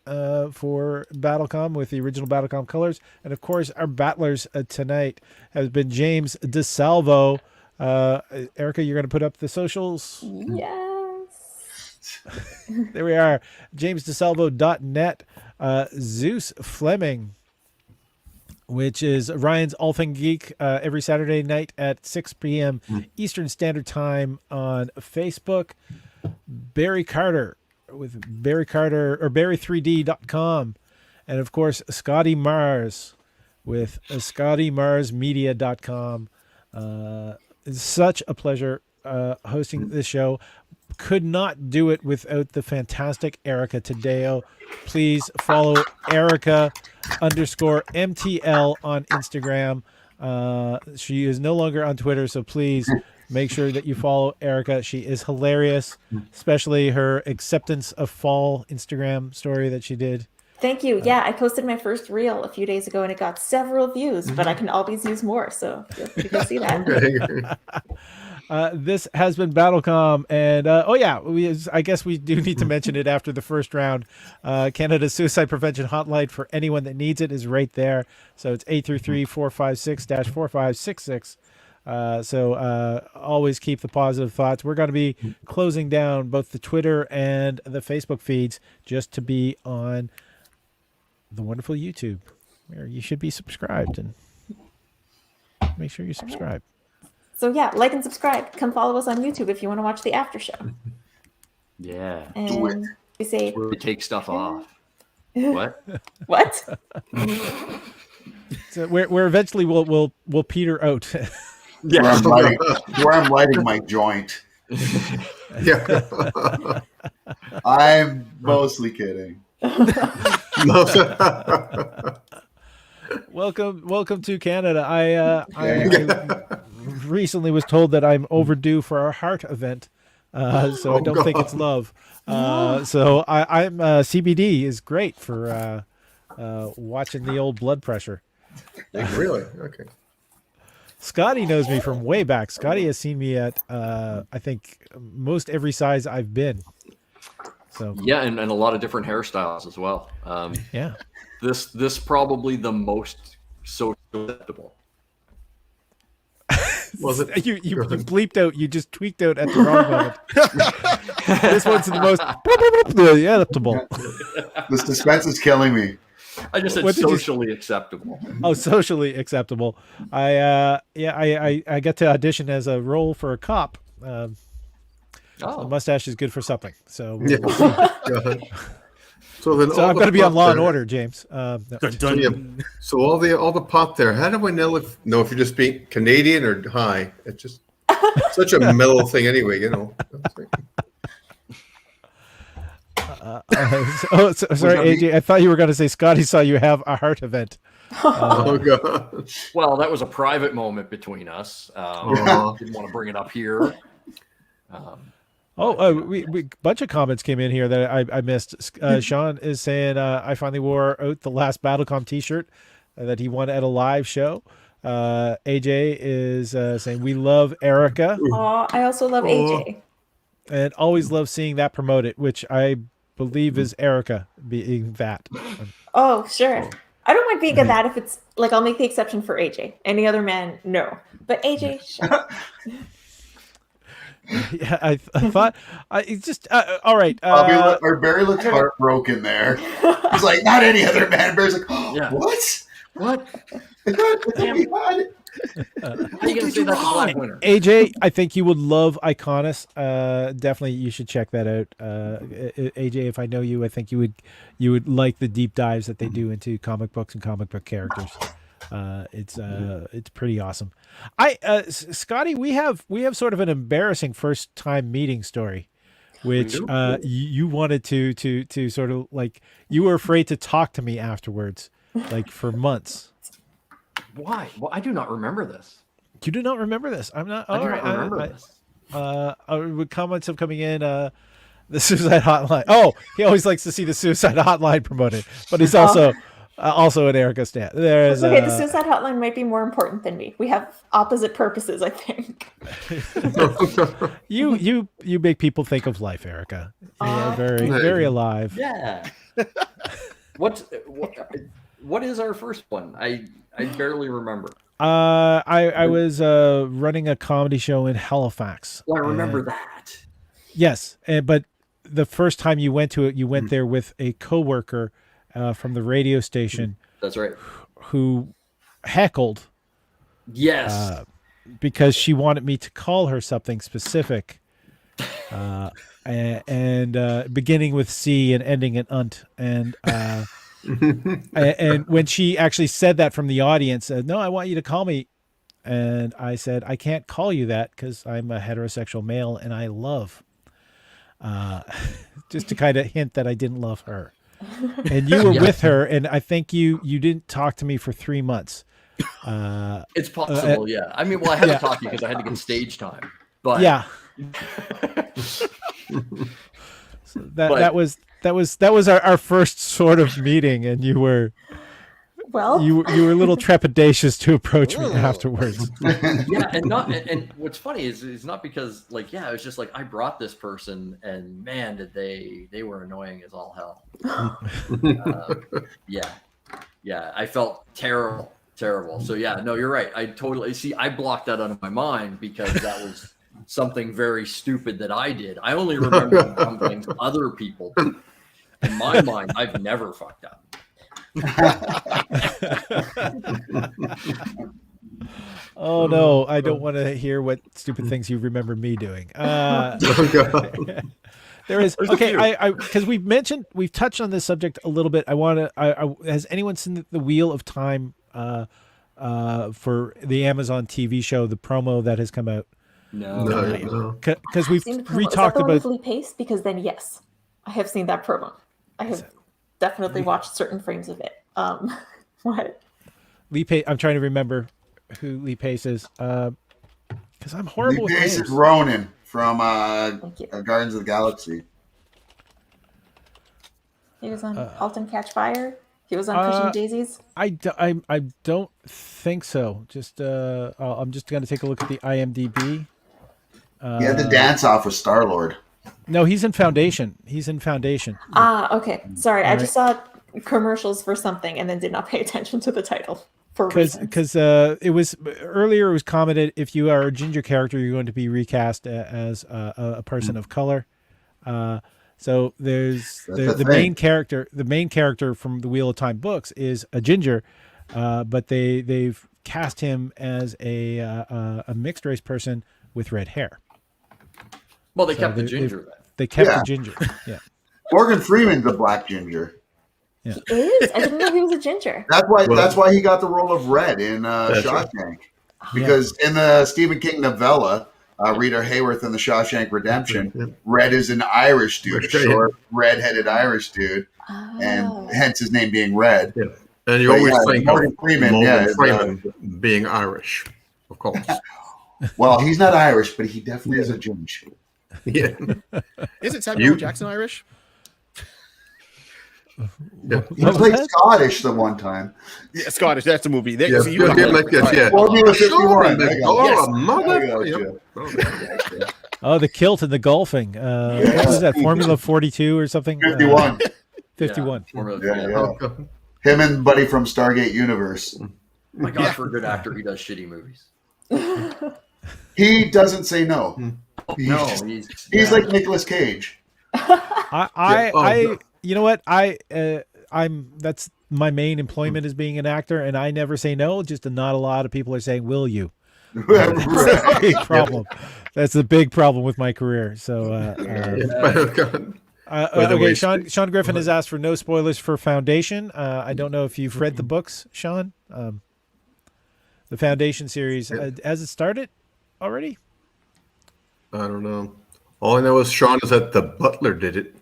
for BattleCOM with the original BattleCOM colors. And, of course, our battlers tonight has been James DeSalvo. Erica, you're going to put up the socials? Yes. There we are. JamesDeSalvo.net. Zeus Fleming, which is Ryan's All Thing Geek, every Saturday night at 6 p.m. Eastern Standard Time on Facebook. Barry Carter with Barry Carter or Barry3D.com. And of course, Scotty Mars with ScottyMarsMedia.com. It's such a pleasure hosting this show. Could not do it without the fantastic Erica Taddeo. Please follow Erica _MTL on Instagram. She is no longer on Twitter, so please make sure that you follow Erica. She is hilarious, especially her acceptance of fall Instagram story that she did. Thank you. Yeah, I posted my first reel a few days ago and it got several views, but I can always use more, so you can see that. This has been BattleCOM, and I guess we do need to mention it after the first round. Canada's suicide prevention hotline for anyone that needs it is right there. So it's 833-456-4566. So always keep the positive thoughts. We're going to be closing down both the Twitter and the Facebook feeds just to be on the wonderful YouTube, where you should be subscribed, and make sure you subscribe. So yeah, like and subscribe. Come follow us on YouTube if you want to watch the after show. Yeah. And do it. We say Where we take stuff off. What? What? So where eventually we'll peter out. Yeah. Where I'm lighting my joint. Yeah. I'm mostly kidding. Welcome to Canada. I recently was told that I'm overdue for a heart event, so I don't think it's love. So I'm CBD is great for watching the old blood pressure. Really? Okay. Scotty knows me from way back. Scotty has seen me at I think most every size I've been. So Yeah, and a lot of different hairstyles as well. yeah. This probably the most social acceptable. Was it? You bleeped out. You just tweaked out at the wrong moment. This one's the most acceptable. The suspense is killing me. I just said socially acceptable. Oh, socially acceptable. I get to audition as a role for a cop. So the mustache is good for something. So we'll see. So I'm going to be on Law and Order, James. No. So all the pot there. How do I know if you're just being Canadian or high? It's just such a mellow thing, anyway. You know. Sorry, AJ. I thought you were going to say Scotty saw you have a heart event. Oh god. Well, that was a private moment between us. Didn't want to bring it up here. We bunch of comments came in here that I missed. Sean is saying I finally wore out the last BattleCOM t-shirt. that he won at a live show. AJ is saying we love Erica. Oh, I also love AJ. And always love seeing that promoted, which I believe is Erica being that. Oh, sure. I don't mind being a that if it's like I'll make the exception for AJ. Any other man, no. But AJ, sure. Yeah, I thought it's just all right. Barry looked heartbroken there. He's like, not any other man. Barry's like, Yeah. what? What? Damn. How you gonna say that's a live winner? AJ, I think you would love Iconis. Definitely, you should check that out. AJ, if I know you, I think you would like the deep dives that they do into comic books and comic book characters. It's pretty awesome. Scotty, we have sort of an embarrassing first time meeting story, which you wanted to sort of like you were afraid to talk to me afterwards, like for months. Why? Well, I do not remember this. You do not remember this. I'm not. I do not remember this. With comments of coming in, the suicide hotline. Oh, he always likes to see the suicide hotline promoted, but he's also an Erica stan. There is okay. The suicide hotline might be more important than me. We have opposite purposes, I think. You make people think of life, Erica. You're very alive. Yeah. What is our first one? I barely remember. I was running a comedy show in Halifax. Well, I remember that. Yes, but the first time you went to it, you went there with a coworker from the radio station. That's right. Who heckled. Yes. Because she wanted me to call her something specific. And beginning with C and ending in unt. And and when she actually said that from the audience, no, I want you to call me. And I said, I can't call you that because I'm a heterosexual male and I love. Just to kind of hint that I didn't love her. And you were with her, and I think you didn't talk to me for 3 months. It's possible, yeah. I mean, well, I had to talk to you because I had to get stage time. But yeah. So that was our first sort of meeting, and you were you were a little trepidatious to approach me afterwards. Yeah, and what's funny is it's not because like it was just like I brought this person, and man, did they were annoying as all hell. Yeah, I felt terrible. So yeah, no, you're right. I totally I blocked that out of my mind because that was something very stupid that I did. I only remember some things other people did. In my mind, I've never fucked up. Oh no, I don't want to hear what stupid things you remember me doing. There is I because we've touched on this subject a little bit. Has anyone seen the Wheel of Time for the Amazon TV show, the promo that has come out? No. Because we've talked about Lee Pace, because then yes, I have seen that promo. I have definitely watched certain frames of it. What? Lee Pace. I'm trying to remember who Lee Pace is. Because I'm horrible with names. Lee Pace is Ronan from Guardians of the Galaxy. He was on Halt and Catch Fire. He was on Pushing Daisies. I don't think so. Just I'm just going to take a look at the IMDb. He had the dance off with Star-Lord. No, he's in Foundation. Okay. Sorry, I just saw commercials for something and then did not pay attention to the title. Because it was earlier, it was commented if you are a ginger character, you're going to be recast as a person of color. So there's the main character. The main character from the Wheel of Time books is a ginger, but they've cast him as a mixed race person with red hair. Well, they kept the ginger. They kept the ginger. Yeah. Morgan Freeman's a black ginger. Yeah. He is. I didn't know he was a ginger. That's why he got the role of Red in Shawshank. Because in the Stephen King novella, Rita Hayworth in the Shawshank Redemption, Red is an Irish dude, a short, red-headed Irish dude, and hence his name being Red. Yeah. And you always think Morgan Freeman, being Irish, of course. Well, he's not Irish, but he definitely is a ginger. Yeah. Isn't Samuel L. Jackson Irish? Yeah. He played Scottish the one time. Yeah, Scottish. That's a movie. There, Yeah, so you yeah, got like that, yeah. Formula 51. I got Oh, it. mother. I got Yep. you. Oh, the kilt and the golfing. What was that? Formula 42 or something? 51. 51. Yeah. Him and Buddy from Stargate Universe. My God, for a good actor, he does shitty movies. He doesn't say no. He's like Nicolas Cage. You know what? I'm that's my main employment is being an actor, and I never say no. Just not a lot of people are saying, "Will you?" That's a big problem. That's the big problem with my career. So, okay, Sean Griffin has asked for no spoilers for Foundation. I don't know if you've read the books, Sean. The Foundation series, has it started already? I don't know. All I know is Sean is that the Butler did it.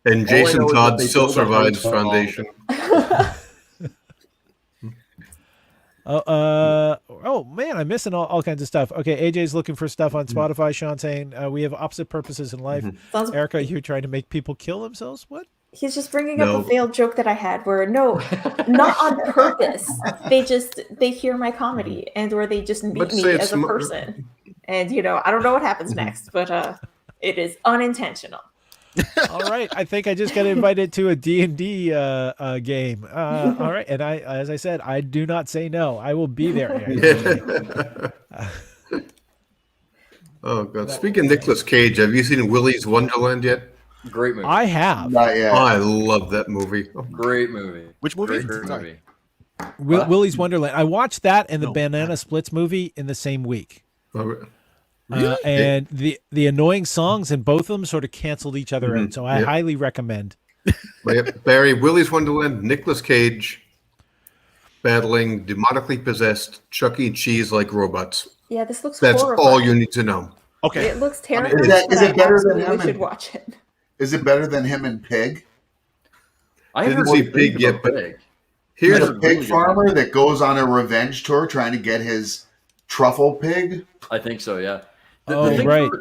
And Jason Todd still survives Foundation. Oh man, I'm missing all kinds of stuff. Okay, AJ's looking for stuff on Spotify. Sean saying we have opposite purposes in life. Erica, you're trying to make people kill themselves? What? He's just bringing up a failed joke that I had where no, not on purpose. They hear my comedy or they just meet me as a person. And I don't know what happens next, but it is unintentional. All right, I think I just got invited to a D&D game. All right, and as I said, I do not say no. I will be there. Oh God! Speaking of Nicolas Cage, have you seen Willy's Wonderland yet? Great movie. I have. Not yet. I love that movie. Great movie. Which movie? Great movie. Willy's Wonderland. I watched that and the Banana Splits movie in the same week. Really? And the annoying songs in both of them sort of canceled each other out. So I highly recommend. Barry, Willy's Wonderland, Nicolas Cage battling demonically possessed Chuck E. Cheese-like robots. Yeah, this looks That's horrifying. all you need to know. Okay. It looks terrible. Is it better than him? We should watch it. Is it better than him and Pig? I didn't see Pig yet, but here's a pig farmer that goes on a revenge tour trying to get his truffle pig. I think so. Yeah. Right.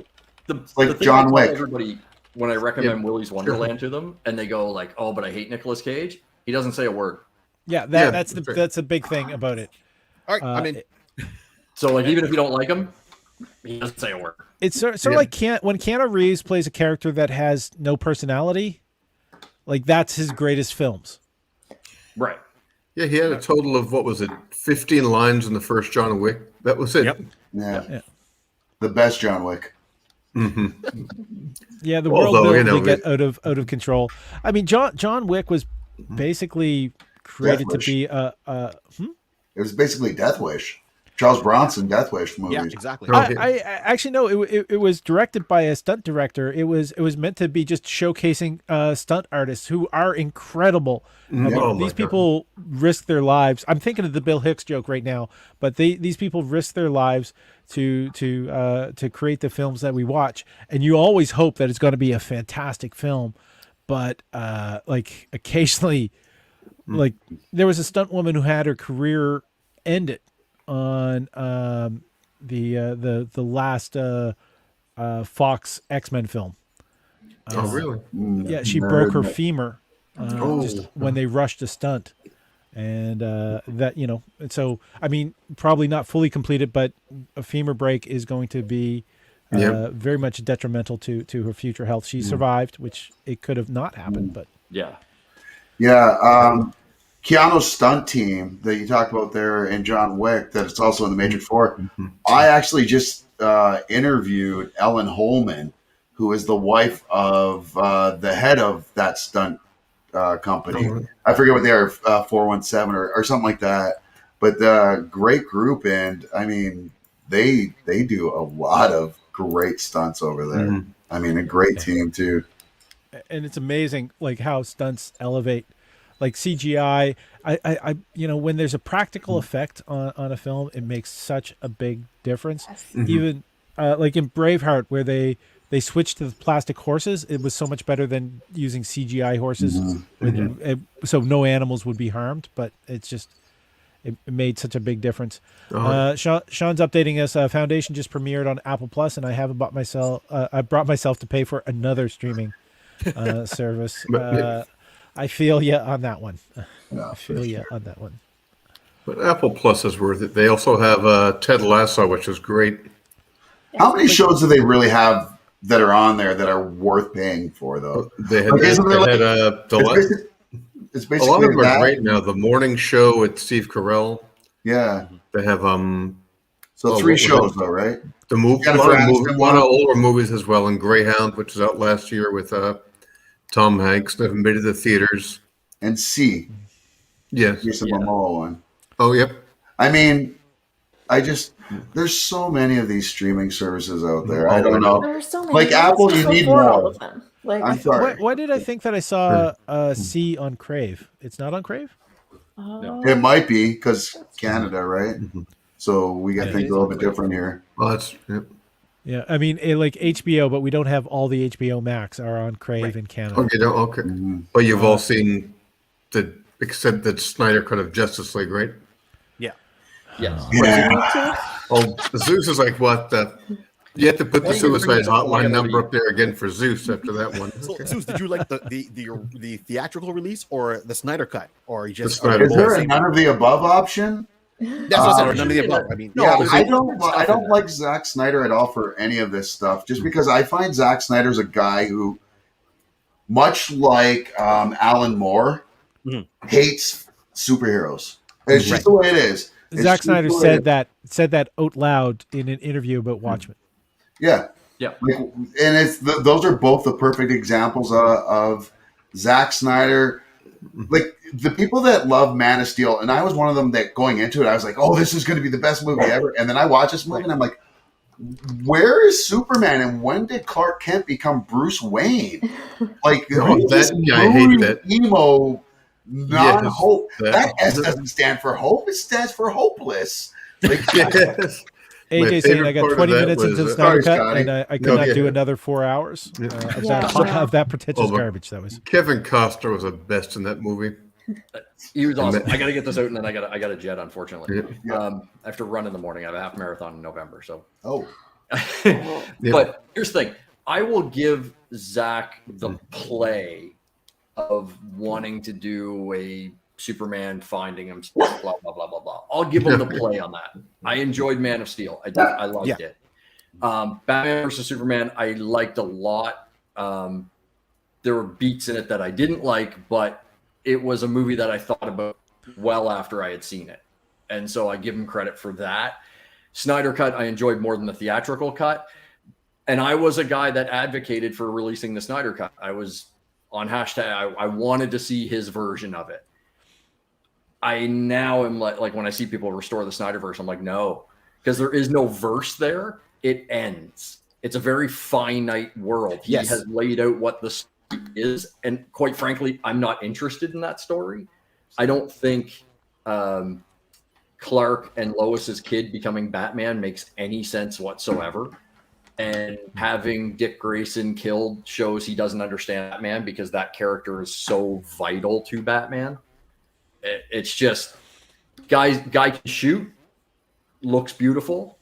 Like John Wick. Everybody, when I recommend Willy's Wonderland to them, and they go like, "Oh, but I hate Nicolas Cage," he doesn't say a word. Yeah, that's a big thing about it. All right, I'm in. So like, even if you don't like him, he doesn't say a word. It's sort of like when Keanu Reeves plays a character that has no personality, like that's his greatest films. Right. Yeah, he had a total of 15 lines in the first John Wick. That was it. Yep. Yeah. The best John Wick. Mm-hmm. Yeah, the world will get out of control. I mean, John Wick was basically created to be It was basically Death Wish. Charles Bronson Death Wish movies. Yeah, exactly. I actually no. It was directed by a stunt director. It was meant to be just showcasing stunt artists who are incredible. These people risk their lives. I'm thinking of the Bill Hicks joke right now, but these people risk their lives to create the films that we watch. And you always hope that it's going to be a fantastic film, but like occasionally, like there was a stunt woman who had her career ended on the last Fox X-Men film. Oh, really? Yeah, she broke her femur just when they rushed a stunt, and that and so I mean probably not fully completed, but a femur break is going to be very much detrimental to her future health. She survived, which it could have not happened, but yeah. Keanu's stunt team that you talked about there in John Wick, that it's also in the Matrix 4. I actually just interviewed Ellen Holman, who is the wife of the head of that stunt company. I forget what they are, 417 or something like that. But great group, and I mean, they do a lot of great stunts over there. I mean, a great team too. And it's amazing, like how stunts elevate. Like CGI, I when there's a practical effect on a film, it makes such a big difference. Even like in Braveheart, where they switched to the plastic horses, it was so much better than using CGI horses. So no animals would be harmed, but it's just it made such a big difference. Sean's updating us. Foundation just premiered on Apple Plus, and I haven't bought myself. I brought myself to pay for another streaming service. I feel you on that one. I feel you on that one. But Apple Plus is worth it. They also have Ted Lasso, which is great. How many shows do they really have that are on there that are worth paying for, though? They had, it's basically a lot of them are great now. The Morning Show with Steve Carell. Yeah. They have so 3 shows though, right? The movie, a lot of older movies as well, and Greyhound, which was out last year with Tom Hanks. They've made it to theaters. And C. Yes. Here's the Momoa one. Oh, yep. I mean, there's so many of these streaming services out there. I don't know. There's so many. Like Apple, you need more. All of them. Like, I'm sorry. Why did I think that I saw C on Crave? It's not on Crave? It might be because Canada, right? So we got things a little bit different here. Well, that's yeah. I mean, like HBO, but we don't have all the HBO Max are on Crave in Canada. Okay, okay. But you've all seen the Snyder cut of Justice League, right? Yeah. Yes. Yeah. Oh, Zeus is like what? You have to put the suicide hotline number up there again for Zeus after that one. So, Zeus, did you like the theatrical release or the Snyder cut, or you just? Is there a none of the above option? That's what I said. None of the above. I mean, I don't like Zack Snyder at all for any of this stuff, just because I find Zack Snyder's a guy who, much like Alan Moore, hates superheroes. It's just the way it is. Zack Snyder said that out loud in an interview about Watchmen. Yeah. Yeah. And it's those are both the perfect examples of Zack Snyder. Like the people that love Man of Steel, and I was one of them that going into it, I was like, oh, this is going to be the best movie ever. And then I watch this movie and I'm like, where is Superman? And when did Clark Kent become Bruce Wayne? Like, I hate that. Emo, non-hope. That S doesn't stand for hope. It stands for hopeless. Like, AJ saying I got 20 minutes into the Snyder cut, and I could not do another 4 hours of that pretentious garbage. That was Kevin Costner was the best in that movie. He was awesome. I got to get this out, and then I got a jet. Unfortunately, I have to run in the morning. I have a half marathon in November. So, but here's the thing: I will give Zach the play of wanting to do a Superman finding him, blah blah blah blah blah. I'll give him the play on that. I enjoyed Man of Steel. I liked it. Batman versus Superman, I liked a lot. There were beats in it that I didn't like, but it was a movie that I thought about well after I had seen it, and so I give him credit for that. Snyder cut I enjoyed more than the theatrical cut, and I was a guy that advocated for releasing the Snyder cut. I was on hashtag. I wanted to see his version of it. I now am like when I see people restore the Snyderverse, I'm like, no, because there is no verse there. It ends. It's a very finite world. He has laid out what the story is, and quite frankly, I'm not interested in that story. I don't think Clark and Lois's kid becoming Batman makes any sense whatsoever. And having Dick Grayson killed shows he doesn't understand Batman because that character is so vital to Batman. It's just guy can shoot, looks beautiful.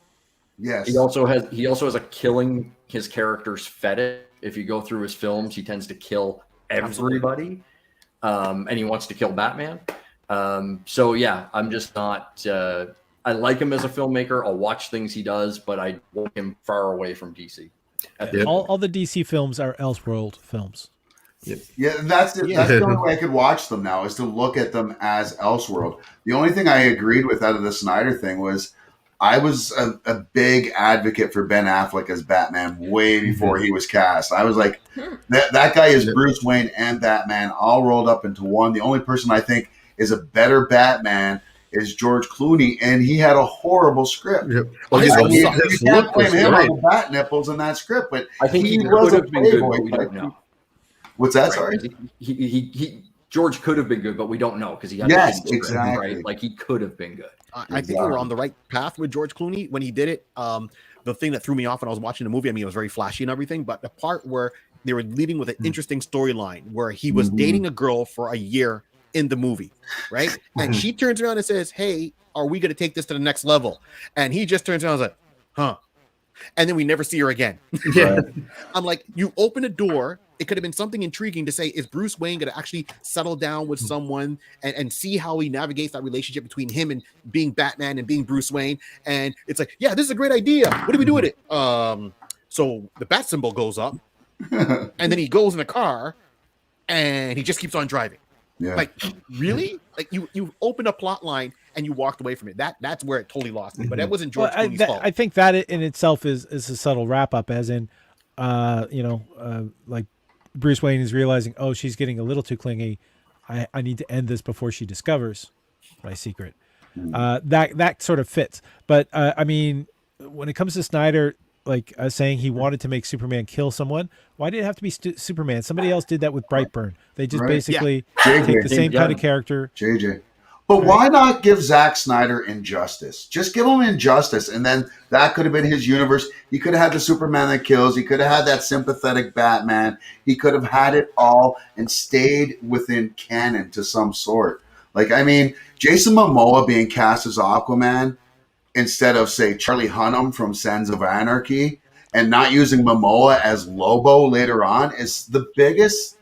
Yes. He also has a killing his character's fetish. If you go through his films, he tends to kill everybody, and he wants to kill Batman. So yeah, I'm just not. I like him as a filmmaker. I'll watch things he does, but I want him far away from DC. All the DC films are Elseworld films. Yeah, that's the only way I could watch them now is to look at them as Elseworld. The only thing I agreed with out of the Snyder thing was I was a big advocate for Ben Affleck as Batman way before he was cast. I was like, that guy is Bruce Wayne and Batman all rolled up into one. The only person I think is a better Batman is George Clooney, and he had a horrible script. Yep. Well, you can't blame him on the bat nipples in that script, but I think he was could a have been good, playboy. but we don't know. What's that? Right. Sorry. He George could have been good, but we don't know because he had exactly right. Like he could have been good. I think we were on the right path with George Clooney when he did it. The thing that threw me off when I was watching the movie, I mean, it was very flashy and everything, but the part where they were leading with an interesting storyline where he was dating a girl for a year in the movie, right? And she turns around and says, "Hey, are we going to take this to the next level?" And he just turns around and is like, "Huh." and then we never see her again. Yeah. I'm like, you open a door. It could have been something intriguing to say, is Bruce Wayne going to actually settle down with someone and see how he navigates that relationship between him and being Batman and being Bruce Wayne? And it's like, yeah, this is a great idea. What do we do with it? So the bat symbol goes up, and then he goes in a car, and he just keeps on driving. Yeah. Like, really? Like, you opened a plot line and you walked away from it. That's where it totally lost me. But that wasn't George Clooney's fault. I think that in itself is a subtle wrap up, as in, like Bruce Wayne is realizing, oh, she's getting a little too clingy. I need to end this before she discovers my secret. That sort of fits. But I mean, when it comes to Snyder, like saying he wanted to make Superman kill someone, why did it have to be Superman? Somebody else did that with Brightburn. They just basically take the same kind of character. JJ. But why not give Zack Snyder Injustice? Just give him Injustice, and then that could have been his universe. He could have had the Superman that kills. He could have had that sympathetic Batman. He could have had it all and stayed within canon to some sort. Like, I mean, Jason Momoa being cast as Aquaman instead of, say, Charlie Hunnam from Sons of Anarchy, and not using Momoa as Lobo later on is the biggest,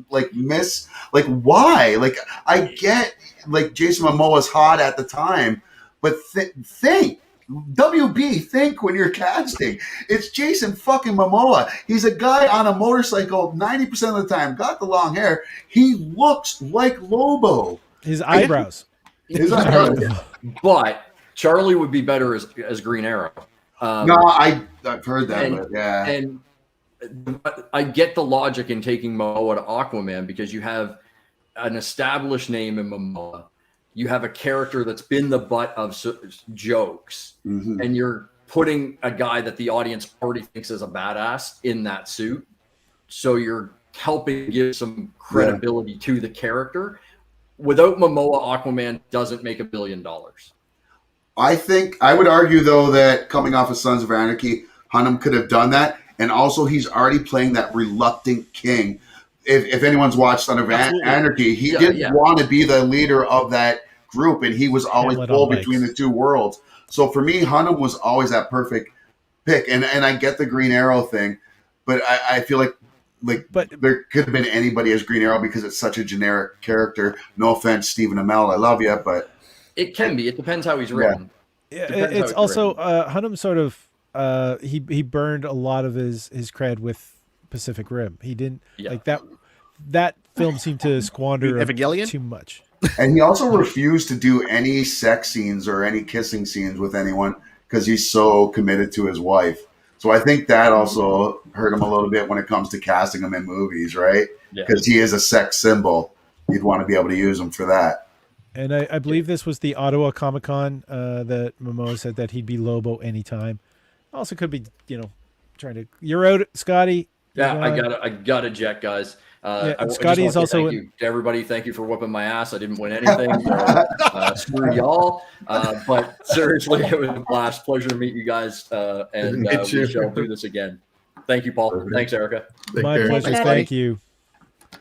like, miss. Like, why? Like, I get, like, Jason Momoa's hot at the time, but think. WB, think when you're casting. It's Jason fucking Momoa. He's a guy on a motorcycle 90% of the time, got the long hair. He looks like Lobo. His eyebrows. But Charlie would be better as Green Arrow. No, I've heard that, but yeah. And I get the logic in taking Momoa to Aquaman because you have an established name in Momoa. You have a character that's been the butt of jokes, and you're putting a guy that the audience already thinks is a badass in that suit. So you're helping give some credibility to the character. Without Momoa, Aquaman doesn't make $1 billion. I think I would argue, though, that coming off of Sons of Anarchy, Hunnam could have done that. And also, he's already playing that reluctant king. If anyone's watched Sons of Anarchy, he didn't want to be the leader of that group, and he was always pulled between the two worlds. So for me, Hunnam was always that perfect pick. And I get the Green Arrow thing, but I feel like there could have been anybody as Green Arrow because it's such a generic character. No offense, Stephen Amell, I love you, but it can be. It depends how he's written. Yeah, it's also Hunnam sort of he burned a lot of his cred with Pacific Rim. He didn't like that. That film seemed to squander too much. And he also refused to do any sex scenes or any kissing scenes with anyone because he's so committed to his wife. So I think that also hurt him a little bit when it comes to casting him in movies, right? Because he is a sex symbol. You'd want to be able to use him for that. And I believe this was the Ottawa Comic-Con that Momoa said that he'd be Lobo anytime. Also could be, trying to... You're out, Scotty. Yeah, I got to jet, guys. Scotty is also... Thank you to everybody. Thank you for whooping my ass. I didn't win anything. Screw y'all. But seriously, it was a blast. Pleasure to meet you guys. And we shall do this again. Thank you, Paul. Thanks, Erica. My pleasure. Thank you.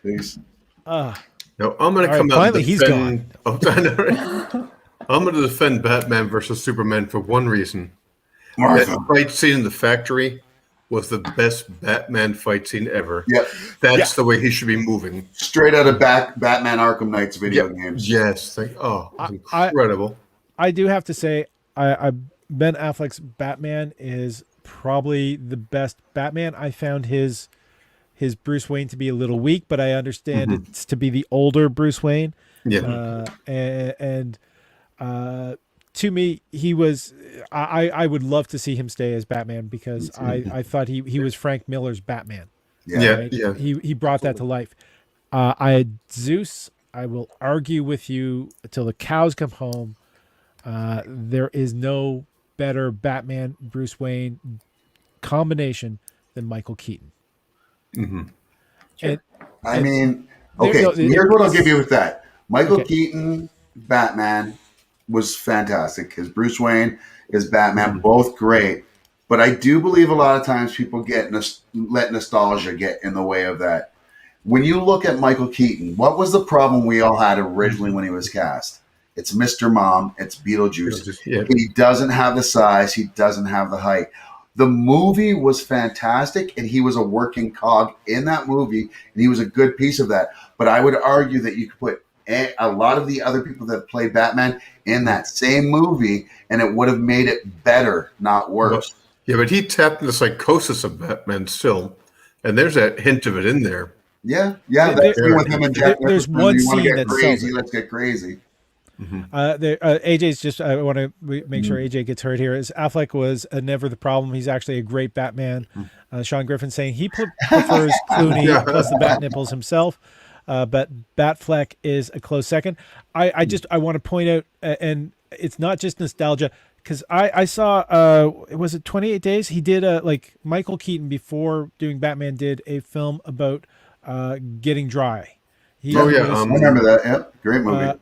Peace. No, I'm going to come out and defend... I'm going to defend Batman versus Superman for one reason. That fight scene in the factory was the best Batman fight scene ever. Yep. That's the way he should be moving. Straight out of Batman Arkham Knight's video games. Yes. Incredible. I do have to say, Ben Affleck's Batman is probably the best Batman. I found his Bruce Wayne to be a little weak, but I understand it's to be the older Bruce Wayne. Yeah. To me, he was. I would love to see him stay as Batman because I thought he was Frank Miller's Batman. Yeah. He brought that to life. I had Zeus. I will argue with you until the cows come home. There is no better Batman Bruce Wayne combination than Michael Keaton. Here's what I'll give you with that. Michael Keaton, Batman, was fantastic. His Bruce Wayne, his Batman, both great. But I do believe a lot of times people let nostalgia get in the way of that. When you look at Michael Keaton, what was the problem we all had originally when he was cast? It's Mr. Mom. It's Beetlejuice. He doesn't have the size. He doesn't have the height. The movie was fantastic, and he was a working cog in that movie, and he was a good piece of that. But I would argue that you could put a lot of the other people that play Batman in that same movie, and it would have made it better, not worse. Yeah, but he tapped into the psychosis of Batman still, and there's that hint of it in there. Yeah. That scene with him and Jack there's Nicholson, one you wanna scene get that sells crazy. it. Let's get crazy. AJ's just. I want to make sure AJ gets heard here. Is Affleck was never the problem. He's actually a great Batman. Sean Griffin saying he prefers Clooney plus the bat nipples himself, but Batfleck is a close second. I want to point out, and it's not just nostalgia, because I saw was it 28 Days? He did like Michael Keaton before doing Batman did a film about getting dry. I remember that. Yep, great movie.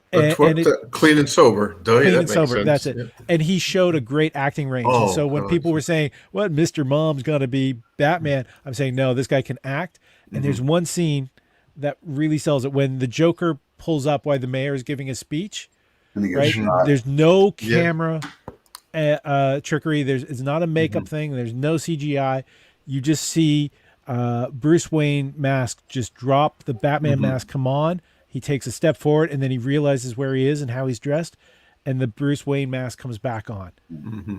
Clean and Sober. Clean and Sober. That's it. Yeah. And he showed a great acting range. And so when people were saying, "What, Mr. Mom's going to be Batman?" I'm saying, no, this guy can act. And there's one scene that really sells it when the Joker pulls up while the mayor is giving a speech. Right? There's no camera trickery. It's not a makeup thing. There's no CGI. You just see Bruce Wayne mask just drop, the Batman mask come on, he takes a step forward, and then he realizes where he is and how he's dressed, and the Bruce Wayne mask comes back on.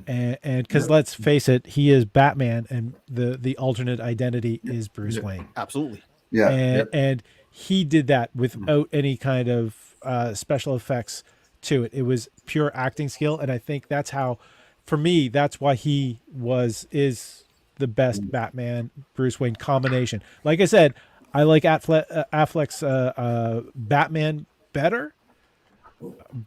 And because let's face it, he is Batman, and the alternate identity is Bruce Wayne. Absolutely. And he did that without any kind of special effects to it. It was pure acting skill, and I think that's how, for me, that's why he is the best Batman Bruce Wayne combination. Like I said, I like Affleck's Batman better,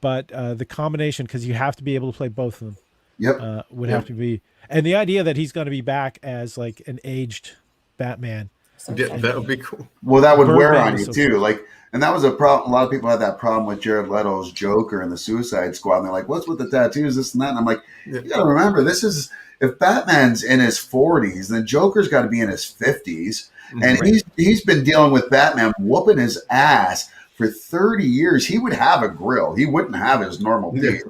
but the combination, because you have to be able to play both of them. Would have to be, and the idea that he's going to be back as like an aged Batman. That would be cool. Well, that would wear on you too. Like, and that was a problem. A lot of people had that problem with Jared Leto's Joker in the Suicide Squad. And they're like, "What's with the tattoos, this and that?" And I'm like, you got to remember, this is, if Batman's in his 40s, then Joker's got to be in his 50s, and he's been dealing with Batman whooping his ass for 30 years. He would have a grill. He wouldn't have his normal beard.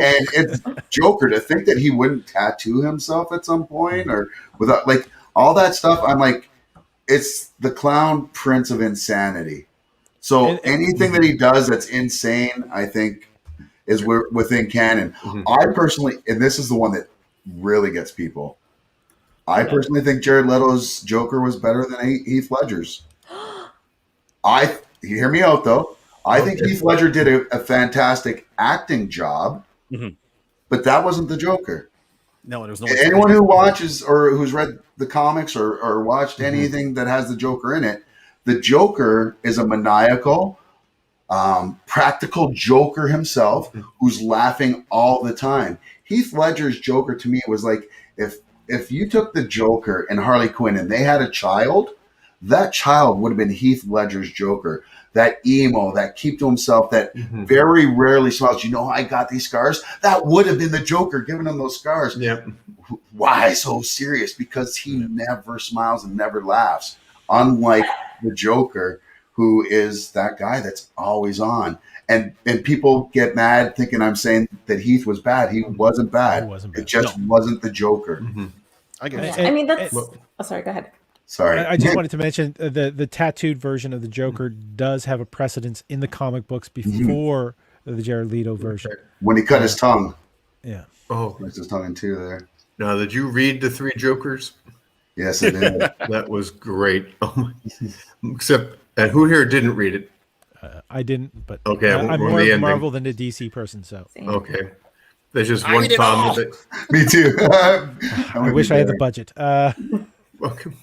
And it's Joker, to think that he wouldn't tattoo himself at some point or without, like, all that stuff. I'm like, it's the clown prince of insanity. So anything that he does that's insane, I think, is within canon. I personally, and this is the one that really gets people, I personally think Jared Leto's Joker was better than Heath Ledger's. Hear me out though. I think Heath Ledger did a fantastic acting job, but that wasn't the Joker. No, there was no. Anyone who watches or who's read the comics or watched anything that has the Joker in it, the Joker is a maniacal, practical Joker himself who's laughing all the time. Heath Ledger's Joker to me was like, if you took the Joker and Harley Quinn and they had a child, that child would have been Heath Ledger's Joker. That emo, that keep to himself, that very rarely smiles. You know, I got these scars. That would have been the Joker giving him those scars. Why so serious? Because he never smiles and never laughs. Unlike the Joker, who is that guy that's always on. And people get mad thinking I'm saying that Heath was bad. He wasn't bad. It just wasn't the Joker. I get it. I mean, that's. Oh, sorry. Go ahead. Sorry. I just wanted to mention the tattooed version of the Joker does have a precedence in the comic books before the Jared Leto version. When he cut his tongue. Yeah. Oh, there's his tongue in two there. Now, did you read The Three Jokers? Yes, I did. That was great. Except, and who here didn't read it? I didn't, but okay, I'm more of a Marvel than a DC person, so. Okay. There's just one comment. Me too. I wish I had the budget. Welcome.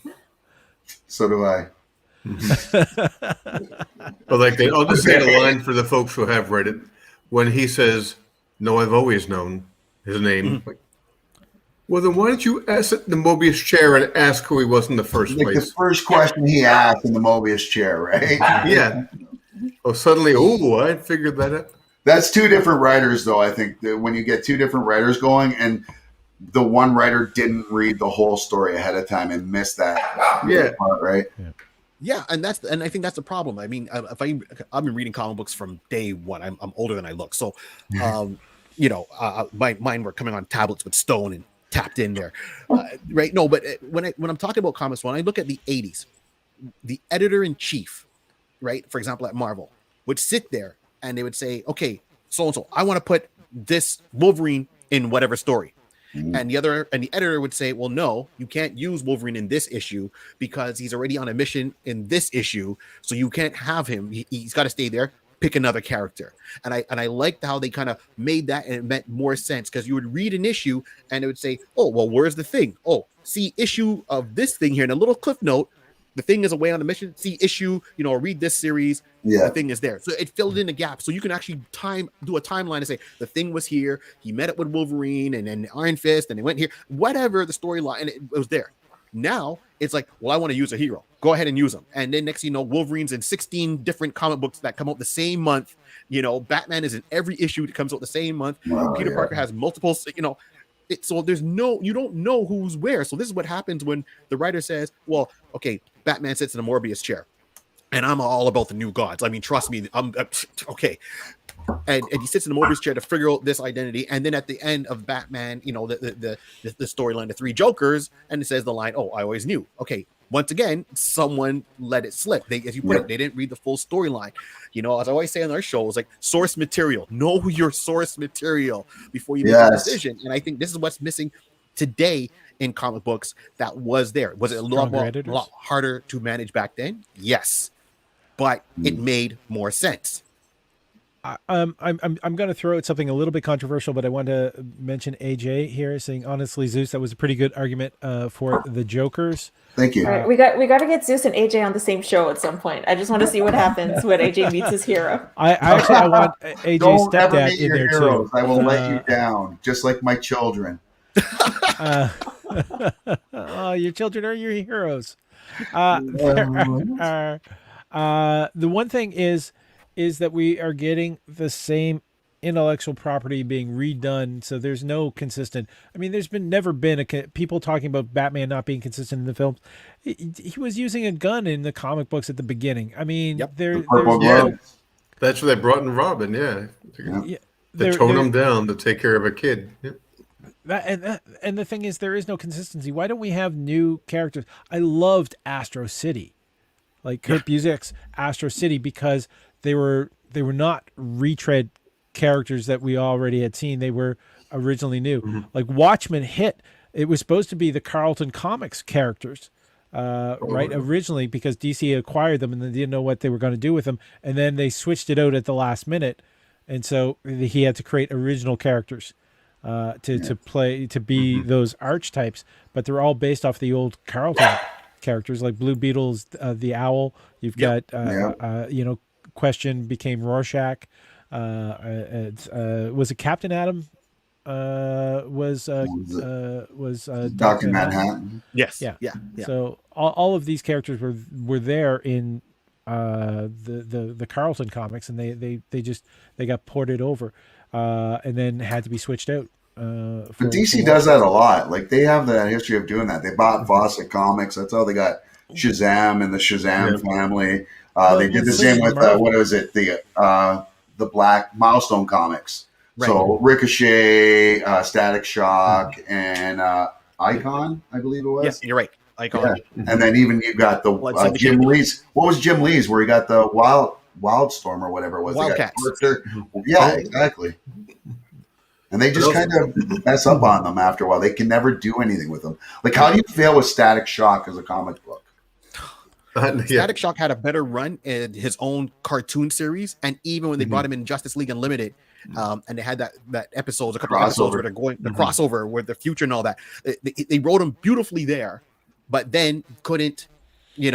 So do I. But like, I'll just say the line for the folks who have read it. When he says, "No, I've always known his name." Like, well, then why don't you sit in the Mobius chair and ask who he was in the first place? The first question he asked in the Mobius chair, right? Yeah. Oh, suddenly, I figured that out. That's two different writers, though. I think that when you get two different writers going, and the one writer didn't read the whole story ahead of time and missed that part, right? Yeah, and I think that's the problem. I mean, I've been reading comic books from day one. I'm older than I look, so mine were coming on tablets with stone and tapped in there, right? No, but when I'm talking about comics, when I look at the 80s, the editor-in-chief, right, for example, at Marvel, would sit there and they would say, okay, so-and-so, I want to put this Wolverine in whatever story. And the editor would say, well, no, you can't use Wolverine in this issue because he's already on a mission in this issue. So you can't have him. He's got to stay there. Pick another character. And I liked how they kind of made that, and it meant more sense, because you would read an issue and it would say, oh, well, where's the Thing? Oh, see issue of this Thing here in a little cliff note. The Thing is away on a mission. See issue, read this series. The Thing is there. So it filled in the gap. So you can actually do a timeline and say the Thing was here. He met up with Wolverine and then Iron Fist, and they went here. Whatever the storyline, and it was there. Now it's like, well, I want to use a hero. Go ahead and use them. And then next thing you know, Wolverine's in 16 different comic books that come out the same month. Batman is in every issue that comes out the same month. Peter Parker has multiple. So you don't know who's where. So this is what happens when the writer says, well, okay, Batman sits in a Morbius chair and I'm all about the new gods. I mean, trust me, I'm okay. And he sits in the Morbius chair to figure out this identity. And then at the end of Batman, the storyline, the three Jokers, and it says the line, oh, I always knew. Okay. Once again, someone let it slip. As you put it, they didn't read the full storyline. As I always say on our show, it's like source material. Know your source material before you make a decision. And I think this is what's missing today in comic books that was there. Was it a lot harder to manage back then? Yes, but it made more sense. I'm going to throw out something a little bit controversial, but I want to mention AJ here saying, honestly, Zeus, that was a pretty good argument for the Jokers. Thank you. All right, we got to get Zeus and AJ on the same show at some point. I just want to see what happens when AJ meets his hero. I want AJ's Don't ever stepdad meet in your there heroes. too. I will let you down, just like my children. Your children are your heroes. The one thing is that we are getting the same intellectual property being redone, so there's no consistent. I mean, there's never been people talking about Batman not being consistent in the films. He was using a gun in the comic books at the beginning. I mean, there's that's where they brought in Robin. To tone him down to take care of a kid. And the thing is, there is no consistency. Why don't we have new characters? I loved Astro City, like Kurt Busiek's Astro City, because they were not retread characters that we already had seen. They were originally new. Like Watchmen hit. It was supposed to be the Carlton Comics characters, right? Originally, because DC acquired them and they didn't know what they were going to do with them. And then they switched it out at the last minute. And so he had to create original characters to be those archetypes, but they're all based off the old Carlton characters, like Blue Beetle's the Owl. You've got Question became Rorschach. Was it Captain Atom? Was Dr. Manhattan? Yes. Yeah. So all of these characters were there in the Carlton comics, and they got ported over, and then had to be switched out. But DC does that a lot. Like, they have that history of doing that. They bought Fawcett Comics. That's how they got Shazam and the Shazam family. They did the same with what is it? The Black Milestone Comics. Right. So Ricochet, Static Shock, and Icon, I believe it was. Yes, you're right. Icon. Yeah. And then even you got the Jim Lee's. What was Jim Lee's? Where he got the Wildstorm or whatever it was. Wildcats. Yeah, exactly. And they just kind of mess up on them after a while. They can never do anything with them. Like, how do you feel with Static Shock as a comic book? Static Shock had a better run in his own cartoon series, and even when they brought him in Justice League Unlimited, and they had that a couple episodes where they're going the crossover with the future and all that. They wrote him beautifully there, but then couldn't, get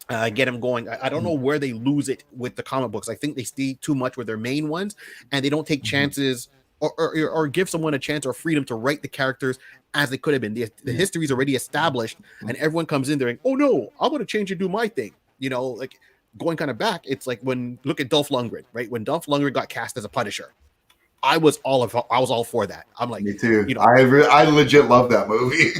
him going. I don't know where they lose it with the comic books. I think they stay too much with their main ones, and they don't take chances or give someone a chance or freedom to write the characters as they could have been. The history is already established, and everyone comes in there and, oh no, I'm going to change and do my thing. Like going kind of back, it's like look at Dolph Lundgren, right? When Dolph Lundgren got cast as a Punisher, I was all for that. I'm like, me too. I legit love that movie.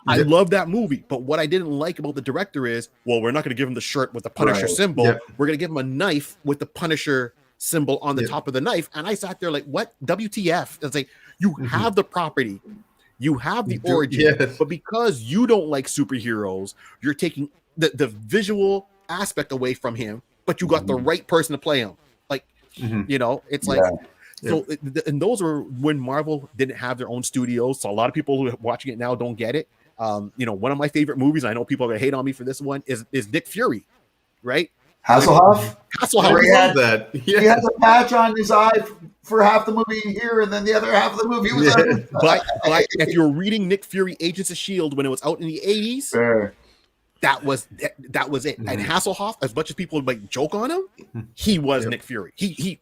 I love that movie. But what I didn't like about the director is, well, we're not going to give him the shirt with the Punisher symbol. Yeah. We're going to give him a knife with the Punisher symbol on the top of the knife. And I sat there like, what? WTF? It's like, you have the property. You have the You do, origin, yes. but because you don't like superheroes, you're taking the visual aspect away from him, but you got the right person to play him. Like, you know, it's like, so, and those were when Marvel didn't have their own studios. So a lot of people who are watching it now don't get it. You know, one of my favorite movies, I know people are going to hate on me for this one, is Nick Fury, right? Hasselhoff? Hasselhoff. He had, that. Yeah. he had the patch on his eye for half the movie here, and then the other half of the movie was on. But if you're reading Nick Fury Agents of S.H.I.E.L.D. when it was out in the 80s, Sure. that was it. And Hasselhoff, as much as people would like joke on him, he was Nick Fury. He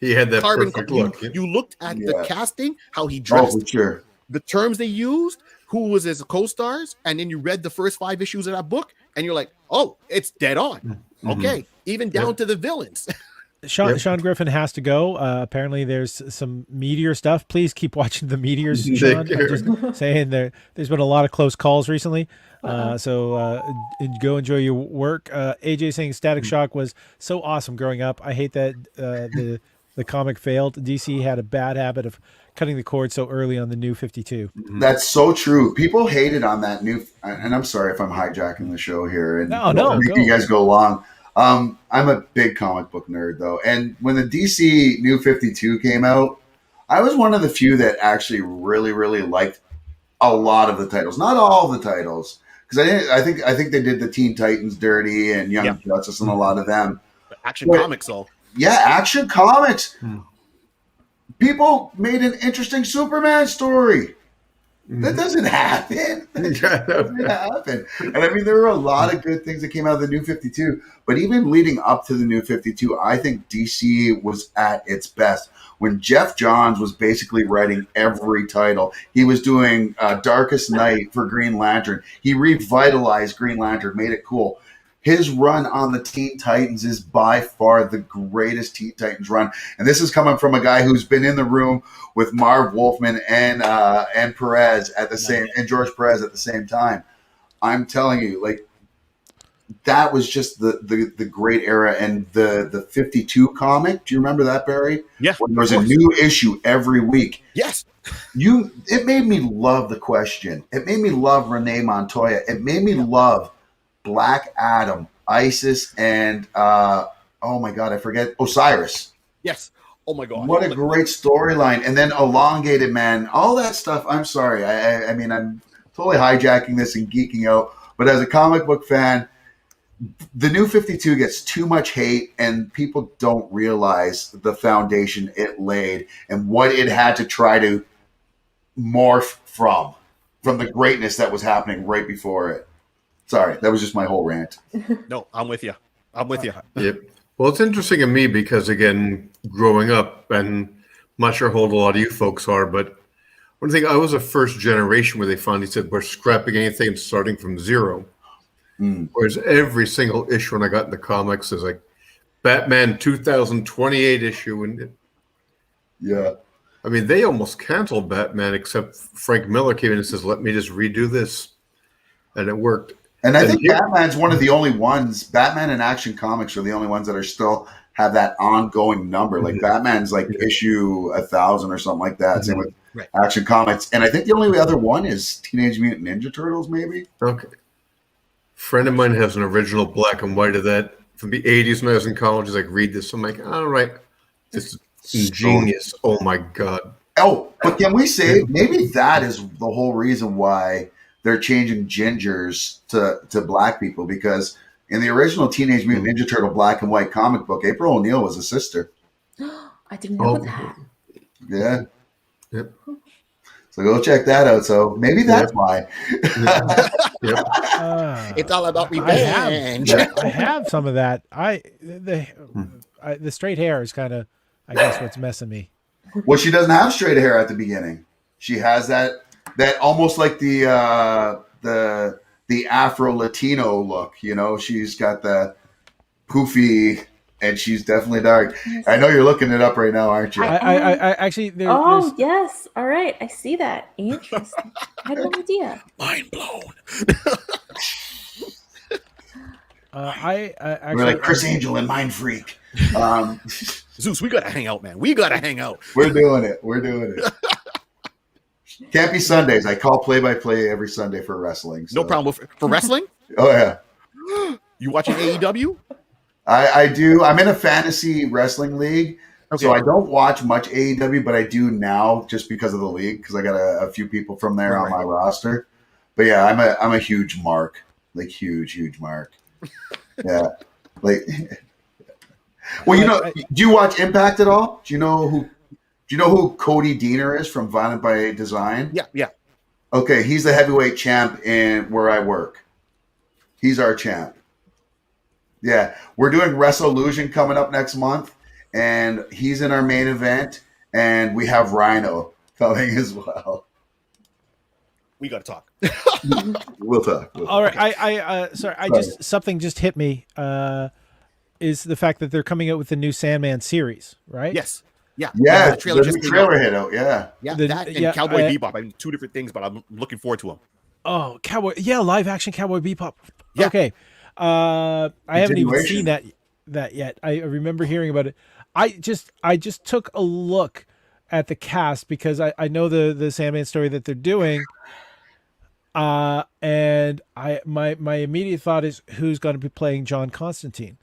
had that carbon perfect look. look. You looked at the casting, how he Oh, dressed, for sure. the terms they used, who was his co-stars, and then you read the first 5 issues of that book, and you're like, oh, it's dead on. Okay, even down to the villains. Sean Griffin has to go. Apparently, there's some Meteor stuff. Please keep watching the Meteors, Sean. I'm just saying there's been a lot of close calls recently. So go enjoy your work. AJ saying Static Shock was so awesome growing up. I hate that the comic failed. DC had a bad habit of cutting the cord so early on the New 52. That's so true. People hated on that new, and I'm sorry if I'm hijacking the show here and make you guys go long. I'm a big comic book nerd though, and when the DC New 52 came out, I was one of the few that actually really, really liked a lot of the titles, not all of the titles, because I think they did the Teen Titans dirty and Young Justice and a lot of them. Action Comics, though. Yeah, Action Comics. People made an interesting Superman story. That doesn't happen. That doesn't happen. And I mean, there were a lot of good things that came out of the New 52. But even leading up to the New 52, I think DC was at its best. When Jeff Johns was basically writing every title, he was doing Darkest Night for Green Lantern. He revitalized Green Lantern, made it cool. His run on the Teen Titans is by far the greatest Teen Titans run. And this is coming from a guy who's been in the room with Marv Wolfman and Perez at the same, and George Perez at the same time. I'm telling you, like, that was just the great era. And the 52 comic, do you remember that, Barry? Yeah. When there was a new issue every week. Yes. It made me love The Question. It made me love Renee Montoya. It made me love Black Adam, Isis, and oh my God, I forget, Osiris. Yes. Oh my God. What a great storyline. And then Elongated Man, all that stuff. I'm sorry. I mean, I'm totally hijacking this and geeking out. But as a comic book fan, the New 52 gets too much hate, and people don't realize the foundation it laid and what it had to try to morph from the greatness that was happening right before it. Sorry, that was just my whole rant. No, I'm with you. Yep. Well, it's interesting to me because, again, growing up, and I'm not sure how old a lot of you folks are, but one thing, I was the first generation where they finally said we're scrapping anything and starting from zero. Whereas every single issue when I got into comics is like Batman 2028 issue. And yeah, I mean, they almost canceled Batman, except Frank Miller came in and says, let me just redo this. And it worked. And I think Batman's one of the only ones, Batman and Action Comics are the only ones that are still have that ongoing number. Like Batman's like issue 1,000 or something like that. Same with Action Comics. And I think the only other one is Teenage Mutant Ninja Turtles, maybe. Okay. Friend of mine has an original black and white of that from the 80s when I was in college. He's like, read this. I'm like, all right. This is ingenious. Oh my God. Oh, but can we say maybe that is the whole reason why they're changing gingers to black people, because in the original Teenage Mutant Ninja Turtle black and white comic book, April O'Neil was a sister. I didn't know that. Yeah. Yep. So go check that out. So maybe that's why. It's all about revenge. I have some of that. The straight hair is kind of, I guess, what's messing me. Well, she doesn't have straight hair at the beginning. She has that almost like the Afro Latino look. You know, she's got the poofy, and she's definitely dark. I know you're looking it up right now, aren't you? I actually. Oh yes, all right, I see that. Interesting. I had no idea. Mind blown. I actually, we're like Chris Angel and Mind Freak. Zeus, we gotta hang out, man. We gotta hang out. We're doing it. Can't be Sundays. I call play-by-play every Sunday for wrestling. So. No problem for wrestling. Oh yeah. You watching AEW? I do. I'm in a fantasy wrestling league, Okay. so I don't watch much AEW, but I do now just because of the league because I got a few people from there on my roster. But yeah, I'm a huge mark, like huge mark. Yeah, like. Well, do you watch Impact at all? Do you know who Cody Deaner is from Violent by Design? Yeah. Okay, he's the heavyweight champ in where I work. He's our champ. Yeah, we're doing Wrestlelution coming up next month, and he's in our main event, and we have Rhino coming as well. We got to talk. We'll talk. All right, sorry. Something just hit me. Is the fact that they're coming out with the new Sandman series, right? Yes. Yeah. Yeah. The trailer just came out. hit out. Yeah. Yeah. That and Cowboy Bebop. I mean, two different things, but I'm looking forward to them. Oh, Cowboy! Yeah, live action Cowboy Bebop. Yeah. Okay. I haven't even seen that yet. I remember hearing about it. I just took a look at the cast because I know the Sandman story that they're doing. And my immediate thought is who's going to be playing John Constantine?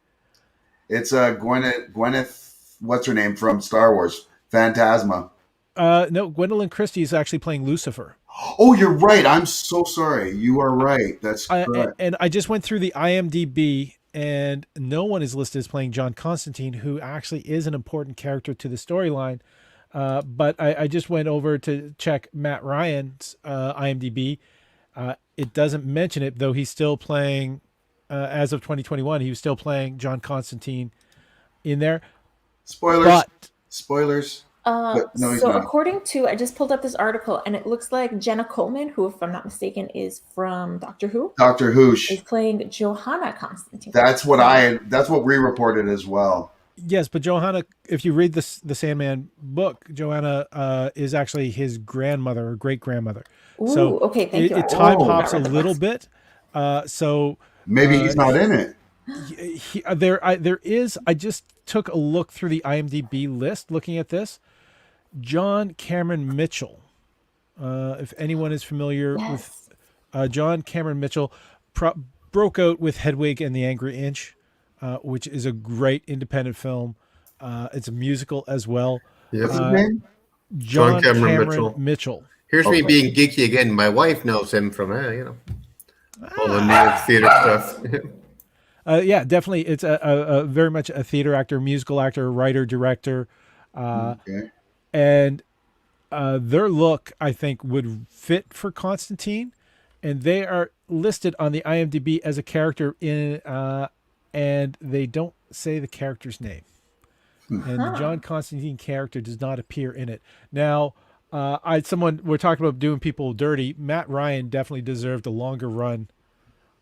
It's Gwyneth. What's her name from Star Wars? Phantasma. No, Gwendolyn Christie is actually playing Lucifer. Oh, you're right. I'm so sorry. You are right. That's correct. And I just went through the IMDb, and no one is listed as playing John Constantine, who actually is an important character to the storyline. But I just went over to check Matt Ryan's IMDb. It doesn't mention it, though he's still playing, as of 2021, he was still playing John Constantine in there. Spoilers. So according to, I just pulled up this article, and it looks like Jenna Coleman, who, if I'm not mistaken, is from Doctor Who. Doctor Who is playing Johanna Constantine. That's what we reported as well. Yes, but Johanna, if you read the Sandman book, Johanna is actually his grandmother or great grandmother. So okay, thank you. It time hops a little bit. So maybe he's not in it. There is. I just took a look through the IMDb list, looking at this. John Cameron Mitchell. If anyone is familiar with John Cameron Mitchell, broke out with Hedwig and the Angry Inch, which is a great independent film. It's a musical as well. What's his name? John Cameron Mitchell. Here's me being geeky again. My wife knows him from all the new theater stuff. Yeah, definitely. It's a very much a theater actor, musical actor, writer, director. And their look, I think, would fit for Constantine. And they are listed on the IMDb as a character in, and they don't say the character's name. And the John Constantine character does not appear in it. Now, we're talking about doing people dirty. Matt Ryan definitely deserved a longer run.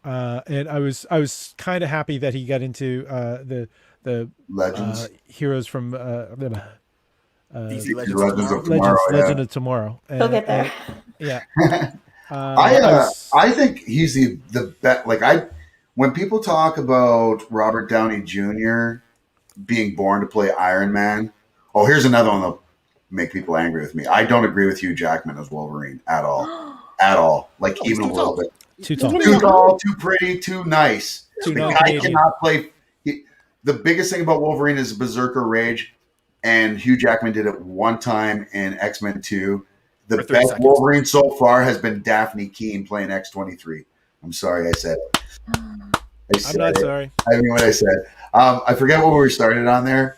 And I was kind of happy that he got into the Legends heroes from DC Legends of Tomorrow. He'll get there. Yeah. I think he's the best. When people talk about Robert Downey Jr. being born to play Iron Man. Oh, here's another one that'll make people angry with me. I don't agree with Hugh Jackman as Wolverine at all. At all. Even a little bit. Too tall. Too tall, too pretty, too nice. Too the guy cannot play. The biggest thing about Wolverine is Berserker Rage, and Hugh Jackman did it one time in X-Men 2. The best Wolverine so far has been Daphne Keane playing X-23. I'm sorry I said it. I'm not sorry. I mean what I said. I forget what we started on there.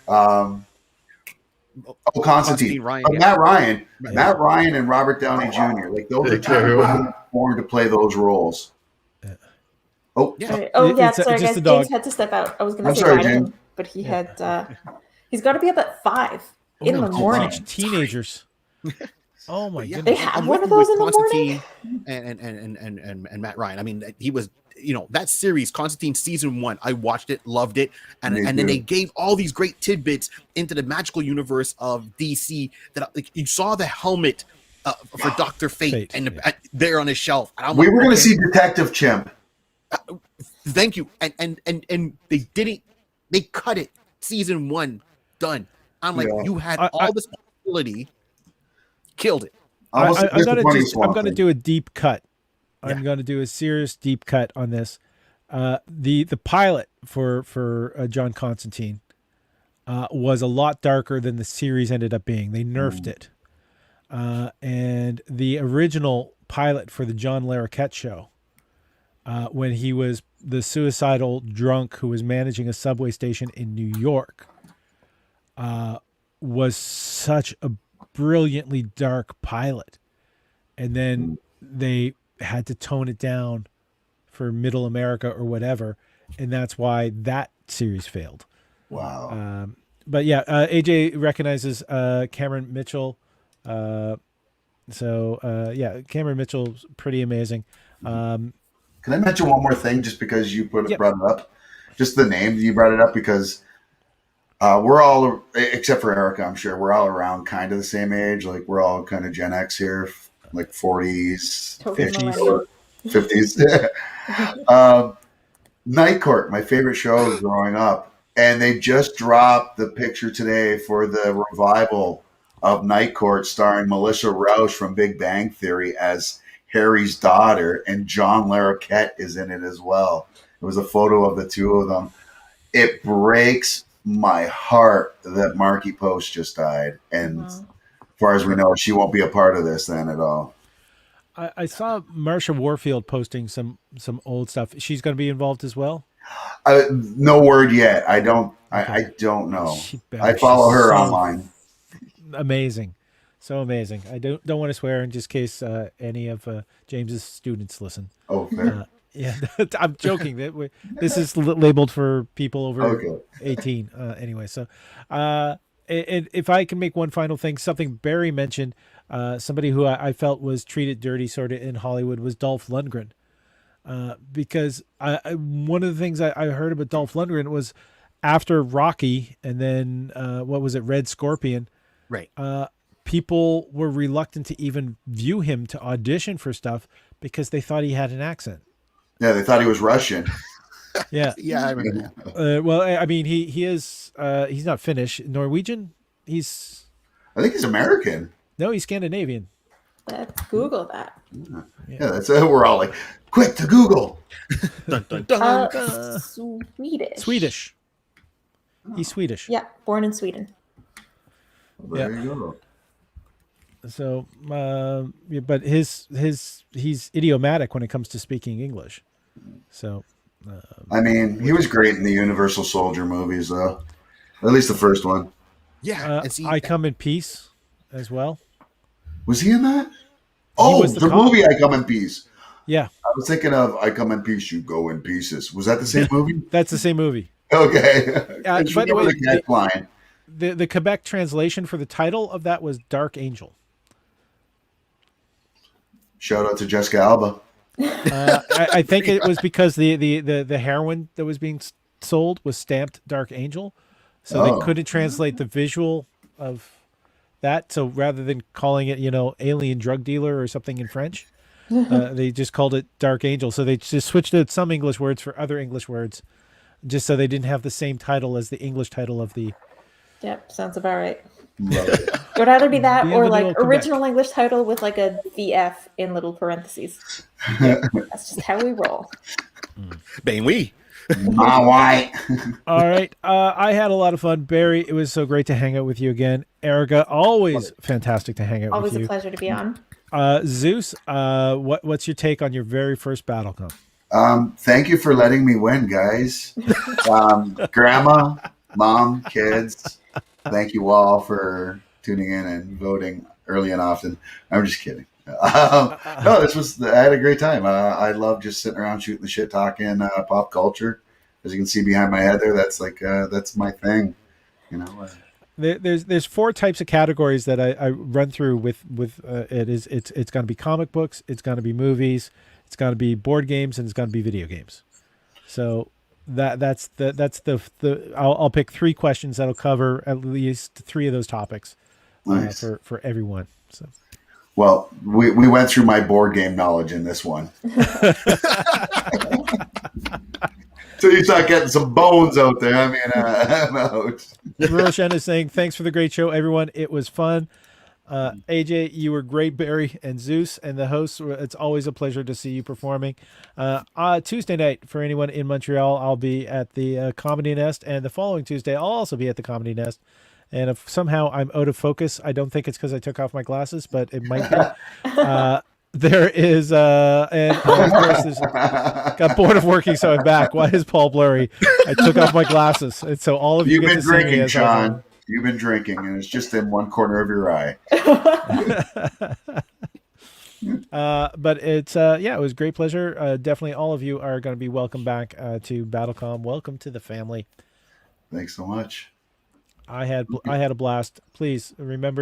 Constantine. Ryan, Matt Ryan and Robert Downey Jr. Those are two born to play those roles. Sorry, guys. James had to step out. I was going to say Ryan, but he had. He's got to be up at 5 in the morning. Teenagers. Oh my goodness! They have one of those in the morning. And Matt Ryan. I mean, he was. That series, Constantine season 1, I watched it, loved it, and then they gave all these great tidbits into the magical universe of DC. That you saw the helmet for Dr. Fate and there on his shelf. We were going to see Detective Chimp. Thank you, and they didn't. They cut it. Season 1 done. I'm like, you had all this possibility, killed it. Almost I'm gonna disappointing Swamp I'm gonna Thing. do a deep cut. I'm Yeah. gonna do a serious deep cut on this. The pilot for John Constantine was a lot darker than the series ended up being. They nerfed it, and the original pilot for the John Larroquette show, when he was the suicidal drunk who was managing a subway station in New York, was such a brilliantly dark pilot, and then they had to tone it down for Middle America or whatever, and that's why that series failed. Wow. But yeah, AJ recognizes Cameron Mitchell. Yeah, Cameron Mitchell's pretty amazing. Can I mention one more thing just because you brought it up? Just the name, you brought it up because we're all, except for Erica, I'm sure, we're all around kind of the same age. Like we're all kind of Gen X here, like 40s, Totally 50s. millennial. 50s. Night Court, my favorite show growing up. And they just dropped the picture today for the revival of Night Court starring Melissa Rauch from Big Bang Theory as Harry's daughter, and John Larroquette is in it as well. It was a photo of the two of them. It breaks my heart that Marky Post just died. And as far as we know, she won't be a part of this then at all. I saw Marsha Warfield posting some old stuff. She's going to be involved as well. No word yet. I don't know. I follow her online. Amazing, so amazing. I don't want to swear in just case any of James's students listen. Oh, fair. Yeah, I'm joking. This is labeled for people over 18 anyway. So, if I can make one final thing, something Barry mentioned, somebody who I felt was treated dirty sort of in Hollywood was Dolph Lundgren. Because one of the things I heard about Dolph Lundgren was after Rocky and then what was it, Red Scorpion? Right. People were reluctant to even view him to audition for stuff because they thought he had an accent. Yeah, they thought he was Russian. Yeah. Yeah, I remember that. Well, I mean, he is. He's not Finnish, Norwegian. I think he's American. No, he's Scandinavian. Let's Google that. Yeah, that's we're all like, quick to Google. Dun, dun, dun. Swedish. Swedish. He's Swedish. Yeah, born in Sweden. There you go. So, but he's idiomatic when it comes to speaking English. So, I mean, he was great in the Universal Soldier movies, though. At least the first one. Yeah, I Come in Peace as well. Was he in that? Oh, was the the cop. movie I Come in Peace. Yeah, I was thinking of I Come in Peace, You Go in Pieces. Was that the same movie? That's the same movie. Okay. By the way, the cat line. The Quebec translation for the title of that was Dark Angel. Shout out to Jessica Alba. I think it was because the heroin that was being sold was stamped Dark Angel, so they couldn't translate the visual of that. So rather than calling it, alien drug dealer or something in French, they just called it Dark Angel. So they just switched out some English words for other English words, just so they didn't have the same title as the English title of the. Yep, sounds about right. It would either be that or like original English title with like a VF in little parentheses. Yep, that's just how we roll. Bang we. My white. All right. I had a lot of fun. Barry, it was so great to hang out with you again. Erica, always fantastic to hang out Always with you. Always a pleasure to be on. Zeus, what's your take on your very first BattleCOM? Thank you for letting me win, guys. Grandma, mom, kids, thank you all for tuning in and voting early and often. I'm just kidding. No, I had a great time. I love just sitting around shooting the shit, talking pop culture. As you can see behind my head there, that's my thing. There's 4 types of categories that I run through with it. It's going to be comic books, it's going to be movies, it's going to be board games, and it's going to be video games. So that's the I'll pick 3 questions that'll cover at least 3 of those topics. Nice. For everyone. So. Well, we went through my board game knowledge in this one. So you start getting some bones out there. I mean, I'm out. Roshan is saying, thanks for the great show, everyone. It was fun. AJ, you were great, Barry and Zeus, and the hosts. It's always a pleasure to see you performing. Tuesday night, for anyone in Montreal, I'll be at the Comedy Nest, and the following Tuesday, I'll also be at the Comedy Nest. And if somehow I'm out of focus, I don't think it's because I took off my glasses, but it might be. There is, and of course, got bored of working, so I'm back. Why is Paul blurry? I took off my glasses, and so all of you You've get been to see me drinking, as Sean. You've been drinking, and it's just in one corner of your eye. But it's it was a great pleasure. Definitely, all of you are going to be welcome back to BattleCOM. Welcome to the family. Thanks so much. I had a blast. Please remember